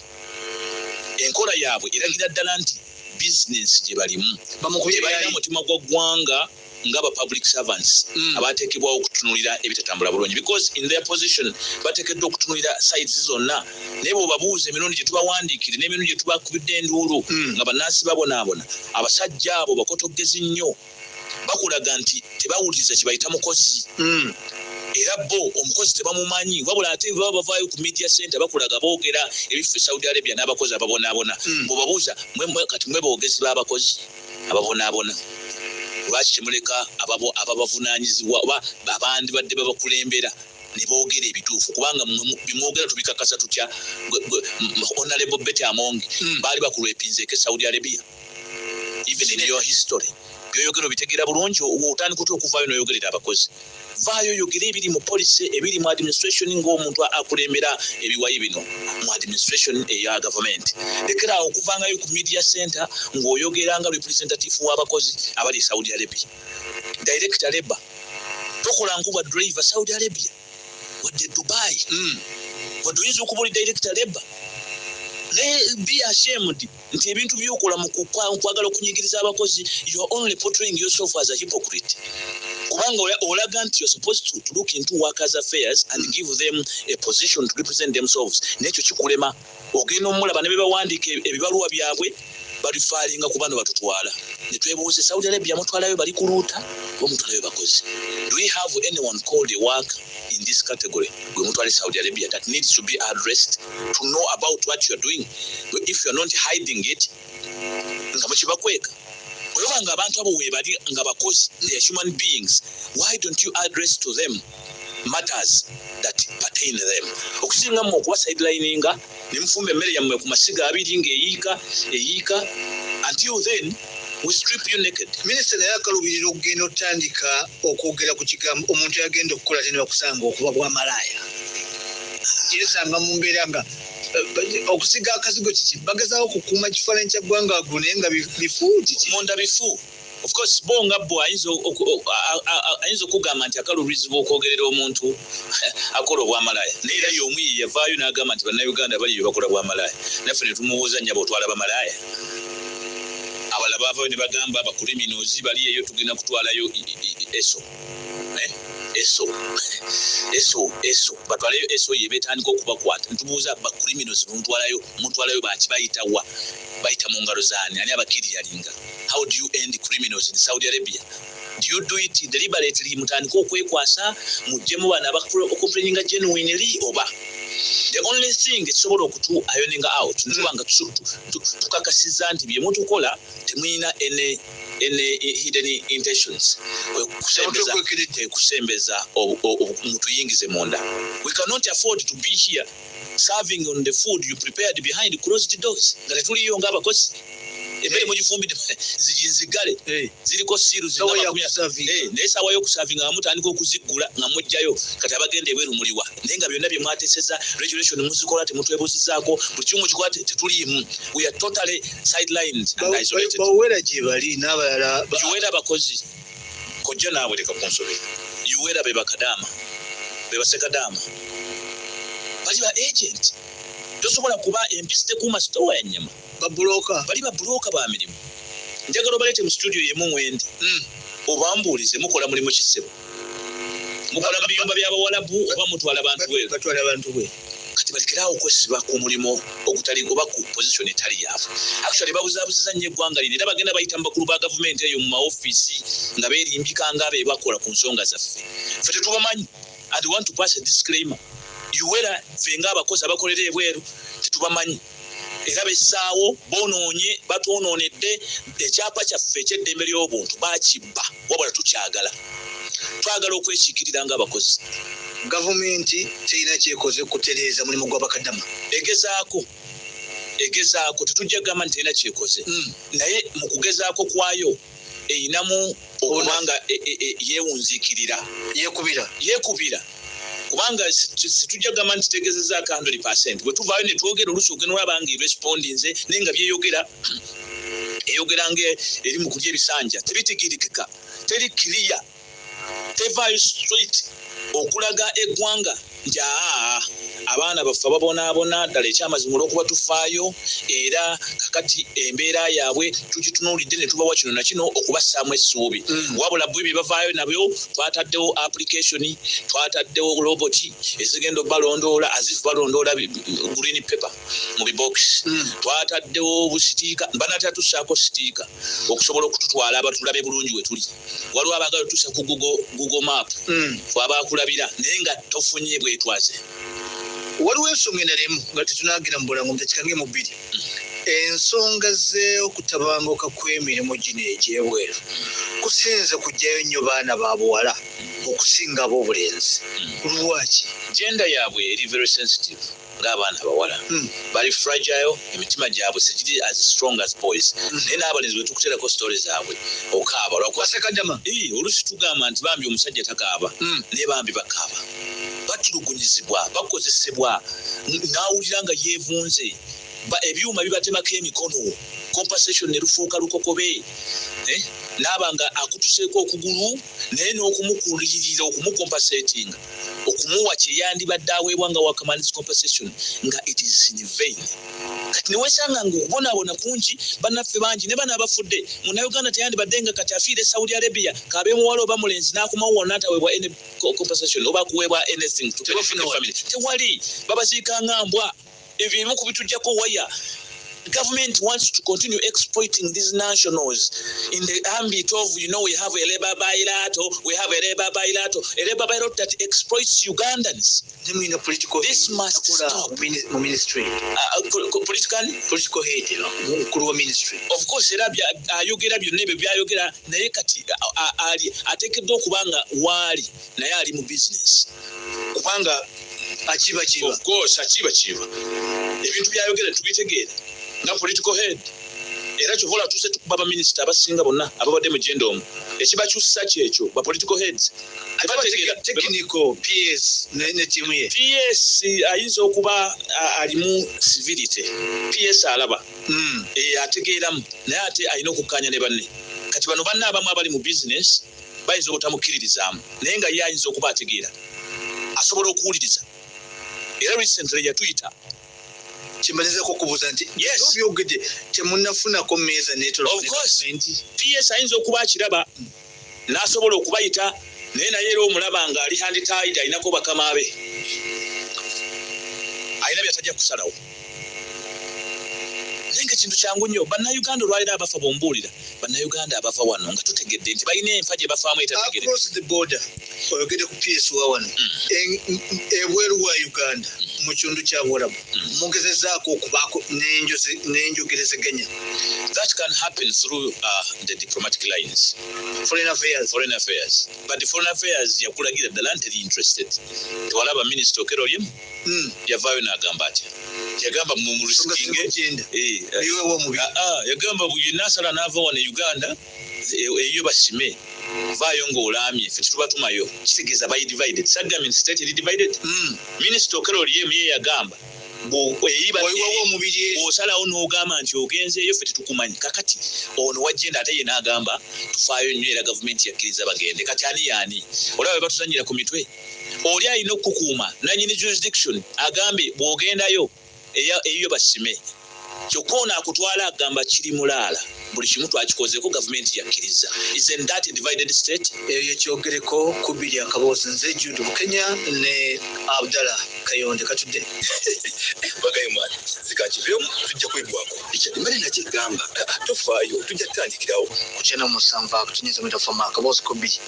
Speaker 5: enkola yaabwe eragira ddala nti business gye balimu tebalina mutima gwa ggwanga ngaba public servants abateekebwawo okutunulira ebitatambula bulungi because in their position bateekeddwa okutunulira sides zonna naye bwebabuuza emirundi gye tubawandiikire n'emirundi gye tubakubidde enduulu nga bannansi babonaabona abasajja abo bakotogezi nnyo bakulaga nti tebawuliriza kye bayita mukozi era bo omukozi tebamumanyi wabula ate baba bavaayo ku media center bakulaga boogera ebifo Saudi Arabia n'abakozi ababonaabona bwebabuuza kati mwe boogezi b'abakozi ababonaabona lwaki temuleka ababavunaanyizibwa oba abandi badde babakulembera ne boogera ebituufu kubanga bimwogera tubikakasa tutya honorable Betty Amongi baali bakulwepinzeeko Saudi Arabia even in your history byoyogero bitegeera bulungi otandika otya okuvaayo n'oyogerera abakozi vaayo yogera ebiri mu policy ebiri mu administration ng'omuntu akulembera ebiwayi bino mu administration eya government lekeraawo okuvangayo ku media center ng'oyogera nga representative w'abakozi abali e Saudi Arabia director labor tokola nkuba driver Saudi Arabia wadde Dubai wadde oyinza okuba oli director labor be ashamed nti ebintu byokola mu kwagala okunyigiriza abakozi you are only portraying yourself as a hypocrite kubanga olaga nti you're supposed to look into workers affairs and give them a position to represent themselves nekyo kikulema ogenda omulaba ne bebawandiika ebibaluwa byabwe balifaalinga ku bano batutwala ne twebuuze Saudi Arabia mutwalayo bali ku luuta oba mutwalayo bakozi do we have anyone called a worker in this category gwe mutwale Saudi Arabia that needs to be addressed to know about what you are doing if you are not hiding it nga mukibakweka olaba nga abantu abo weebali nga bakozi they are human beings why don't you address to them matters that pertain them okusinga mu okuba sidelininga ne mufumba emmere yammwe ku masiga abiri ng'eyiika until then we strip you naked.
Speaker 8: Minister naye akalubirira okugenda otandika okwogera ku kigambo omuntu yagenda okukola tene bakusanga okuba bwa malaya yesanga mu mbeera nga okusiga akazigo kiki bagezaawo okukuuma kifaananyi kya ggwanga guno naye nga bifu
Speaker 5: munda bifu of course bonga bo ayinza okugamba nti akalubirizibwa okwogerera omuntu akola obwamalaya naye era y'omu yavaayo n'agamba nti bannayuganda baliyo bakola bwamalaya naffe ne tumubuuza nnya bwotwala bamalaya abalala baavayo ne bagamba abakuriminozi bali eyo tugenda kutwalayo eso batwalayo eso ye betandika okubakwata ntubuuza bakuriminozi mutwalayo baki bayitawa bayita mu ngalo zaani ani abakiriyalinga how do you end criminals in Saudi Arabia do you do it deliberately mutandika okwekwasa mujjemu bana abakomplaininga genuinely oba the only thing ekisobola okutu ironing out ntubanga tukakasiza nti bye mutukola temuyina ene hidden intentions kusembeza mutuyingize munda we cannot afford to be here serving on the food you prepared behind closed doors nga tetuliyo ng'abakozi ebere mu gifumbide zijinzigale ziriko siru naye sawa y'okusavinga nga mutandika okuziggula nga mujjayo kati abagenda ebweru muliwa naye nga byonna bye mwateseza regulation muzikola temutwebuzizaako buli kimu kikola tetuliimu we are totally sidelined and isolated
Speaker 8: bawera gye bali n'abalala
Speaker 5: yuwera abakozi kojja naawe leka kunsobera yuwera be bakadaama be basekadaama bali ba agent tosobola kuba empisi tekuuma sitowa ya nnyama bali babulooka ba mirimu njagala obaleete mu studio yemu mwendi obambuulize mukola mulimu kisebo mukola mu biyumba by'abawalabu oba mutwala abantu bwe kati balekerawo okwesiba ku mulimu ogutali oba ku position etali yaafu actually babuzaabuziza nnyo eggwanga lino era bagenda bayita mu bakulu ba gavumenti eyo mu maofiisi nga beerimbika ng'abe bakola ku nsonga zaffe ffe tetubamanyi and want to pass a disclaimer yuwera ffe ng'abakozi abakolera ebweru tetubamanyi era bessaawo bonoonye batwonoonedde ekyapa kyaffe eky'eddembe ly'obuntu bakibba wabula tukyagala twagala okwekiikirira ng'abakozi
Speaker 8: gavumenti terina kyekoze kutereeza mulimu gw'abakadama
Speaker 5: egezaako tetujja kugamba nti terina kyekoze naye mu kugezaako kwayo eyinamu okubanga yeewunziikirira yeekubira kubanga situjja kugamba nti tegezezaako 100% bwe tuvaayo ne twogera oluusi ogenda olaba nga irespondinze naye nga byeyogera eyogera nga eri mu kulya ebisanja tebitigirikika teri kiriya tevaayo straight okulaga eggwanga nti abaana baffe babonaabona ddala ekyamazima olw'okuba tufaayo era kakati embeera yaabwe tugitunuulidde ne tubawa kino na kino okubassaamu essuubi wabula bwe bye bavaayo nabyo twataddewo application twataddewo roboti ezigenda balondoola azifu balondoola green paper mu bibox twataddewo busitiika banatera tussaako sitiika okusobola okututwala abatulabe bulungi we tuli waliwo abaagala tussa ku google map abakulabira naye nga tofunye bwetwaze
Speaker 8: waliwo ensonga enalemu nga tetunaagira mu bulamu tekikange mu bbiri ensonga z'okutabanguka kw'emirimu gino egy'ebweru kusinze kujjayo nnyo baana ba buwala okusinga ab'obulenzi lwaki
Speaker 5: genda yaabwe eri very sensitive ng'abaana bawala bali fragile emitima gyabwe segiri as strong as boys naye n'abalenzi bwe tukuterako story zaabwe okaaba
Speaker 8: lwakubasekadama
Speaker 5: oluusi tugamba nti bambi omusajja takaaba naye bambi bakaaba batulugunyizibwa bakozesebwa n'awulira nga yeevunze ebyuma bibatemako emikono compensation ne lufuuka lukokobe n'aba nga akutuseeko okugulu naye n'okumukulirira okumucompensatinga okumuwa kyeyandibadde aweebwa nga wakamanisi compensation nga it is in vain kati newesanga nga okubonaabona kungi bannaffe bangi ne bana abafudde munnayuganda teyandibadde nga kati afiire Saudi Arabia kaabe muwala oba mulenzi n'akomawo wonna ataweebwa any compensation oba kuweebwa anything to benefit the family tewali babaziika nga mbwa ebyo ebimu kubitujjako waya. The government wants to continue exploiting these nationals in the ambit of, we have a labor bilateral that exploits Ugandans. This must stop.
Speaker 8: Ministry. Political head, ministry.
Speaker 5: Of course, ayogera byonna ebyo byayogera naye kati ateekeddwa okubanga waali naye ali mu business.
Speaker 8: Kubanga achiba.
Speaker 5: Of course, achiba. Ebintu byayogera tubitegeera. Nga political head era kyovola tuse tukuba ba minister abasinga bonna ababadde mu genda omu ekibakyusa kyekyo ba political heads
Speaker 8: technical PS ne team ye
Speaker 5: PS ayinza okuba alimu civility PS alaba ategeeramu naye ate alina okukkanya ne banne kati bano banne abamu abali mu business bayinza obutamukiririzaamu naye nga ye ayinza okuba ategeera asobola okuwuliriza era recently yatuyita
Speaker 8: kimalizeko kubuuza nti byogedde temunnafunako meeza
Speaker 5: of course PS ayinza okuba akiraba n'asobola okubayita naye era omulaba nga ali handtied alinako bakama be alina byatajja kusalawo naye nga ekintu kyangu nnyo bannayuganda olwaliro abafa bombuulira bannayuganda abava wano nga tutegedde nti balina enfa gye bafaamu etategere
Speaker 8: across the border oyogedde ku PS wa wano ebweru wa Uganda mu kitundu kya Buwarabu mugezezaako okubaako n'enjogerezeganya.
Speaker 5: That can happen through the diplomatic lines,
Speaker 8: foreign affairs,
Speaker 5: but the foreign affairs yakulagira ddala nti interested tewalaba minisita okeroyemu yavaayo n'agamba atya yagamba mu risikinge yagamba buli nasala n'ava wano Uganda eyo basime vayo ng'olamye ffe tetubattumayo kitegeeza bayi divided Sagament state eri divided Minister Okello ye yagamba osalawo n'ogamba nti ogenzeeyo ffe tetukumanyi kakati ono wajjenda ate ye n'agamba tufaayo nnyo era gavumenti yakkiriza bagende kati ani yaani olaba bwe batuzanyira ku mitwe oli alina okukukuuma nanyini jurisdiction agambe bw'ogendayo eyo basime kyokka ono akutwala agamba kiri mulaala buli kimu twakikozeeko gavumenti yakkiriza isn't that a divided state
Speaker 8: ekyogereko ku bbiri akaboozi nze Jude Bukenya ne Abdallah Kayonde katudde
Speaker 5: bagayimani zikakivemu tujja kwegwako ekyadimale nakigamba tofaayo tujja tutandikirawo
Speaker 8: ku kyenda mu musanvu akutunyiza mutafama akaboozi ku bbiri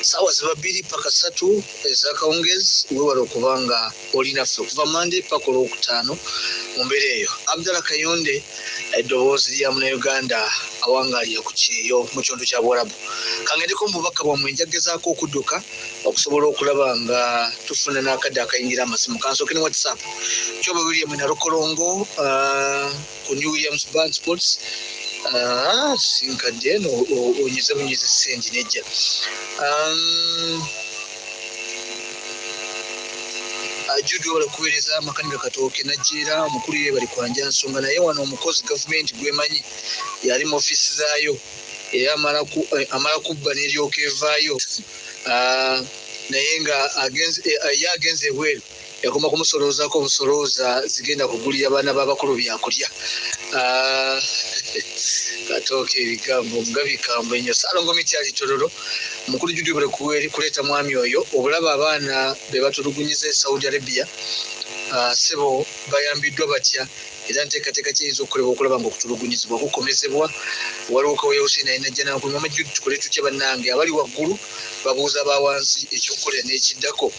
Speaker 8: saawa ziba bbiri paka 3 ez'akawungezi weewala okubanga olinaffe okuva Monday paka olwokutaano mu mbeera eyo Abdallah Kayonde eddoboozi lya Munnayuganda awangalira ku kyeeyo mu kitundu kya Buwarabu kangendeko mu bubaka bwammwe njagezaako okudduka okusobola okulaba nga tufuna n'akadde akayingira amasimu kansooke ne WhatsApp kyoba William Narukolongo ku New Williams Band Sports sinkadde eno onyize bunyize sendi nejja Jude wala kuweereza amakanika katooke najjeera omukulu ye bali kwanja nsonga naye wano omukozi gavumenti gwemanyi yali mu ofiisi zaayo era amala kubba n'eryoka evaayo naye nga ye agenze ebweru yakoma kumusolozaako obusolooza zigenda kugulira abaana b'abakulu byakulya katooke ebigambo nga bikambo ennyo Salongo Mityali Tororo mukulu Jude bale kuleeta mwami oyo obulaba abaana be batulugunyiza e Saudi Arabia sebo bayambiddwa batya era nteekateeka kiyinza okukolebwa okulaba nga okutulugunyizibwa kukomezebwa waliwo kaweewusi naye najja nankulu mama Jude tukole tutya bannange abali waggulu babuuza abawansi ekyokukolera n'ekiddako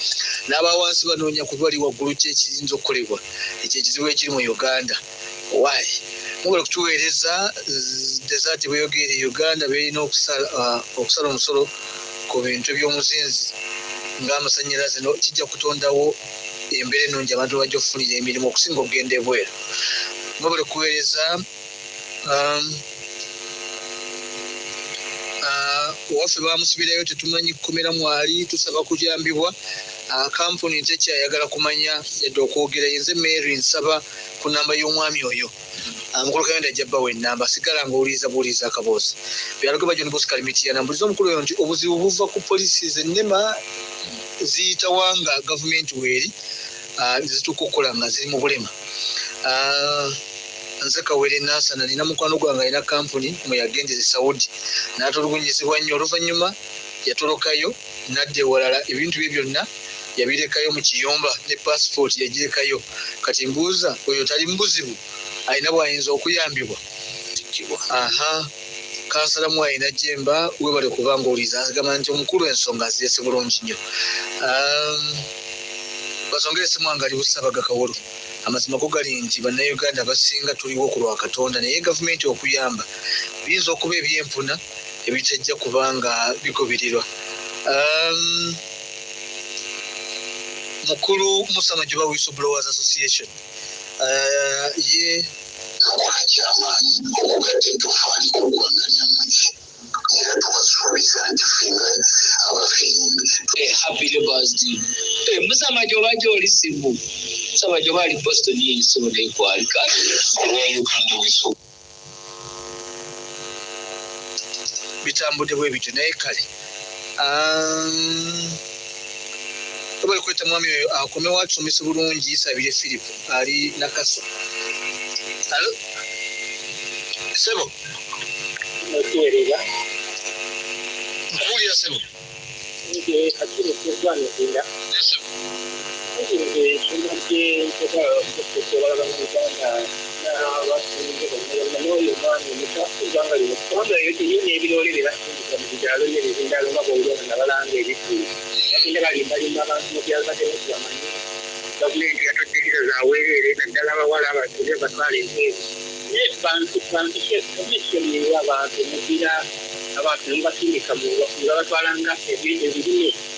Speaker 8: n'abawansi banoonya ku bali waggulu ki ekiyinza okukolebwa ekyo ekizibu ekiri mu Uganda waayi mubala kutuweereza desaati bweyogere Uganda beerina okusala omusolo ku bintu by'omuzinzi ng'amasannyalaze kijja kutondawo embeera ennungi abantu bajja okufunira emirimu okusinga okugenda ebweru mubala kuweereza owaffe bamusibirayo tetumanyi kukomera mwali tusaba kuyambibwa kampuni tekyayagala kumanya yadde okwogera yenze Mary nsaba ku namba y'omwami oyo mukulu Kayonde ajja bbawo ennamba sigala ng'owuliriza buwuliriza akaboozi byalogebwa John Bosco Kalimitiana mbuliza omukulu oyo nti obuzibu buva ku poliisi zennema ziyitawanga gavumenti weeri zituuka okukola nga ziri mu bulema nze Kawere Nasana nina mukwano gwange alina kampuni mwe yagendeze Saudi n'atulugunyizibwa nnyo oluvannyuma yatolokayo nadda ewalala ebintu bye byonna yabirekayo mu kiyomba ne passport yagirekayo kati mbuuza oyo tali mubuzibu alina bwayinza okuyambibwa kansalamu alina Jemba webale kubanga owuliriza agamba nti omukulu ensonga azireese bulungi nnyo basongere Ssemwanga ali Busaabaga Kawolo amazima go gali nti bannayuganda basinga tuliwo ku lwa Katonda naye gavumenti okuyamba biyinza okuba eby'enfuna ebitajja kubanga bigobererwa mukulu Musa Majoba Whistleblowers Association ye
Speaker 6: amaanyi okugatta etoffaali kugwanganya amagi era tubasuubiza nti fenga abafirinde
Speaker 9: happy labours day Musa Majoba gy'oli simu Musa Majoba ali Boston y'ensimu n'ekwalika
Speaker 6: olw'Uganda wiso
Speaker 8: bitambudde bwe bityo naye kale bali kweta mwami oyo akomewo atusomesa bulungi Sabire Philip ali Nakasa alo sebo
Speaker 9: nokuweerera
Speaker 8: nkuwulira sebo
Speaker 9: akiri okugwanirira ekyobalaba mu Uganda n'abasinze n'oyo omwami omuta eggwanga lino kubanga yonna ebiroolerera mu byalo n'ebizindalo nga bwolona nabalanga ebifu bagenda balimbalimba abantu mu byalo batera okubamanyi gavumenti yatodde zaweerere naddala abawala abatule batwala enteeru naye bantu kyetukomekyemirwa abantu mugira abantu ne basindika mu nga batwalanga ebirime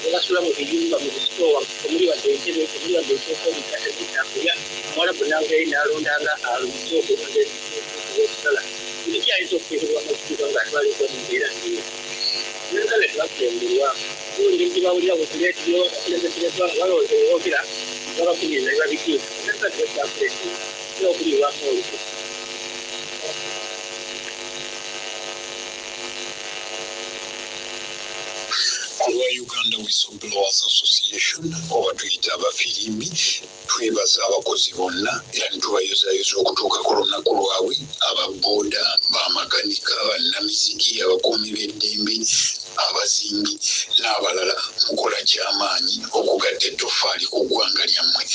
Speaker 9: ne basula mu biyumba mu bisitowa omuli wadde entebe omuli wadde ekyoka ebitakulya omuwala bonna aveeyo n'alondanga alubisooka okusala buli kyayinza okuteekebwa mu kibuga ng'atwaliddwa mu mbeera ngeyo nengale tebakulemberwa ubundi ntibawulira butuleetyo bakulembeserebwa balowooza ebyogera babakubiriza ebabitiisa nengale tebakyakuleeta n'okulirwamu olukwe
Speaker 6: olwa Uganda Whistleblowers Association oba tuyita abafirimbi twebaza abakozi bonna era netubayozaayoza okutuuka ku lunaku lwabwe ababooda bamakanika bannamiziki abakuumi b'eddembe abazimbi n'abalala mukola kyamaanyi okugatta ettofaali ku ggwanga lyammwe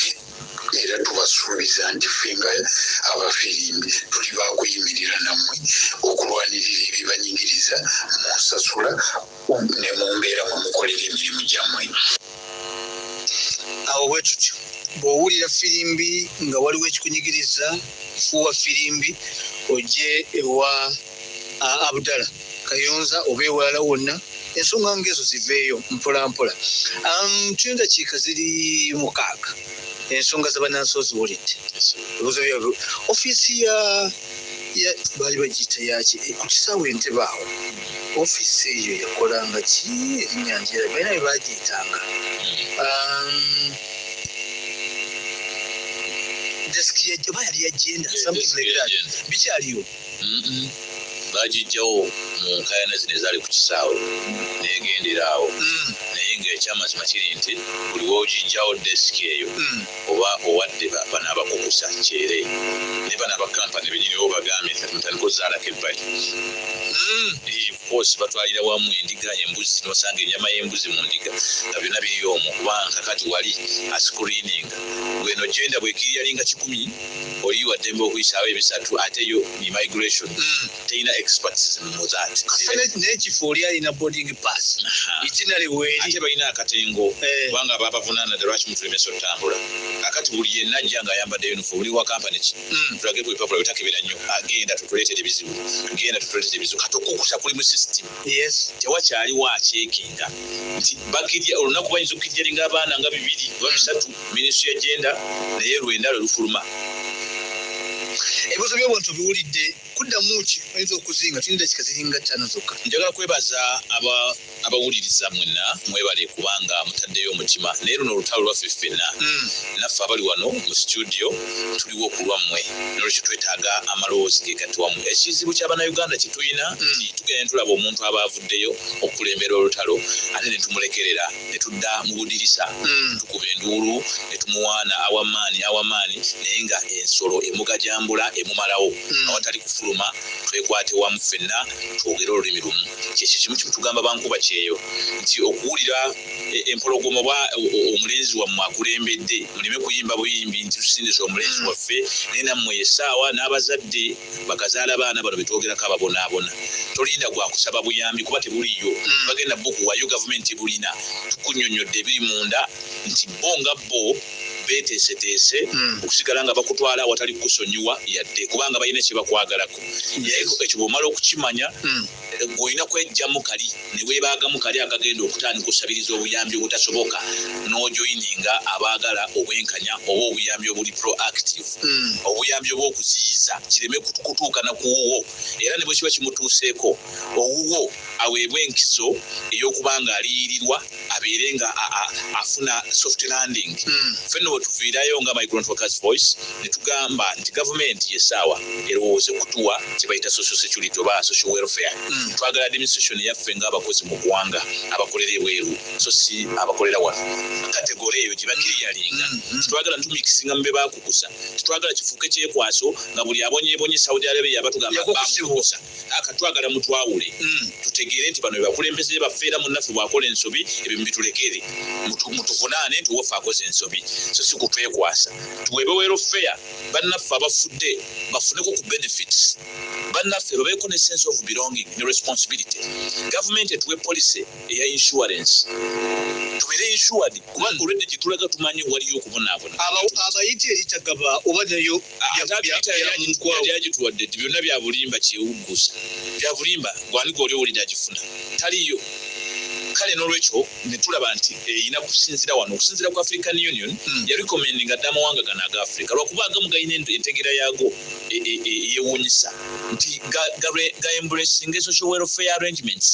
Speaker 6: era tubasuubiza nti ffe nga abafirimbi tuli bakuyimirira nammwe okulwanirira ebibanyigiriza mu nsasula ne mu mbeera mwe mukolera emirimu gyammwe.
Speaker 8: Awo bwe tutyo bw'owulira firimbi nga waliwo ekikunyigiriza fuuwa firimbi ojje ewa Abdallah Kayonza oba ewalala wonna ensonga ng'ezo ziveeyo mpolampola. Tuyinza kiika ziri 6 ensonga z'abannansi oziwulidde ofiisi ya baali bagiyita yaki ku kisaawe Entebbe awo ofiisi eyo yakolanga ki erinnya njera balina bye bagiyitanga desk oba yali ya gender something like that bikyaliyo
Speaker 5: bagijjawo mu nkayana zino ezaali ku kisaawe neegendera awo naye ng'ekyamazima kiri nti buli woogijjawo desiki eyo oba owadde bano abakukusa kyere ne bano abakampani benyini bo bagambye mutandika ozaalako ebbali kosi batwalira wamu endiga embuzi nosanga ennyama y'embuzi mu ndiga nga byonna biri omwo kubanga kati wali ascreeninga bweno genda bwekiri yalinga 10 oli wa Ddembe okuyisaawo 3 ate yo immigration teyina expertise mu that
Speaker 8: n'ekifo oli alina boarding pass itinale weeri
Speaker 5: ate balina akatengo kubanga babavunaana lwaki mutulemesa otambula akati buli yenna ajja ng'ayambadde uniform buli wa kampani ki tulage ku bipapula bitakebera nnyo agenda tutuleetere ebizibu kati okukusa kuli mu system tewakyaliwo akyekinga nti bakirya olunaku bayinza okukiryalinga abaana nga 2 oba 3 minisitule ya genda naye lwenda lwe lufuluma
Speaker 8: ebibuzo by'obuntu biwulidde kuddamu ki oyinza okuzinga tulina dakika ziringa 5 zokka.
Speaker 5: Njagala kwebaza abawuliriza mwenna mwebale kubanga mutaddeyo omutima naye luno olutalo lwaffe ffenna naffe abali wano mu studio tuliwo okulwammwe nolwekyo twetaaga amalowoozi gegatte wamu. Ekizibu ky'abannayuganda kye tulina tugenda ne tulaba omuntu aba avuddeyo okukulembera olutalo ate ne tumulekerera ne tudda mu budirisa tukuba enduulu ne tumuwaana awamaani naye nga ensolo emugajambula emumalawo awatali kufuluma twekwate wamu ffenna twogere olulimi lumu. Kyekyo kimu kimutugamba bankuba kyeyo nti okuwulira empologoma oba omulenzi wammwe akulembedde muleme kuyimba buyimbi nti tusindiza omulenzi waffe naye nammwe essaawa n'abazadde bakazaala baana bano betwogerako ababonaabona tolinda gwakusaba buyambi kuba tebuliyo bagenda bukuwayo gavumenti bulina tukunnyonnyodde ebiri munda nti bo nga bo beteeseteese okusigala nga bakutwala awatali kukusonyiwa yadde kubanga balina kye bakwagalako. Ekyo bw'omala okukimanya ng'olina kwejjamu kali ne weebaagamu kali akagenda okutandika okusabiriza obuyambi obutasoboka n'ojoyininga abaagala obwenkanya oba obuyambi obuli proactive obuyambi obw'okuziyiza kireme kutuuka na kuwuwo era ne bwe kiba kimutuuseeko owuwo aweebwa enkizo ey'okubanga aliyirirwa abeere nga afuna soft landing. Ffenno bwe tuviirayo nga Migrant Workers Voice ne tugamba nti gavumenti yessaawa erowooze kutuwa kye bayita social security oba social welfare. Twagala administration yaffe ng'abakozi mu ggwanga abakolera ebweru so si abakolera wano kategori eyo gye bakiriyalinga titwagala ntumikisinga mu be baakukusa titwagala kifuuke kyekwaso nga buli abonyeebonye Saudi Arabia batugamba bamukukusa akatwagala mutwawule tutegeere nti bano bebakulembeze bafeera munnaffe bw'akola ensobi ebyo mbitulekere mutuvunaane nti waffe akoze ensobi so si kutwekwasa tuweebe welfare bannaffe abafudde bafuneko ku benefits bannaffe babeeko ne sense of belonging ne responsibility. Government etuwe policy eya insurance
Speaker 2: tubere insured kuba already gitulaga tumanyi waliyo okubonaabona
Speaker 8: abayite eritagaba oba nayo
Speaker 2: yagituwadde byonna bya bulimba kyewuggusa bya bulimba gwani gwoli owulira agifuna taliyo kale n'olwekyo ne tulaba nti eyina kusinzira wano okusinzira ku African Union yarecommendinga dda amawanga gano aga Africa lwakuba agamu galina entegera yaago yewuunyisa nti ga embracing social welfare arrangements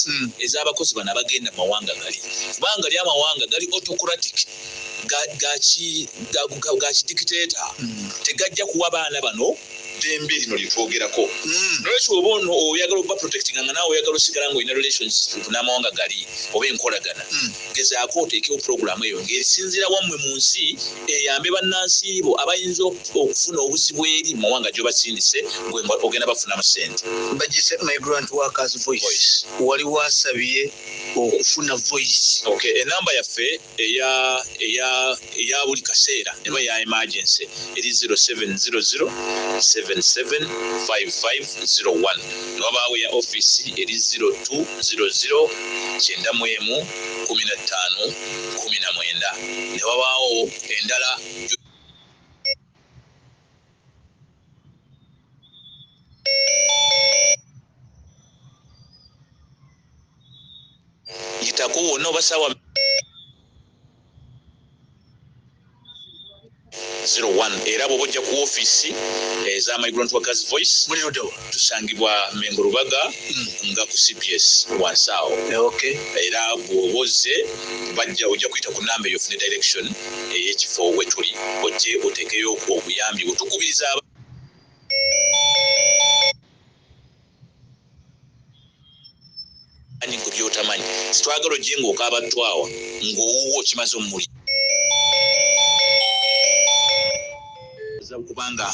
Speaker 2: ez'abakozi bano abagenda mu mawanga gali kubanga gali amawanga gali autocratic gachi dictator tegajja kuwa baana bano ddembe lino litwogerako nolwekyo oba ono oyagala okuba protecting nga naawe oyagala osigala ng'olina relationship n'amawanga gali oba enkolagana gezaako oteekewo puroguramu eyo ng'esinzira wammwe mu nsi eyambe bannansi bo abayinza okufuna obuzibu eri mu mawanga gy'obasindise ogenda bafunamu ssente
Speaker 8: bagise migrant workers voice wali wasabye okufuna voice
Speaker 2: enamba yaffe eya buli kaseera eba ya emergency eri 0700775501 nobaawe ya office eri 0200911519 ne wabaawo endala yitako wonna obasawa 01 era bw'ojja ku office eza migrant workers voice
Speaker 8: muliodo
Speaker 2: tusangibwa Mengo Rubaga nga ku CBS wansaawo era bw'oboze ojja kuyita ku namba eyo ofune direction ey'ekifo we tuli ojje oteekeyo obuyambi butukubiriza ku byotamanyi sitwagala ojje ng'okaabattwawa ng'owuwo okimaze omuli kubanga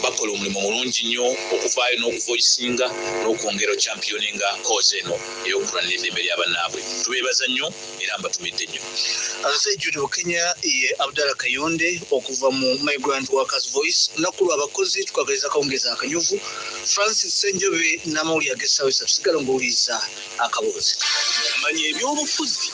Speaker 2: bakola omulimu mulungi nnyo okuvaayo n'okuvoisinga n'okwongera championinga cause eno ey'okulwanira eddembe ly'abannaabwe tubeebaza nnyo era mbatumidde nnyo
Speaker 8: azase Judy Bukenya ye Abdallah Kayonde okuva mu migrant workers voice nakulu abakozi tukwagaliza kawungeza akanyuvu Francis Senjobe n'amawulire ag'essaawa 3 tusigala ng'owuliriza akaboozi
Speaker 7: manya ebyobufuzi